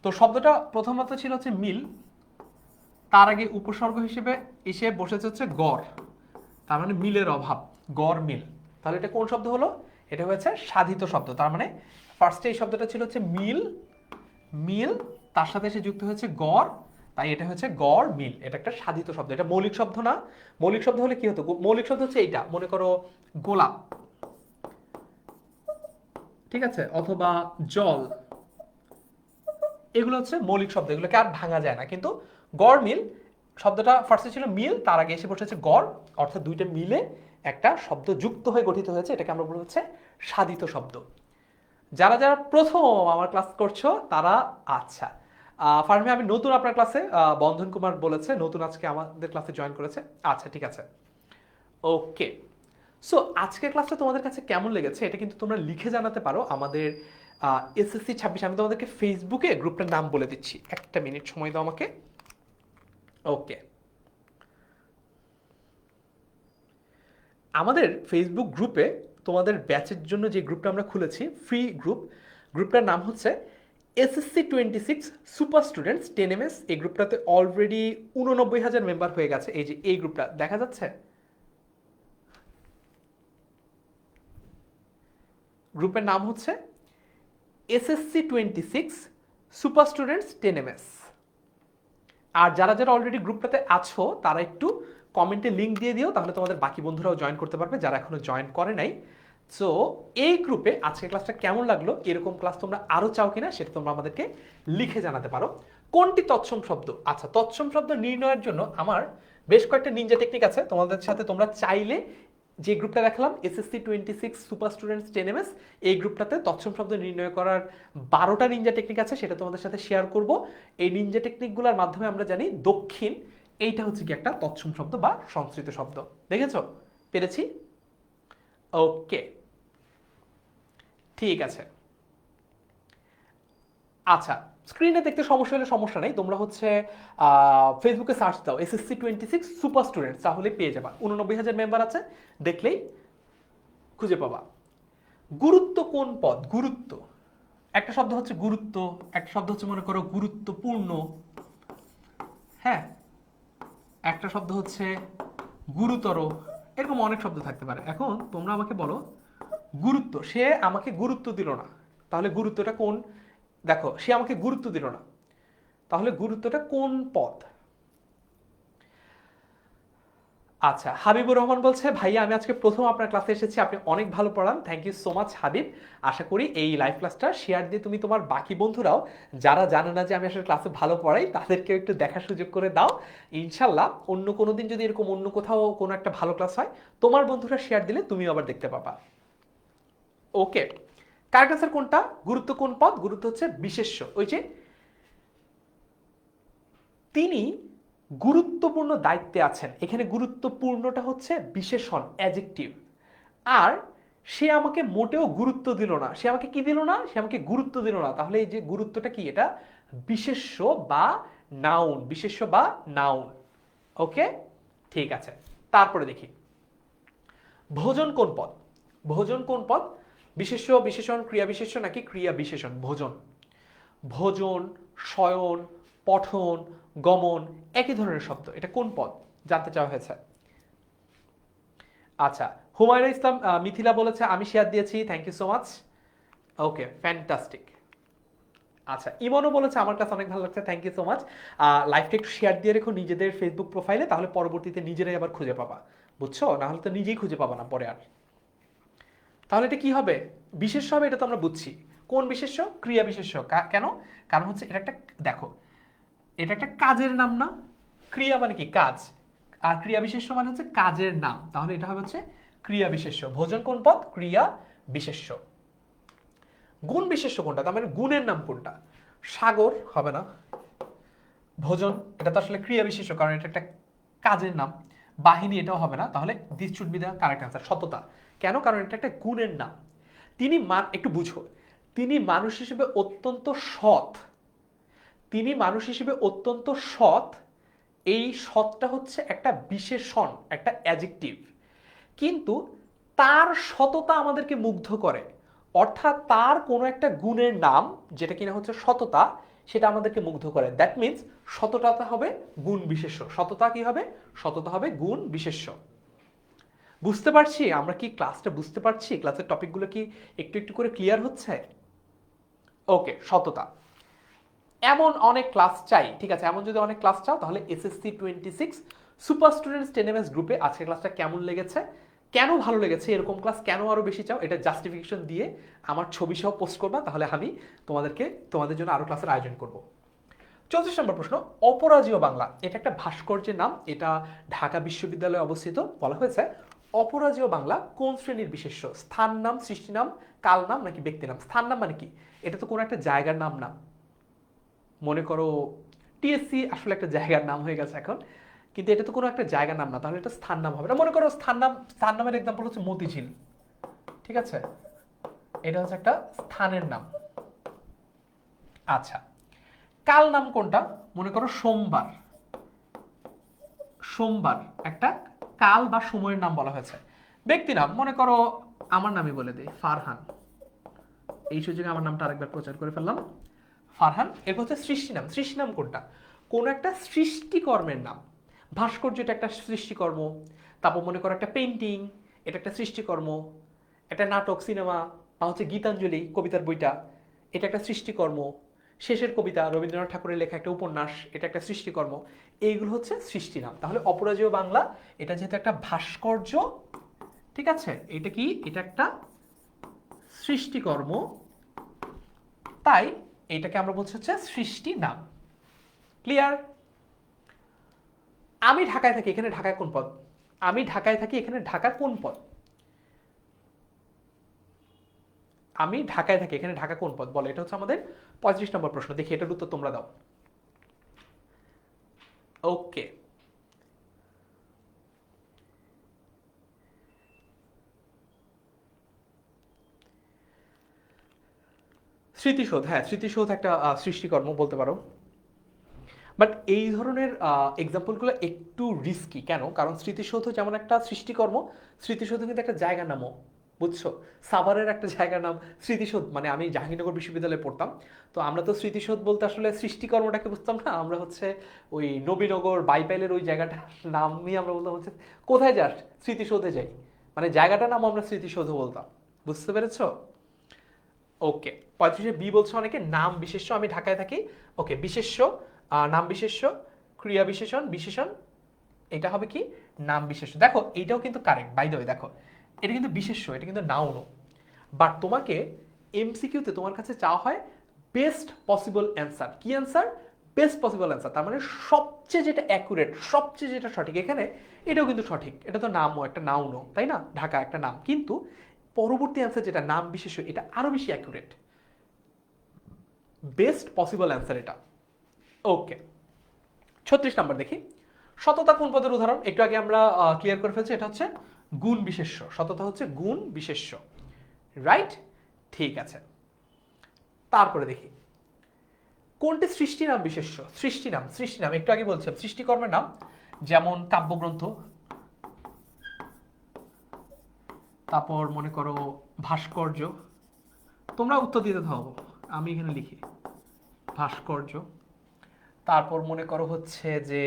তো শব্দটা প্রথমত ছিল হচ্ছে মিল, তার আগে উপসর্গ হিসেবে এসে বসেছে হচ্ছে গড়, তার মানে মিলের অভাব, গড় মিল। তাহলে এটা কোন শব্দ হলো? এটা হয়েছে সাধিত শব্দ। তার মানে ফার্স্টে এই শব্দটা ছিল হচ্ছে মিল, মিল তার সাথে এসে যুক্ত হয়েছে গড়, তাই এটা হচ্ছে গড় মিল। এটা একটা সাধিত শব্দ, এটা মৌলিক শব্দ না। মৌলিক শব্দ হলে কি হতো? মৌলিক শব্দ হচ্ছে এইটা, মনে করো গোলাপ, ঠিক আছে, অথবা জল, এগুলো হচ্ছে মৌলিক শব্দ, এগুলোকে আর ভাঙা যায় না। কিন্তু গড় মিল শব্দটা ফার্স্টে ছিল মিল, তার আগে এসে বসেছে গড়, অর্থাৎ দুইটা মিলে একটা শব্দ যুক্ত হয়ে গঠিত হয়েছে, এটাকে আমরা বলবো হচ্ছে সাধিত শব্দ। যারা যারা প্রথম আমার ক্লাস করছো তারা, আচ্ছা ফারমি, আমি নতুন আপনার ক্লাসে, বন্ধন কুমার বলেছে নতুন আজকে আমাদের ক্লাসে জয়েন করেছে। আচ্ছা ঠিক আছে, ওকে। সো আজকের ক্লাসটা তোমাদের কাছে কেমন লেগেছে এটা কিন্তু তোমরা লিখে জানাতে পারো আমাদের এসএসসি 26। আমি তোমাদেরকে ফেসবুকে গ্রুপটার নাম বলে দিচ্ছি, একটা মিনিট সময় দাও আমাকে। ওকে, আমাদের ফেসবুক গ্রুপে তোমাদের ব্যাচের জন্য যে গ্রুপটা আমরা খুলেছি, ফ্রি গ্রুপ, গ্রুপটার নাম হচ্ছে এসএসসি 26 সুপার স্টুডেন্টস 10MS। এই গ্রুপটাতে অলরেডি 89,000 মেম্বার হয়ে গেছে। এই যে এই গ্রুপটা দেখা যাচ্ছে, গ্রুপের নাম হচ্ছে এসএসসি 26 সুপার স্টুডেন্টস 10MS। আর যারা যারা অলরেডি গ্রুপটাতে আছো তারা একটু কমেন্টে লিঙ্ক দিয়ে দিও, তাহলে তোমাদের বাকি বন্ধুরাও জয়েন করতে পারবে যারা এখনো জয়েন করে নাই। সো এই গ্রুপে আজকের ক্লাসটা কেমন লাগলো, এরকম ক্লাস তোমরা আরো চাও কিনা সেটা তোমরা আমাদেরকে লিখে জানাতে পারো। কোনটি তৎসম শব্দ? আচ্ছা, তৎসম শব্দ নির্ণয়ের জন্য আমার বেশ কয়েকটা নিনজা টেকনিক আছে, তোমাদের সাথে তোমরা চাইলে যে গ্রুপটা দেখালাম এসএসসি 26 সুপার স্টুডেন্টস 10MS, এই গ্রুপটাতে তৎসম শব্দ নির্ণয় করার 12টা নিনজা টেকনিক আছে, সেটা তোমাদের সাথে শেয়ার করব। এই নিনজা টেকনিকগুলোর মাধ্যমে আমরা জানি দক্ষিণ, এইটা হচ্ছে কি একটা তৎসম শব্দ বা সংস্কৃত শব্দ। দেখেছো? পেরেছি? ওকে, ঠিক আছে। আচ্ছা, স্ক্রিনে দেখতে সমস্যা হলে সমস্যা নেই, তোমরা হচ্ছে ফেসবুকে সার্চ দাও এসএসসি 26 সুপার স্টুডেন্টস, তাহলে পেয়ে যাবা। 89,000 মেম্বার আছে, দেখলেই খুঁজে পাবা। গুরুত্ব কোন পদ? গুরুত্ব, একটা শব্দ হচ্ছে গুরুত্ব, একটা শব্দ হচ্ছে মনে করো গুরুত্বপূর্ণ, হ্যাঁ, একটা শব্দ হচ্ছে গুরুতর, এরকম অনেক শব্দ থাকতে পারে। এখন তোমরা আমাকে বলো, গুরুত্ব, সে আমাকে গুরুত্ব দিল না, তাহলে গুরুত্বটা কোন? দেখো, সে আমাকে গুরুত্ব দিল না, তাহলে গুরুত্বটা কোন পদ? আচ্ছা, হাবিবুর রহমান বলছে ভাইয়া আমি আজকে প্রথম আপনার ক্লাসে এসেছি, আপনি অনেক ভালো পড়ান, thank you so much Habib. আশা করি এই লাইভ ক্লাসটা শেয়ার দিয়ে তুমি তোমার বাকি বন্ধুরাও যারা জানে না যে আমি আসলে ক্লাসে ভালো পড়াই তাদেরকেও একটু দেখার সুযোগ করে দাও। ইনশাল্লাহ অন্য কোনো দিন যদি এরকম অন্য কোথাও কোনো একটা ভালো ক্লাস হয়, তোমার বন্ধুরা শেয়ার দিলে তুমিও আবার দেখতে পাবা। ওকে, কারেক্ট আনসার কোনটা? গুরুত্ব কোন পদ? গুরুত্ব হচ্ছে বিশেষ্য। ওই যে তিনি গুরুত্বপূর্ণ দায়িত্বে আছেন, এখানে গুরুত্বপূর্ণটা হচ্ছে বিশেষণ, অ্যাডজেক্টিভ। আর সে আমাকে মোটেও গুরুত্ব দিল না, সে আমাকে কি দিল না? সে আমাকে গুরুত্ব দিল না, তাহলে এই যে গুরুত্বটা কি? এটা বিশেষ্য বা নাউন, বিশেষ্য বা নাউন। ওকে, ঠিক আছে। তারপরে দেখি ভোজন কোন পদ? ভোজন কোন পদ? বিশেষ্য, বিশেষণ, ক্রিয়া বিশেষ্য নাকি ক্রিয়া বিশেষণ? ভোজন। ভোজন, শয়ন, পঠন, গমন একই ধরনের শব্দ, এটা কোন পদ জানতে চাওয়া হয়েছে। আচ্ছা, হুমায়রা ইসলাম মিথিলা বলেছে আমি শেয়ার দিয়েছি, thank you so much. Okay, fantastic. আচ্ছা, ইমনও বলেছে আমার কাছে অনেক ভালো লাগছে, থ্যাংক ইউ সো মাচ। লাইভটা একটু শেয়ার দিয়ে রেখো নিজেদের ফেসবুক প্রোফাইলে, তাহলে পরবর্তীতে নিজেরাই আবার খুঁজে পাবা, বুঝছো? না হলে তো নিজেই খুঁজে পাবা না পরে আর। তাহলে এটা কি হবে? বিশেষ্য হবে, এটা তো আমরা বুঝছি। কোন বিশেষ্য? ক্রিয়া বিশেষ্য। কেন? কারণ হচ্ছে এটা একটা, দেখো এটা একটা কাজের নাম না? ক্রিয়া মানে কি? কাজ। আর ক্রিয়া বিশেষ্য মানে হচ্ছে কাজের নাম, তাহলে এটা হবে হচ্ছে ক্রিয়া বিশেষ্য। ভোজন কোন পদ? ক্রিয়া বিশেষ্য। গুণ বিশেষ্য কোনটা? তার মানে গুণের নাম কোনটা? সাগর হবে না। ভোজন এটা তো আসলে ক্রিয়া বিশেষ্য, কারণ এটা একটা কাজের নাম। বাহিনী এটাও হবে না, তাহলে this should be the correct answer. সততা। কেন? কারণ এটা একটা গুণের নাম। তিনি একটু বুঝো, তিনি মানুষ হিসেবে অত্যন্ত সৎ। তিনি মানুষ হিসেবে অত্যন্ত সৎ, এই সৎটা হচ্ছে একটা বিশেষণ, একটা অ্যাডজেক্টিভ। কিন্তু তার সততা আমাদেরকে মুগ্ধ করে, অর্থাৎ তার কোনো একটা গুণের নাম যেটা কিনা হচ্ছে সততা, সেটা আমাদেরকে মুগ্ধ করে। দ্যাট মিনস সততা হবে গুণ বিশেষ্য। সততা কি হবে? সততা হবে গুণ বিশেষ্য। বুঝতে পারছি? আমরা কি ক্লাসটা বুঝতে পারছি? ক্লাসের টপিকগুলো কি একটু একটু করে ক্লিয়ার হচ্ছে? ওকে, সততা। এমন অনেক ক্লাস চাই, ঠিক আছে? এমন যদি অনেক ক্লাস চাও তাহলে এসএসসি 26 সুপার স্টুডেন্টস 10ms গ্রুপে আজকের ক্লাসটা কেমন লেগেছে, কেন ভালো লেগেছে, এরকম ক্লাস কেন আরো বেশি চাও, এটা জাস্টিফিকেশন দিয়ে আমার ছবি সহ পোস্ট করবা, তাহলে আমি তোমাদের জন্য আরো ক্লাসের আয়োজন করব। 34 নম্বর প্রশ্ন, অপরাজেয় বাংলা এটা একটা ভাস্কর্যের নাম, এটা ঢাকা বিশ্ববিদ্যালয়ে অবস্থিত। বলা হয়েছে অপরাজেয় বাংলা কোন শ্রেণীর বিশেষ্য? স্থান নাম, সৃষ্টি নাম, কাল নাম নাকি ব্যক্তি নাম? স্থান নাম মানে কি? এটা তো কোনো একটা জায়গার নাম না। মনে করো টিএসসি আসলে একটা জায়গার নাম হয়ে গেছে এখন, কিন্তু এটা তো কোনো একটা জায়গার নাম না, তাহলে এটা স্থান নাম হবে না। মনে করো স্থান নামের এক্সাম্পল হচ্ছে মতিঝিল, ঠিক আছে? এটা হচ্ছে একটা স্থানের নাম। আচ্ছা, কাল নাম কোনটা? মনে করো সোমবার। সোমবার একটা কাল বা সময়ের নাম বলা হয়েছে। ব্যক্তি নাম মনে করো আমার নামই বলে দিই, ফারহান। এই সুযোগে আমার নামটা আরেকবার প্রচার করে ফেললাম, ফারহান। এরপর হচ্ছে সৃষ্টি নাম। সৃষ্টি নাম কোনটা? কোন একটা সৃষ্টিকর্মের নাম। ভাস্কর্য এটা একটা সৃষ্টিকর্ম, তারপর মনে করো একটা পেন্টিং, এটা একটা সৃষ্টিকর্ম। একটা নাটক, সিনেমা বা হচ্ছে গীতাঞ্জলি কবিতার বইটা, এটা একটা সৃষ্টিকর্ম। শেষের কবিতা, রবীন্দ্রনাথ ঠাকুরের লেখা একটা উপন্যাস, এটা একটা সৃষ্টিকর্ম। এইগুলো হচ্ছে সৃষ্টি নাম। তাহলে অপরাজেয় বাংলা এটা যেহেতু একটা ভাস্কর্য, ঠিক আছে, এটা কি? এটা একটা সৃষ্টিকর্ম, তাই এটাকে আমরা বলছি হচ্ছে সৃষ্টি নাম। ক্লিয়ার? আমি ঢাকায় থাকি, এখানে ঢাকায় কোন পদ? আমি ঢাকায় থাকি, এখানে ঢাকা কোন পদ? আমি ঢাকায় থাকি, এখানে ঢাকা কোন পদ? বলো, এটা হচ্ছে আমাদের 35 নম্বর প্রশ্ন। দেখি এটার উত্তর তোমরা দাও। ওকে, স্মৃতিসৌধ। হ্যাঁ, স্মৃতিসৌধ একটা সৃষ্টিকর্ম বলতে পারো। বাট এই ধরনের এক্সাম্পলগুলো একটু রিস্কি। কেন? কারণ স্মৃতিসৌধ যেমন একটা সৃষ্টিকর্ম, স্মৃতিসৌধ কিন্তু একটা জায়গার নামও, বুঝছো? সাভারের একটা জায়গার নাম স্মৃতিসৌধ। মানে আমি জাহাঙ্গীরনগর বিশ্ববিদ্যালয়ে পড়তাম, তো আমরা তো স্মৃতিসৌধ বলতে আসলে সৃষ্টিকর্মটাকে বুঝতাম না, আমরা হচ্ছে ওই নবীনগর বাইপাইলের ওই জায়গাটার নাম নিয়ে আমরা বলতাম হচ্ছে কোথায় যাস, স্মৃতিসৌধে যাই। মানে জায়গাটার নাম আমরা স্মৃতিসৌধ বলতাম। বুঝতে পেরেছো? ওকে, 35 বি বলছে অনেকে নাম বিশেষ্য, আমি ঢাকায় থাকি। ওকে, বিশেষ্য, নাম বিশেষ্য, ক্রিয়া বিশেষণ, বিশেষণ, এটা হবে কি? নাম বিশেষ্য। দেখো এইটাও কিন্তু কারেক্ট, বাই দ্য ওয়ে। দেখো এটা কিন্তু বিশেষ্য, এটা কিন্তু নাউনও। বাট তোমাকে এমসিকিউতে তোমার কাছে চাওয়া হয় বেস্ট পসিবল অ্যান্সার। কি অ্যান্সার? Best possible answer. তার মানে সবচেয়ে যেটা অ্যাকুরেট, সবচেয়ে যেটা সঠিক। এখানে এটাও কিন্তু সঠিক, এটা তো নামও, একটা নাউনও, তাই না? ঢাকা একটা নাম, কিন্তু পরবর্তী অ্যান্সার যেটা নাম বিশেষ্য, এটা আরো বেশি অ্যাকুরেট, বেস্ট পসিবল অ্যান্সার এটা। ওকে, 36 নাম্বার দেখি, সততা কোন পদের উদাহরণ? একটু আগে আমরা ক্লিয়ার করে ফেলছি, এটা হচ্ছে গুণ বিশেষ্য। সততা হচ্ছে গুণ বিশেষ্য, রাইট? ঠিক আছে, তারপরে দেখি কোনটি সৃষ্টি নাম বিশেষ্য? সৃষ্টি নাম, সৃষ্টি নাম একটু আগে বলছিলাম সৃষ্টিকর্মের নাম, যেমন কাব্যগ্রন্থ, তারপর মনে করো ভাস্কর্য, তোমরা উত্তর দিতে থাকো, আমি এখানে লিখি ভাস্কর্য। তারপর মনে করো হচ্ছে যে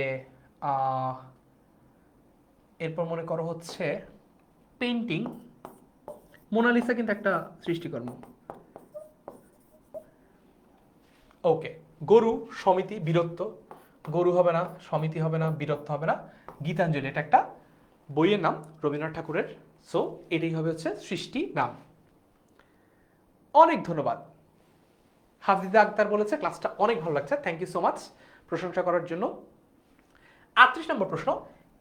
এরপর মনে করো হচ্ছে পেইন্টিং। মোনালিসা কিন্তু একটা সৃষ্টিকর্ম। ওকে, গরু, সমিতি, বীরত্ব। গরু হবে না, সমিতি হবে না, বীরত্ব হবে না। গীতাঞ্জলি এটা একটা বইয়ের নাম রবীন্দ্রনাথ ঠাকুরের। সো এটাই হবে হচ্ছে সৃষ্টি নাম। অনেক ধন্যবাদ। হাফিজা আক্তার বলেছে ক্লাসটা অনেক ভালো লাগছে, থ্যাংক ইউ সো মাচ প্রশংসা করার জন্য। 38 নম্বর প্রশ্ন,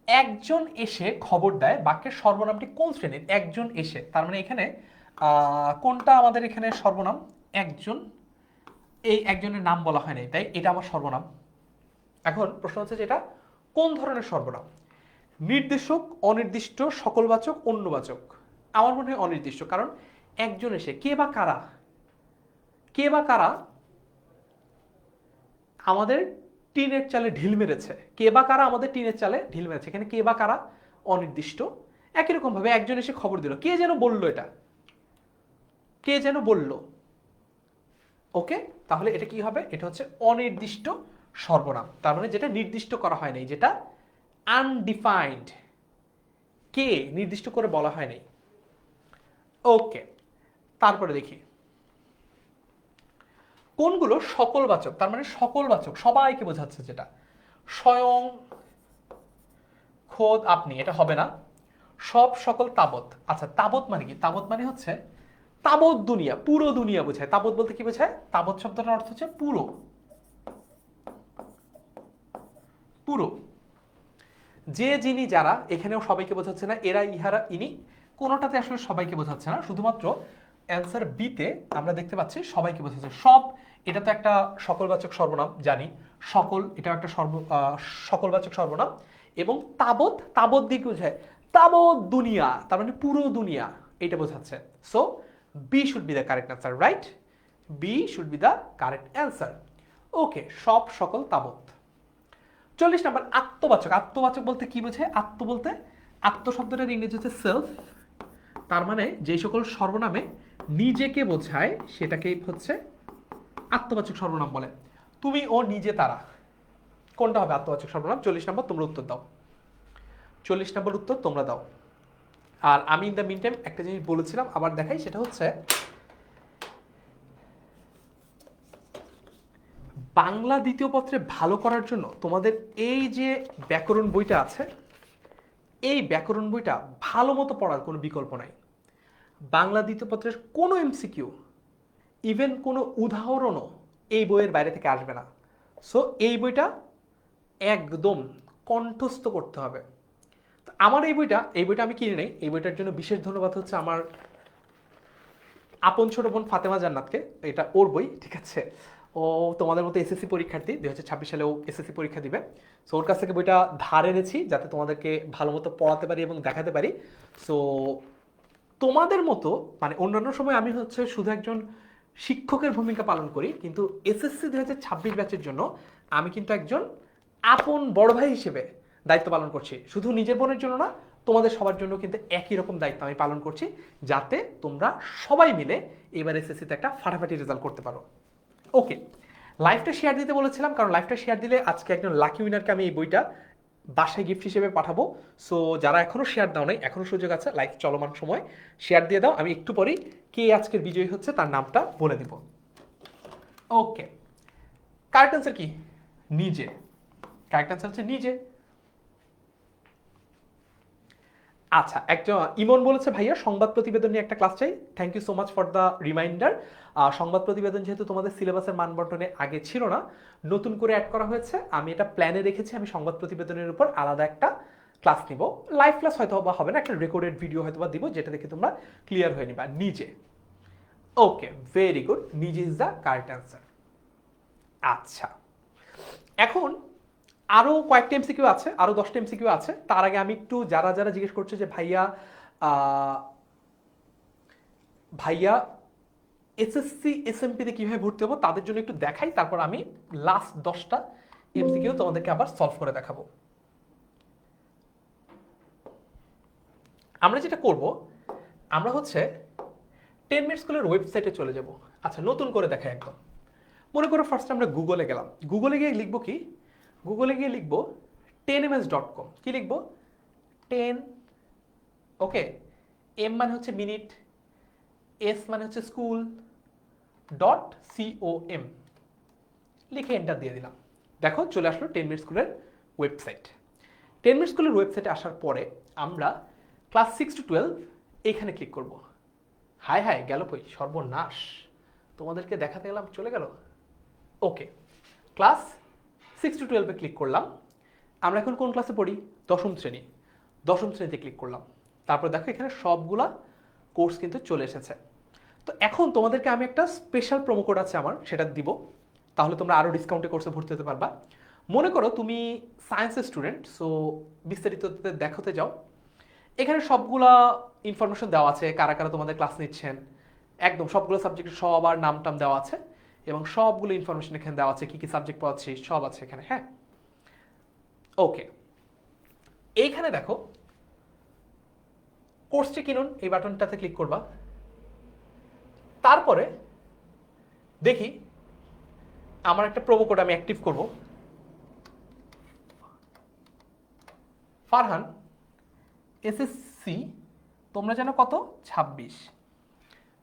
একজন এসে খবর দেয় বাক্যের সর্বনামটি কোন শ্রেণীর? একজন এসে, তার মানে এখানে কোনটা আমাদের এখানে সর্বনাম? একজন, এই একজনের নাম বলা হয় নাই, তাই এটা আমার সর্বনাম। এখন প্রশ্ন হচ্ছে যে এটা কোন ধরনের সর্বনাম? নির্দেশক, অনির্দিষ্ট, সকলবাচক, অন্যবাচক? আমার মনে হয় অনির্দিষ্ট, কারণ একজন এসে, কে বা কারা, কে বা কারা আমাদের টিনের চালে ঢিল মেরেছে, কে বা কারা আমাদের টিনের চালে ঢিল মেরেছে, এখানে কে বা কারা অনির্দিষ্ট। একই রকম ভাবে একজন এসে খবর দিল, কে যেন বললো, এটা কে যেন বললো। ওকে, তাহলে এটা কি হবে? এটা হচ্ছে অনির্দিষ্ট সর্বনাম, তার মানে যেটা নির্দিষ্ট করা হয় নাই, যেটা আনডিফাইন্ড, কে নির্দিষ্ট করে বলা হয় নাই। ওকে, তারপরে দেখি কোনগুলো সকলবাচক, তার মানে সকলবাচক সবাইকে বোঝাচ্ছে, যেটা স্বয়ং, খোদ, আপনি, এটা হবে না। সব, সকল, তাবৎ। আচ্ছা তাবৎ মানে কি? তাবৎ মানে হচ্ছে তাবৎ দুনিয়া, পুরো দুনিয়া বোঝায়। তাবৎ বলতে কি বোঝায়? তাবৎ শব্দটার অর্থ হচ্ছে পুরো, পুরো। যে, যিনি, যারা, এখানেও সবাইকে বোঝাচ্ছে না, এরা, ইহারা, ইনি, কোনোটাতে আসলে সবাইকে বোঝাচ্ছে না, শুধুমাত্র অ্যান্সার বিতে আমরা দেখতে পাচ্ছি সবাইকে বোঝাচ্ছে। সব, এটা তো একটা সকলবাচক সর্বনাম জানি, সকল এটা একটা সকলবাচক সর্বনাম। এবং তাবৎ, তাবৎ দিকে বোঝায় তাবৎ দুনিয়া, তার মানে পুরো দুনিয়া, এটা বোঝাচ্ছে। So B should be the correct answer, right? B should be the correct answer. Okay, সব, সকল, তাবৎ। 40 নম্বর, আত্মবাচক। আত্মবাচক বলতে কি বোঝায়? আত্ম বলতে, আত্ম শব্দটার ইংরেজি হচ্ছে সেলফ, তার মানে যে সকল সর্বনামে নিজেকে বোঝায় সেটাকেই হচ্ছে আত্মবাচক সর্বনাম বলে। তুমি, ও, নিজে, তারা, কোনটা হবে আত্মবাচক সর্বনাম? 40 নম্বর তোমরা উত্তর দাও, 40 নম্বর উত্তর তোমরা দাও। আর আমি ইন দ্য মিন টাইম একটা জিনিস বলেছিলাম, আবার দেখাই, সেটা হচ্ছে বাংলা দ্বিতীয় পত্রে ভালো করার জন্য তোমাদের এই যে ব্যাকরণ বইটা আছে, এই ব্যাকরণ বইটা ভালো মতো পড়ার কোনো বিকল্প নাই। বাংলা দ্বিতীয় পত্রের কোনো এমসিকিউ, ইভেন কোনো উদাহরণও এই বইয়ের বাইরে থেকে আসবে না। সো এই বইটা একদম কণ্ঠস্থ করতে হবে। আমার এই বইটা আমি কিনে নেই, এই বইটার জন্য বিশেষ ধন্যবাদ হচ্ছে আমার আপন ছোট বোন ফাতেমা জান্নাতকে, এটা ওর বই, ঠিক আছে? ও তোমাদের মতো এসএসসি পরীক্ষার্থী, 2026 সালে ও এসএসসি পরীক্ষা দিবে। সো ওর কাছ থেকে বইটা ধার এনেছি যাতে তোমাদেরকে ভালো মতো পড়াতে পারি এবং দেখাতে পারি। সো তোমাদের মতো, মানে অন্যান্য সময় আমি হচ্ছে শুধু একজন শিক্ষকের ভূমিকা পালন করি, কিন্তু এসএসসি 2026 ব্যাচের জন্য আমি কিন্তু একজন আপন বড় ভাই হিসেবে দায়িত্ব পালন করছি। শুধু নিজের বোনের জন্য না, তোমাদের সবার জন্য কিন্তু একই রকম দায়িত্ব আমি পালন করছি, যাতে তোমরা সবাই মিলে এবার এসএসসিতে একটা ফাটাফাটি রেজাল্ট করতে পারো। ওকে, লাইভটা শেয়ার দিতে বলেছিলাম, কারণ লাইভটা শেয়ার দিলে আজকে একজন লাকি উইনারকে আমি এই বইটা বাসায় গিফট হিসেবে পাঠাবো। সো যারা এখনো শেয়ার দাও নাই, এখনো সুযোগ আছে, লাইভ চলমান সময় শেয়ার দিয়ে দাও। আমি একটু পরেই কে আজকের বিজয়ী হচ্ছে তার নামটা বলে দিব। ওকে, কারেক্ট অ্যান্সার কি? নিজে। কারেক্ট অ্যান্সার হচ্ছে নিজে। আচ্ছা, একজন ইমন বলেছে ভাইয়া সংবাদ প্রতিবেদন নিয়ে একটা ক্লাস চাই। Thank you so much for the reminder. সংবাদ প্রতিবেদন যেহেতু তোমাদের সিলেবাসের মানবন্টনে আগে ছিল না, নতুন করে অ্যাড করা হয়েছে, আমি এটা প্ল্যানে রেখেছি, আমি সংবাদ প্রতিবেদনের উপর আলাদা একটা ক্লাস নিব। লাইভ ক্লাস হয়তো বা হবে না, একটা রেকর্ডেড ভিডিও হয়তো বা দিব, যেটা দেখে তোমরা ক্লিয়ার হয়ে নিবা। নিজে। ওকে, ভেরি গুড, নিজে ইজ দ্য কারেক্ট অ্যান্সার। আচ্ছা, এখন আরো কয়েকটা এমসিকিউ আছে, আরো 10টা এমসিকিউ আছে। তার আগে আমি একটু যারা যারা জিজ্ঞেস করছে যে ভাইয়া ভাইয়া এসএসসি এসএমপিতে কিভাবে ভর্তি হবো, তাদের জন্য একটু দেখাই, তারপর আমি লাস্ট 10টা এমসিকিউ তোমাদেরকে আবার সলভ করে দেখাবো। আমরা যেটা করব, আমরা হচ্ছে 10 মিনিট স্কুলের ওয়েবসাইটে চলে যাব। আচ্ছা, নতুন করে দেখা একদম। মনে করো ফার্স্ট আমরা গুগলে গেলাম। গুগলে গিয়ে লিখবো কি? গুগলে গিয়ে লিখবো 10ms.com। কি লিখবো? 10, ওকে, এম মানে হচ্ছে মিনিট, এস মানে হচ্ছে স্কুল, .com লিখে এন্টার দিয়ে দিলাম। দেখো চলে আসলো 10 মিনিট স্কুলের ওয়েবসাইট। 10 মিনিট স্কুলের ওয়েবসাইটে আসার পরে আমরা ক্লাস 6 to 12 এইখানে ক্লিক করব। হায় হায়, গেল কই, সর্বনাশ, তোমাদেরকে দেখাতে গেলাম চলে গেল। ওকে, ক্লাস 6 to 12 ক্লিক করলাম। আমরা এখন কোন ক্লাসে পড়ি? দশম শ্রেণী। দশম শ্রেণীতে ক্লিক করলাম। তারপর দেখো এখানে সবগুলা কোর্স কিন্তু চলে এসেছে। তো এখন তোমাদেরকে আমি একটা স্পেশাল প্রোমো কোড আছে আমার, সেটা দিব, তাহলে তোমরা আরও ডিসকাউন্টে কোর্সে ভর্তি হতে পারবা। মনে করো তুমি সায়েন্সের স্টুডেন্ট, সো বিস্তারিত দেখাতে যাও। এখানে সবগুলা ইনফরমেশন দেওয়া আছে, কারা কারা তোমাদের ক্লাস নিচ্ছেন, একদম সবগুলো সাবজেক্টের সবার নাম টাম দেওয়া আছে এবং সবগুলো ইনফরমেশন এখানে দেওয়া আছে, কি কি সাবজেক্ট পড়াচ্ছি সব আছে এখানে। হ্যাঁ, ওকে, এইখানে দেখো কোর্সটি কিনুন, এই বাটনটাতে ক্লিক করবা। তারপরে দেখি আমার একটা প্রোমো কোড আমি অ্যাক্টিভ করব, ফারহান এসএসসি, তোমরা জানো কত? 26।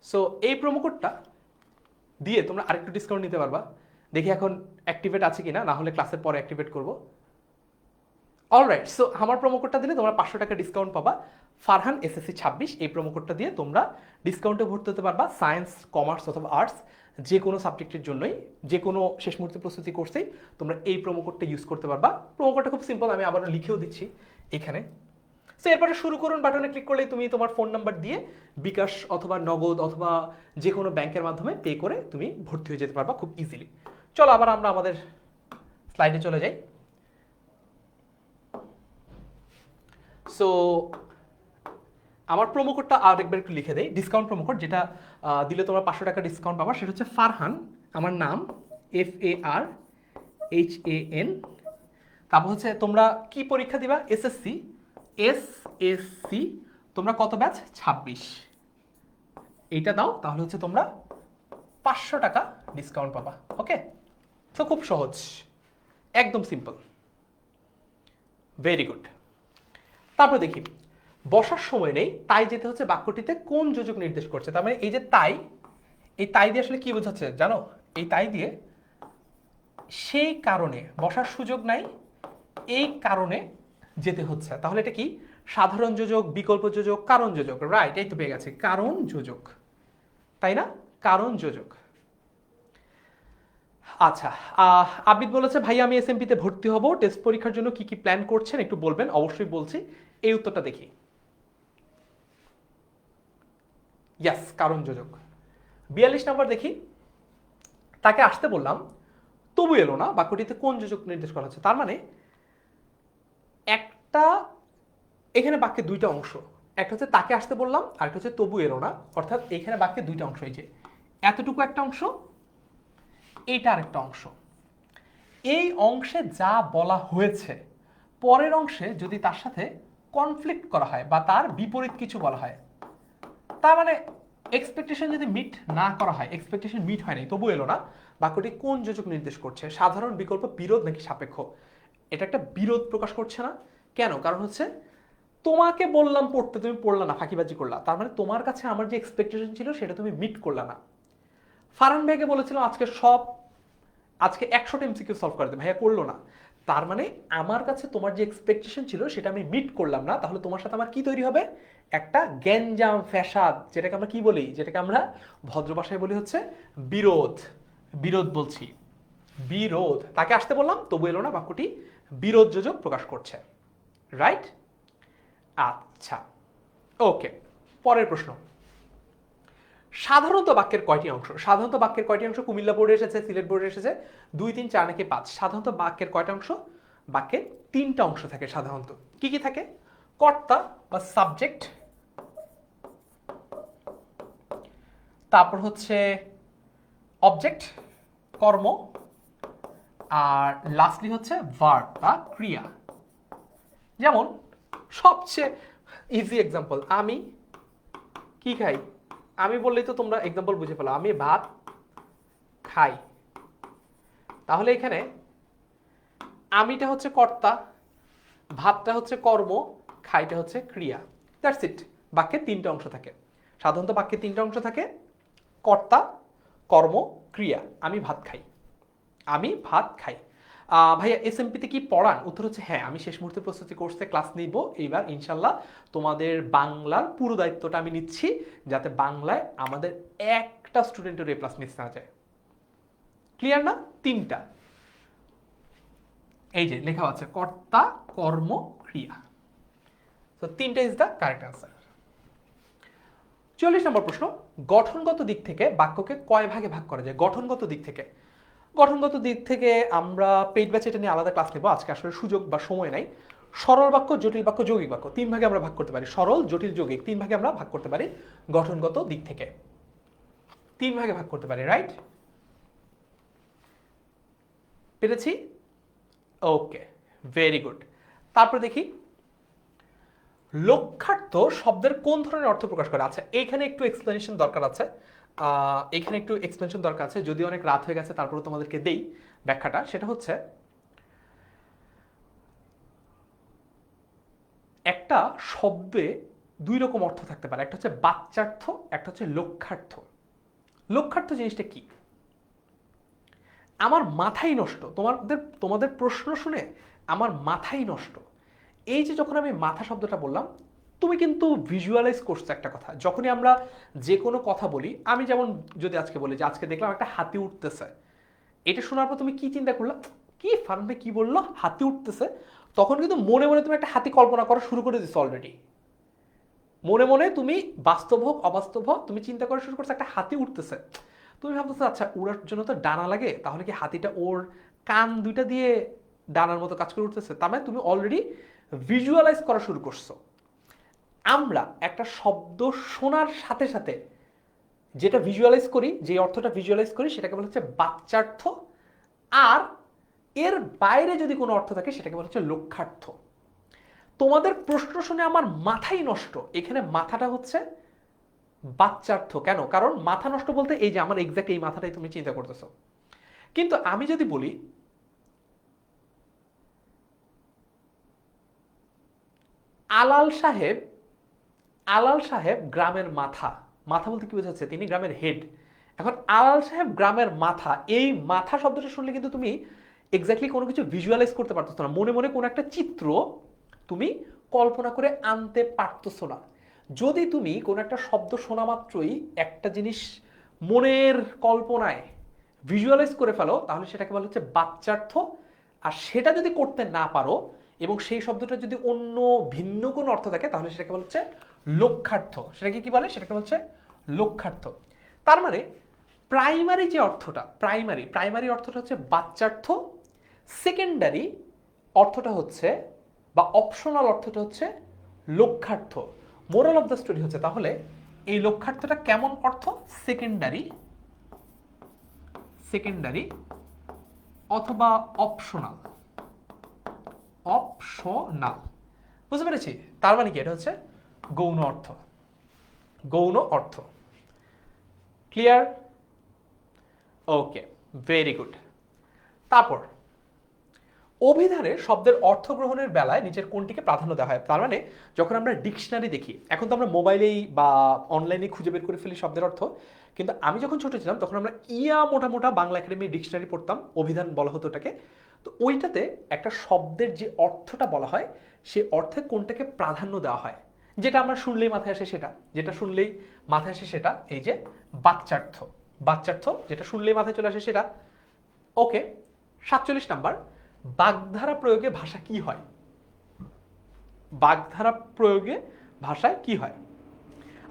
সো এই প্রোমো কোডটা দিয়ে তোমরা আরেকটু ডিসকাউন্ট নিতে পারবা। দেখি এখন অ্যাক্টিভেট আছে কিনা, না হলে ক্লাসের পরে অ্যাক্টিভেট করব। অলরাইট, সো আমার প্রোমো কোডটা দিলে তোমরা 500 টাকা ডিসকাউন্ট পাবা। ফারহান এসএসসি 26 এই প্রোমো কোডটা দিয়ে তোমরা ডিসকাউন্টে ভর্তি হতে পারবা। সায়েন্স, কমার্স অথবা আর্টস যে কোনো সাবজেক্টের জন্যই, যে কোনো শেষ মুহূর্তে প্রস্তুতি কোর্সেই তোমরা এই প্রোমো কোডটা ইউজ করতে পারবা। প্রোমো কোডটা খুব সিম্পল, আমি আবারও লিখেও দিচ্ছি এখানে। সো এরপরে শুরু করুন বাটনে ক্লিক করলেই তুমি তোমার ফোন নাম্বার দিয়ে বিকাশ অথবা নগদ অথবা যে কোনো ব্যাংকের মাধ্যমে পে করে তুমি ভর্তি হয়ে যেতে পারবা খুব ইজিলি। চলো আবার আমরা আমাদের স্লাইডে চলে যাই। সো আমার প্রোমো কোডটা আরেকবার একটু লিখে দেই, ডিসকাউন্ট প্রোমো কোড যেটা দিলে তোমরা 500 টাকা ডিসকাউন্ট পাবা, সেটা হচ্ছে ফারহান, আমার নাম FARHAN। তারপর হচ্ছে তোমরা কি পরীক্ষা দিবা? এসএসসি, এসএসসি তোমরা কত ব্যাচ? 26। এইটা দাও, তাহলে হচ্ছে তোমরা 500 টাকা ডিসকাউন্ট পাবা। ওকে, তো খুব সহজ, একদম সিম্পল, ভেরি গুড। তারপর দেখি বসার সময় নেই, তাই যেতে হচ্ছে বাক্যটিতে কোন যোজক নির্দেশ করছে। তার মানে এই যে তাই, এই তাই দিয়ে আসলে কি বোঝাচ্ছে জানো? এই তাই দিয়ে সেই কারণে, বসার সুযোগ নাই, এই কারণে যেতে হচ্ছে। তাহলে এটা কি? সাধারণ যোজক, বিকল্প যোজক, কারণ যোজক। রাইট, এই তো পেয়ে গেছে, কারণ যোজক, তাই না? কারণ যোজক। আচ্ছা, আবিদ বলেছে ভাইয়া আমি এসএমপি তে ভর্তি হব, টেস্ট পরীক্ষার জন্য কি কি প্ল্যান করছেন একটু বলবেন। অবশ্যই বলছি, এই উত্তরটা দেখি। ইয়াস, কারণ যোজক। 42 নম্বর দেখি, তাকে আসতে বললাম তবু এলো না, বাক্যটিতে কোন যোজক নির্দেশ করা হচ্ছে? তার মানে একটা, এখানে বাক্যে দুইটা অংশ, একটা হচ্ছে তাকে আসতে বললাম, আর একটা হচ্ছে তবু এলো না। অর্থাৎ এখানে বাক্যে দুইটা অংশ, এই যে এতটুকু একটা অংশ, এইটা আরেকটা অংশ। এই অংশে যা বলা হয়েছে পরের অংশে যদি তার সাথে কনফ্লিক্ট করা হয় বা তার বিপরীত কিছু বলা হয়, তার মানে এক্সপেকটেশন যদি মিট না করা হয়, এক্সপেকটেশন মিট হয়নি তবু এলো না, বাক্যটি কোন যোজক নির্দেশ করছে? সাধারণ, বিকল্প, বিরোধ নাকি সাপেক্ষ? এটা একটা বিরোধ প্রকাশ করছে না? কেন? কারণ হচ্ছে তোমাকে বললাম পড়তে, তুমি পড়লা না, ফাঁকিবাজি করলা, তার মানে তোমার কাছে আমার যে এক্সপেকটেশন ছিল সেটা তুমি মিট করলা না। ফারহান ভাইকে বলেছিলাম আজকে 100টা এমসিকিউ সলভ করে দে, ভাইয়া করলো না, তার মানে আমার কাছে তোমার যে এক্সপেকটেশন ছিল সেটা আমি মিট করলাম না। তাহলে তোমার সাথে আমার কি তৈরি হবে? একটা গ্যাঞ্জাম, ফ্যাসাদ, যেটাকে আমরা কি বলি, যেটাকে আমরা ভদ্র ভাষায় বলি হচ্ছে বিরোধ। বিরোধ বলছি, বিরোধ। তাকে আসতে বললাম তবু এলো না, বাক্যটি বিরোধ যোজক প্রকাশ করছে। রাইট? আচ্ছা, ওকে, পরের প্রশ্ন। সাধারণত বাক্যের কয়টি অংশ? সাধারণত বাক্যের কয়টি অংশ? কুমিল্লা বোর্ডে এসেছে, সিলেট বোর্ডে এসেছে 2, 3, 4 নাকি 5? সাধারণত বাক্যের কয়টা অংশ? বাক্যের 3টা অংশ থাকে সাধারণত। কি কি থাকে? কর্তা বা সাবজেক্ট, তারপর হচ্ছে অবজেক্ট, কর্ম, আর লাস্টলি হচ্ছে ভার্ব বা ক্রিয়া। যেমন সবচেয়ে ইজি এক্সাম্পল, আমি কি খাই? আমি বললেই তো তোমরা এক্সাম্পল বুঝে পেলো, আমি ভাত খাই। তাহলে এখানে আমিটা হচ্ছে কর্তা, ভাতটা হচ্ছে কর্ম, খাইটা হচ্ছে ক্রিয়া। That's it. বাক্যে তিনটা অংশ থাকে, সাধারণত বাক্যে তিনটা অংশ থাকে, কর্তা, কর্ম, ক্রিয়া। আমি ভাত খাই, আমি ভাত খাই। ভাইয়া এসএমপিতে কি পড়ান? উত্তর হচ্ছে হ্যাঁ, আমি শেষ মুহূর্তে প্রস্তুতি কোর্সে ক্লাস নিব এইবার ইনশাল্লাহ। তোমাদের বাংলার পুরো দায়িত্বটা আমি নিচ্ছি, যাতে বাংলায় আমাদের একটা স্টুডেন্টের এ প্লাস মিস না যায়। ক্লিয়ার না? তিনটা, এই যে লেখা আছে কর্তা, কর্ম, ক্রিয়া। তো তিনটা ইজ দ্য কারেক্ট আনসার। ৪৪ নম্বর প্রশ্ন, গঠনগত দিক থেকে বাক্যকে কয় ভাগে ভাগ করা যায়? গঠনগত দিক থেকে, গঠনগত দিক থেকে আমরা পেইড ব্যাচে এটা নিয়ে আলাদা ক্লাস নেব, আজকে আসলে সুযোগ বা সময় নাই। সরল বাক্য, জটিল বাক্য, যৌগিক বাক্য তিন ভাগে আমরা ভাগ করতে পারি। সরল, জটিল, যৌগিক তিন ভাগে আমরা ভাগ করতে পারি গঠনগত দিক থেকে, তিন ভাগে ভাগ করতে পারি, রাইট? পেরেছি? ওকে, ভেরি গুড। তারপর দেখি লক্ষ্যার্থ শব্দের কোন ধরনের অর্থ প্রকাশ করে? আচ্ছা, এখানে একটু এক্সপ্লেনেশন দরকার আছে, এখানে একটু এক্সপ্লেনেশন দরকার আছে, যদিও অনেক রাত হয়ে গেছে, তারপরে তোমাদেরকে দেই ব্যাখ্যাটা। সেটা হচ্ছে একটা শব্দে দুই রকম অর্থ থাকতে পারে, একটা হচ্ছে বাচ্যার্থ, একটা হচ্ছে লক্ষ্যার্থ। লক্ষ্যার্থ জিনিসটা কি? আমার মাথাই নষ্ট, তোমাদের প্রশ্ন শুনে আমার মাথাই নষ্ট। এই যে যখন আমি মাথা শব্দটা বললাম, তুমি কিন্তু ভিজুয়ালাইজ করছো একটা কথা। যখনই আমরা যে কোনো কথা বলি, আমি যেমন যদি আজকে বলি যে আজকে দেখলাম একটা হাতি উঠতেছে, এটা শোনার পর তুমি কি চিন্তা করলা? কি ফারহান ভাই কি বললো, হাতি উঠতেছে? তখন কিন্তু মনে মনে তুমি একটা হাতি কল্পনা করা শুরু করে দিচ্ছ অলরেডি। মনে মনে তুমি বাস্তব হোক অবাস্তব হোক, তুমি চিন্তা করা শুরু করছো একটা হাতি উঠতেছে। তুমি ভাবতেছো আচ্ছা উড়ার জন্য তো ডানা লাগে, তাহলে কি হাতিটা ওর কান দুইটা দিয়ে ডানার মতো কাজ করে উঠতেছে? তার মানে তুমি অলরেডি ভিজুয়ালাইজ করা শুরু করছো। আমরা একটা শব্দ শোনার সাথে সাথে যেটা ভিজুয়ালাইজ করি, যে অর্থটা ভিজুয়ালাইজ করি, সেটাকে বলা হচ্ছে বাচ্যার্থ। আর এর বাইরে যদি কোনো অর্থ থাকে সেটাকে বলা হচ্ছে লক্ষ্যার্থ। তোমাদের প্রশ্ন শুনে আমার মাথাই নষ্ট, এখানে মাথাটা হচ্ছে বাচ্যার্থ। কেন? কারণ মাথা নষ্ট বলতে এই যে আমার এক্সাক্ট এই মাথাটাই তুমি চিন্তা করতেছো। কিন্তু আমি যদি বলি আলাল সাহেব, আলাল সাহেব গ্রামের মাথা, মাথা বলতে কি বোঝাচ্ছে? তিনি গ্রামের হেড। এখন আলাল সাহেব গ্রামের মাথা, এই মাথা শব্দটা শুনলে কিন্তু তুমি এক্স্যাক্টলি কোনো কিছু ভিজুয়ালাইজ করতে পারতেছো না, মনে মনে কোনো একটা চিত্র তুমি কল্পনা করে আনতে পারতেছো না। যদি তুমি কোনো একটা শব্দ শোনা মাত্রই একটা জিনিস মনের কল্পনায় ভিজুয়ালাইজ করে ফেলো, তাহলে সেটাকে বলা হচ্ছে বাচ্যার্থ। আর সেটা যদি করতে না পারো এবং সেই শব্দটা যদি অন্য ভিন্ন কোনো অর্থ থাকে, তাহলে সেটাকে বলা হচ্ছে লক্ষ্যার্থ। সেটাকে কি বলে? সেটাকে বলছে লক্ষ্যার্থ। তার মানে প্রাইমারি যে অর্থটা, প্রাইমারি অর্থটা হচ্ছে বাচ্যার্থ, সেকেন্ডারি অর্থটা হচ্ছে বা অপশনাল অর্থটা হচ্ছে লক্ষ্যার্থ। মোরাল অফ দ্য স্টোরি হচ্ছে তাহলে এই লক্ষ্যার্থটা কেমন অর্থ? সেকেন্ডারি, সেকেন্ডারি অথবা অপশনাল, অপশনাল। বুঝতে পেরেছি? তার মানে কি? এটা হচ্ছে গৌণ অর্থ, গৌণ অর্থ। ক্লিয়ার? ওকে, ভেরি গুড। তারপর অভিধানে শব্দের অর্থ গ্রহণের বেলায় নিচের কোনটিকে প্রাধান্য দেওয়া হয়? তার মানে যখন আমরা ডিকশনারি দেখি, এখন তো আমরা মোবাইলেই বা অনলাইনে খুঁজে বের করে ফেলি শব্দের অর্থ, কিন্তু আমি যখন ছোট ছিলাম তখন আমরা মোটা মোটা বাংলা একাডেমি ডিকশনারি পড়তাম, অভিধান বলা হতো ওটাকে। তো ওইটাতে একটা শব্দের যে অর্থটা বলা হয়, সে অর্থে কোনটাকে প্রাধান্য দেওয়া হয়, যেটা আমরা শুনলেই মাথায় আসে সেটা, যেটা শুনলেই মাথায় আসে সেটা, এই যে বাচ্যার্থ, বাচ্যার্থ যেটা শুনলেই মাথায় চলে আসে সেটা। ওকে, 47 নাম্বার, বাগধারা প্রয়োগে ভাষা কি হয়? বাগধারা প্রয়োগে ভাষায় কি হয়?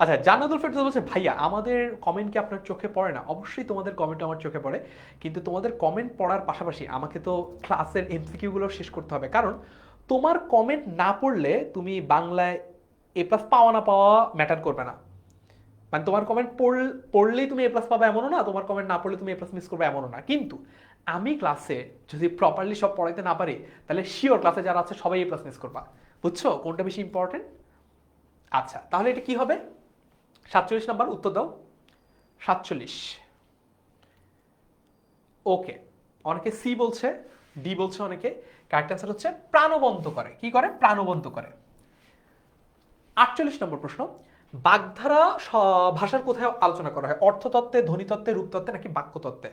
আচ্ছা, জান্নাতুল ফেরদৌস বলছে ভাইয়া আমাদের কমেন্ট কি আপনার চোখে পড়ে না? অবশ্যই তোমাদের কমেন্ট আমার চোখে পড়ে, কিন্তু তোমাদের কমেন্ট পড়ার পাশাপাশি আমাকে তো ক্লাসের এমসিকিউ গুলো শেষ করতে হবে। কারণ তোমার কমেন্ট না পড়লে তুমি বাংলায় এ প্লাস পাওয়া না পাওয়া ম্যাটার করবে না। মানে তোমার কমেন্ট পড়লেই তুমি এ প্লাস পাবে এমনও না, তোমার কমেন্ট না পড়লে তুমি এ প্লাস মিস করবে এমনও না। কিন্তু আমি ক্লাসে যদি প্রপারলি সব পড়াইতে না পারি, তাহলে শিওর ক্লাসে যারা আছে সবাই এ প্লাস মিস করবা। বুঝছো কোনটা বেশি ইম্পর্টেন্ট? আচ্ছা, তাহলে এটা কি হবে? 47 নাম্বার উত্তর দাও। 47। ওকে, অনেকে সি বলছে, ডি বলছে অনেকে। কারেক্ট অ্যান্সার হচ্ছে প্রাণবন্ত করে। কি করে? প্রাণবন্ত করে। 48 নম্বর প্রশ্ন, বাগধারা ভাষার কোথায় আলোচনা করা হয়? অর্থতত্ত্বে, ধ্বনিতত্ত্বে, রূপতত্ত্বে নাকি বাক্যতত্ত্বে?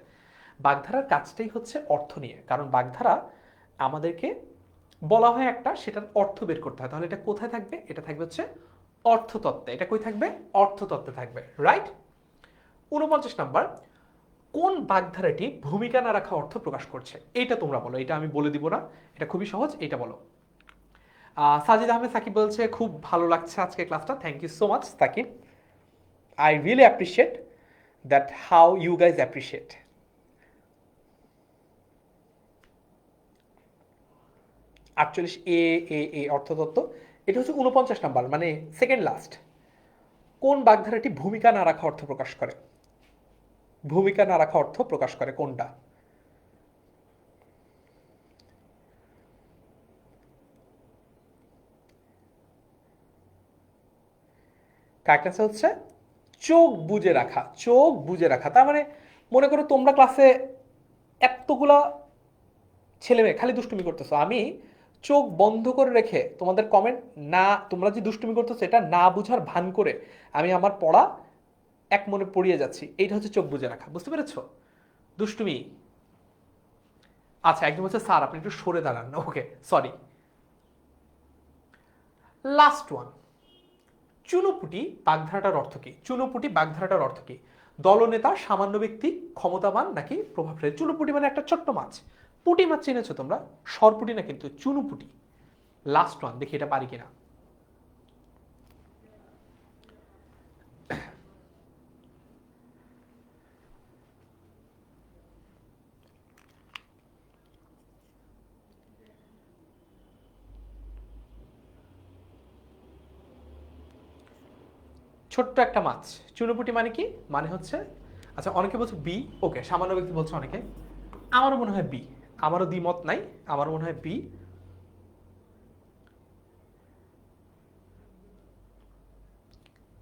বাগধারার কাজটাই হচ্ছে অর্থ নিয়ে, কারণ বাগধারা আমাদেরকে বলা হয় একটা, সেটার অর্থ বের করতে হয়। তাহলে এটা কোথায় থাকবে? এটা থাকবে হচ্ছে অর্থতত্ত্বে। এটা কই থাকবে? অর্থতত্ত্বে থাকবে, রাইট। 49 নাম্বার, কোন বাগধারাটি ভূমিকা না রাখা অর্থ প্রকাশ করছে? এইটা তোমরা বলো, এটা আমি বলে দিব না, এটা খুবই সহজ, এটা বলো। সাজিদ আহমেদ সাকিব বলছে খুব ভালো লাগছে আজকে ক্লাসটা। Thank you so much Sakib, I really appreciate that how you guys appreciate. আটচল্লিশ এ এ এ অর্থতত্ত্ব, এটা হচ্ছে 49 নাম্বার, মানে সেকেন্ড লাস্ট। কোন বাগধারাটি ভূমিকা না রাখা অর্থ প্রকাশ করে? ভূমিকা না রাখা অর্থ প্রকাশ করে কোনটা? কারেক্ট অ্যান্সার হচ্ছে চোখ বুজে রাখা। চোখ বুজে রাখা, তার মানে মনে করো তোমরা ক্লাসে এতগুলা ছেলে মেয়ে খালি দুষ্টুমি করতেছো, আমি চোখ বন্ধ করে রেখে তোমাদের কমেন্ট না, তোমরা যে দুষ্টুমি করতেছো এটা না বুঝার ভান করে আমি আমার পড়া এক মনে পড়িয়ে যাচ্ছি, এইটা হচ্ছে চোখ বুজে রাখা। বুঝতে পেরেছো? দুষ্টুমি। আচ্ছা, একদম হচ্ছে স্যার আপনি একটু সরে দাঁড়ান। ওকে, সরি। লাস্ট ওয়ান, চুনোপুটি বাগধারাটার অর্থ কি? চুনোপুটি বাগধারাটার অর্থ কি? দলনেতা, সামান্য ব্যক্তি, ক্ষমতাবান নাকি প্রভাবশালী? চুনোপুটি মানে একটা ছোট্ট মাছ। পুঁটি মাছ চিনেছো তোমরা? সরপুটি না কিন্তু, চুনোপুটি। লাস্ট ওয়ান, দেখি এটা পারি কিনা। ছোট্ট একটা মাছ। চুনোপুটি মানে কি? মানে হচ্ছে, আচ্ছা অনেকে বলছে বি, ওকে, সামান্য ব্যক্তি বলছে অনেকে, আমারও মনে হয় বি, আমারও দ্বিমত নাই, আমারও মনে হয় বি।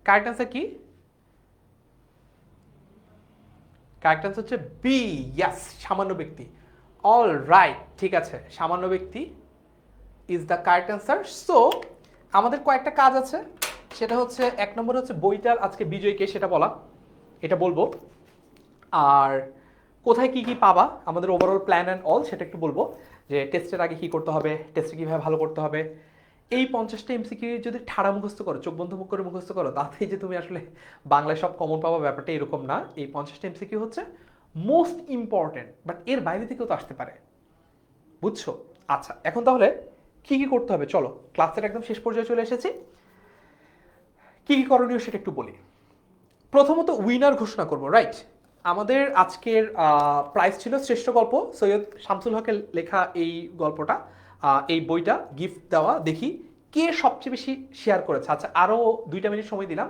কারেক্ট আনসার কি? কারেক্ট আনসার হচ্ছে বি, ইয়াস, সামান্য ব্যক্তি। অল রাইট, ঠিক আছে, সামান্য ব্যক্তি is the correct answer. So আমাদের কয়েকটা কাজ আছে, সেটা হচ্ছে এক নম্বর হচ্ছে বইটার আজকে বিজয়কে সেটা বলা, এটা বলবো। আর কোথায় কি কি পাবা, আমাদের ওভারঅল প্ল্যান অ্যান্ড অল সেটা একটু বলবো, যে টেস্টের আগে কি করতে হবে, টেস্টে কীভাবে ভালো করতে হবে। এই 50টা এমসিকিউ যদি ঠাড়া মুখস্থ করো, চোখ বন্ধ মুখ করে মুখস্থ করো, তাতেই যে তুমি আসলে বাংলায় সব কমন পাবা ব্যাপারটা এরকম না। এই 50টা এমসিকিউ হচ্ছে মোস্ট ইম্পর্টেন্ট, বাট এর বাইরে থেকেও তো আসতে পারে, বুঝছো? আচ্ছা, এখন তাহলে কি কি করতে হবে চলো, ক্লাসের একদম শেষ পর্যায়ে চলে এসেছি। কি কি করণীয় সেটা একটু বলি। প্রথমত উইনার ঘোষণা করব, রাইট। আমাদের আজকের প্রাইজ ছিল শ্রেষ্ঠ গল্প, সৈয়দ শামসুল হকের লেখা এই গল্পটা, এই বইটা গিফট দেওয়া। দেখি কে সবচেয়ে বেশি শেয়ার করেছে। আচ্ছা, আরও 2টা মিনিট সময় দিলাম।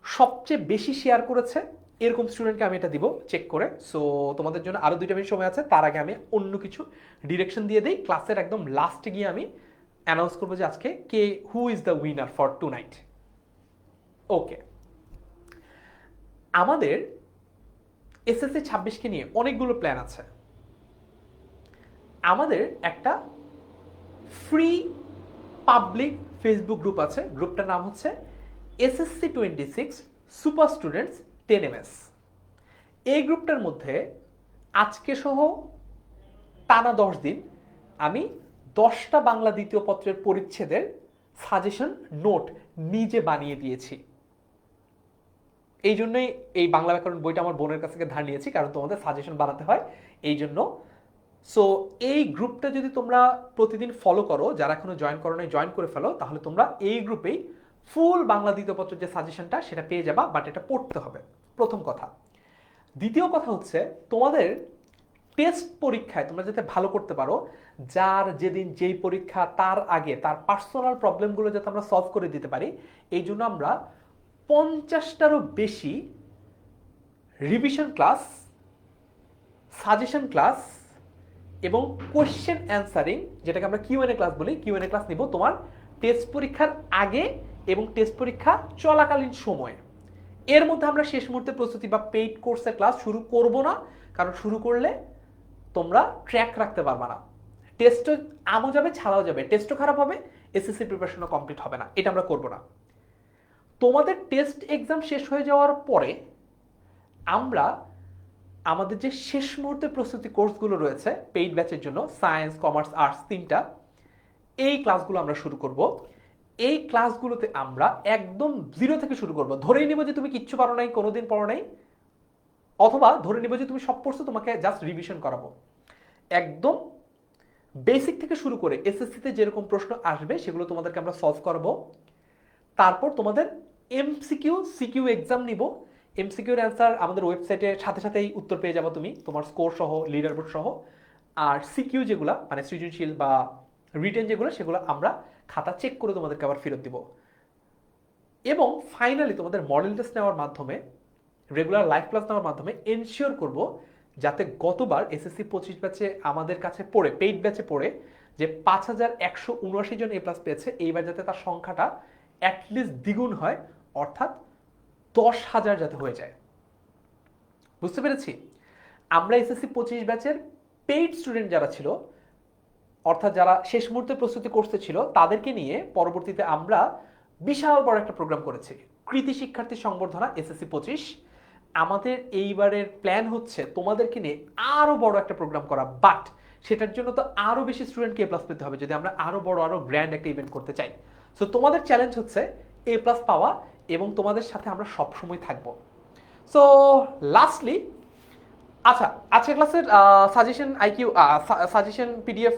সবচেয়ে বেশি শেয়ার করেছে এরকম স্টুডেন্টকে আমি এটা দিব চেক করে। সো তোমাদের জন্য আরও 2টা মিনিট সময় আছে, তার আগে আমি অন্য কিছু ডিরেকশন দিয়ে দিই। ক্লাসের একদম লাস্টে গিয়ে আমি অ্যানাউন্স করবো যে আজকে কে, who is the winner for tonight. Okay, আমাদের এসএসসি 26কে নিয়ে অনেকগুলো প্ল্যান আছে। আমাদের একটা ফ্রি পাবলিক ফেসবুক গ্রুপ আছে, গ্রুপটার নাম হচ্ছে এসএসসি 26 সুপার স্টুডেন্টস 10MS। এই গ্রুপটার মধ্যে আজকে সহ টানা 10 দিন আমি 10টা বাংলা দ্বিতীয় পত্রের পরিচ্ছেদের সাজেশন নোট নিজে বানিয়ে দিয়েছি। এই জন্যই এই বাংলা ব্যাকরণ বইটা আমার বোনের কাছ থেকে ধার নিয়েছি, কারণ তোমাদের সাজেশন বানাতে হয় এই জন্য। সো এই গ্রুপটা যদি তোমরা প্রতিদিন ফলো করো, যারা এখনো জয়েন করো নাই জয়েন করে ফেলো, তাহলে তোমরা এই গ্রুপেই ফুল বাংলা দ্বিতীয় পত্রের যে সাজেশনটা সেটা পেয়ে যাবা, বাট এটা পড়তে হবে, প্রথম কথা। দ্বিতীয় কথা হচ্ছে তোমাদের টেস্ট পরীক্ষায় তোমরা যাতে ভালো করতে পারো, যার যেদিন যেই পরীক্ষা তার আগে তার পার্সোনাল প্রবলেমগুলো যাতে আমরা সলভ করে দিতে পারি, এই জন্য আমরা 50টারও বেশি রিভিশন ক্লাস, সাজেশন ক্লাস এবং কোয়েশ্চেন অ্যান্সারিং, যেটাকে আমরা কিউএনএ ক্লাস বলি, কিউএনএ ক্লাস নিব তোমার টেস্ট পরীক্ষার আগে এবং টেস্ট পরীক্ষা চলাকালীন সময়ে। এর মধ্যে আমরা শেষ মুহূর্তে প্রস্তুতি বা পেইড কোর্সের ক্লাস শুরু করব না, কারণ শুরু করলে তোমরা ট্র্যাক রাখতে পারবে না। টেস্টও আমও যাবে, ছাড়াও যাবে, টেস্টও খারাপ হবে, এসএসসি প্রিপারেশনও কমপ্লিট হবে না, এটা আমরা করব না। তোমাদের টেস্ট এক্সাম শেষ হয়ে যাওয়ার পরে আমরা আমাদের যে শেষ মুহূর্তে প্রস্তুতি কোর্সগুলো রয়েছে পেইড ব্যাচের জন্য, সায়েন্স, কমার্স, আর্টস তিনটা, এই ক্লাসগুলো আমরা শুরু করব। এই ক্লাসগুলোতে আমরা একদম জিরো থেকে শুরু করব। ধরেই নিব যে তুমি কিচ্ছু পারো নাই, কোনোদিন পড়ো নাই, অথবা ধরে নিব যে তুমি সব পড়ছো, তোমাকে জাস্ট রিভিশন করাবো। একদম বেসিক থেকে শুরু করে এসএসসিতে যেরকম প্রশ্ন আসবে সেগুলো তোমাদেরকে আমরা সলভ করবো। তারপর তোমাদের এমসিকিউ সিকিউ এক্সাম নিব। এমসিকিউর অ্যান্সার আমাদের ওয়েবসাইটে সাথে সাথেই উত্তর পেয়ে যাবো তুমি, তোমার স্কোর সহ, লিডার বোর্ড সহ। আর সিকিউ যেগুলো মানে সৃজনশীল বা রিটেন যেগুলো, সেগুলো আমরা খাতা চেক করে তোমাদেরকে আবার ফেরত দিব। এবং ফাইনালি তোমাদের মডেল টেস্ট নেওয়ার মাধ্যমে, রেগুলার লাইভ ক্লাস নেওয়ার মাধ্যমে এনশিওর করব যাতে গতবার এসএসসি 25 ব্যাচে আমাদের কাছে পড়ে, পেইড ব্যাচে পড়ে যে 5179 জন এ প্লাস পেয়েছে, এইবার যাতে তার সংখ্যাটা অ্যাটলিস্ট দ্বিগুণ হয়, অর্থাৎ 10,000 যাতে হয়ে যায়। বুঝতে পেরেছি? আমরা এসএসসি 25 ব্যাচের পেইড স্টুডেন্ট যারা ছিল, অর্থাৎ যারা শেষ মুহূর্তে প্রস্তুতি কোর্সে ছিল, তাদেরকে নিয়ে পরবর্তীতে আমরা বিশাল বড় একটা প্রোগ্রাম করেছি, কৃতি শিক্ষার্থী সংবর্ধনা এসএসসি 25। আমাদের এইবারের প্ল্যান হচ্ছে তোমাদেরকে নিয়ে আরো বড় একটা প্রোগ্রাম করা, বাট সেটার জন্য তো আরো বেশি স্টুডেন্টকে এ প্লাস পেতে হবে যদি আমরা আরো বড়, আরো গ্র্যান্ড একটা ইভেন্ট করতে চাই। সো তোমাদের চ্যালেঞ্জ হচ্ছে এ প্লাস পাওয়া, এবং তোমাদের সাথে আমরা সবসময় থাকবো। সো লাস্টলি, আচ্ছা, আজকের ক্লাসের সাজেশন আইকিউ, সাজেশন পিডিএফ,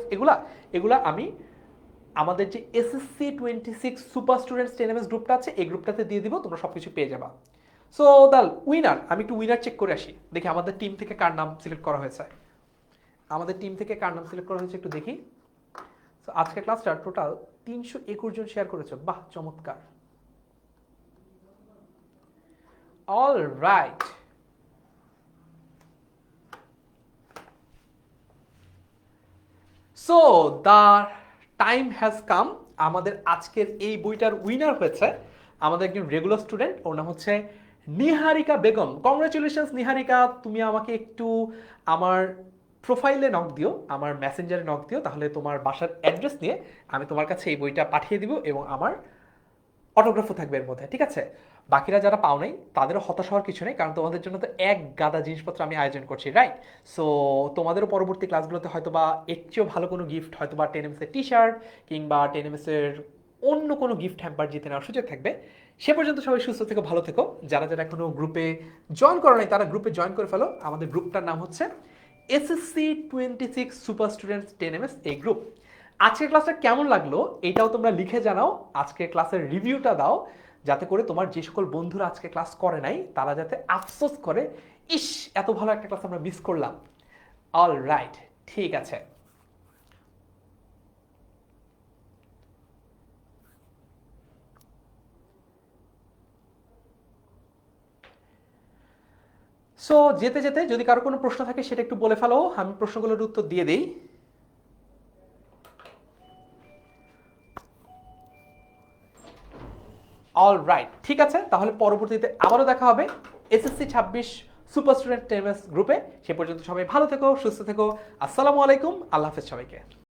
এগুলা আমি আমাদের যে এসএসসি 26 সুপার স্টুডেন্টস 10ms গ্রুপটা আছে, এই গ্রুপটাতে দিয়ে দিব, তোমরা সবকিছু পেয়ে যাবা। সো দ্য উইনার, আমি একটু উইনার চেক করে আসি, দেখি আমাদের টিম থেকে কার নাম সিলেক্ট করা হয়েছে। একটু দেখি। সো আজকের ক্লাসটা টোটাল 321 জন শেয়ার করেছে, বাহ চমৎকার। All right, so the time has come. আমাদের আজকের এই বইটার উইনার হয়েছে আমাদের একজন রেগুলার স্টুডেন্ট, ওর নাম হচ্ছে নিহারিকা বেগম। কংগ্রেচুলেশনস নিহারিকা, তুমি আমাকে একটু আমার প্রোফাইলে নক দিও, আমার মেসেঞ্জারে নক দিও, তাহলে তোমার বাসার অ্যাড্রেস নিয়ে আমি তোমার কাছে এই বইটা পাঠিয়ে দিব, এবং আমার অটোগ্রাফও থাকবে এর মধ্যে, ঠিক আছে? বাকিরা যারা পাও নাই তাদেরও হতাশ হওয়ার কিছু নেই, কারণ তোমাদের জন্য তো এক গাদা জিনিসপত্র আমি আয়োজন করছি, রাইট? সো তোমাদেরও পরবর্তী ক্লাসগুলোতে হয়তো বা এর চেয়েও ভালো কোনো গিফট, হয়তো বা 10ms এর টি শার্ট কিংবা 10ms এর অন্য কোনো গিফট হ্যাম্পার জিতে নেওয়ার সুযোগ থাকবে। সে পর্যন্ত সবাই সুস্থ থেকো, ভালো থেকো। যারা যারা এখনো গ্রুপে জয়েন করো নাই তারা গ্রুপে জয়েন করে ফেলো। আমাদের গ্রুপটার নাম হচ্ছে এসএসসি 26 সুপার স্টুডেন্টস 10ms এই গ্রুপ। আজকের ক্লাসটা কেমন লাগলো এটাও তোমরা লিখে জানাও, আজকের ক্লাসের রিভিউটা দাও, যাতে করে তোমার যে সকল বন্ধুরা আজকে ক্লাস করে নাই তারা যাতে আফসোস করে, ইস এত ভালো একটা ক্লাস আমরা মিস করলাম। অল রাইট, ঠিক আছে। সো যেতে যেতে যদি কারো কোনো প্রশ্ন থাকে সেটা একটু বলে ফেলো, আমি প্রশ্নগুলোর উত্তর দিয়ে দিই। অল রাইট, ঠিক আছে, তাহলে পরবর্তীতে আবারও দেখা হবে এসএসসি 26 সুপার স্টুডেন্ট 10ms গ্রুপে। সে পর্যন্ত সবাই ভালো থেকো, সুস্থ থেকো। আসসালামু আলাইকুম, আল্লাহ হাফেজ সবাইকে।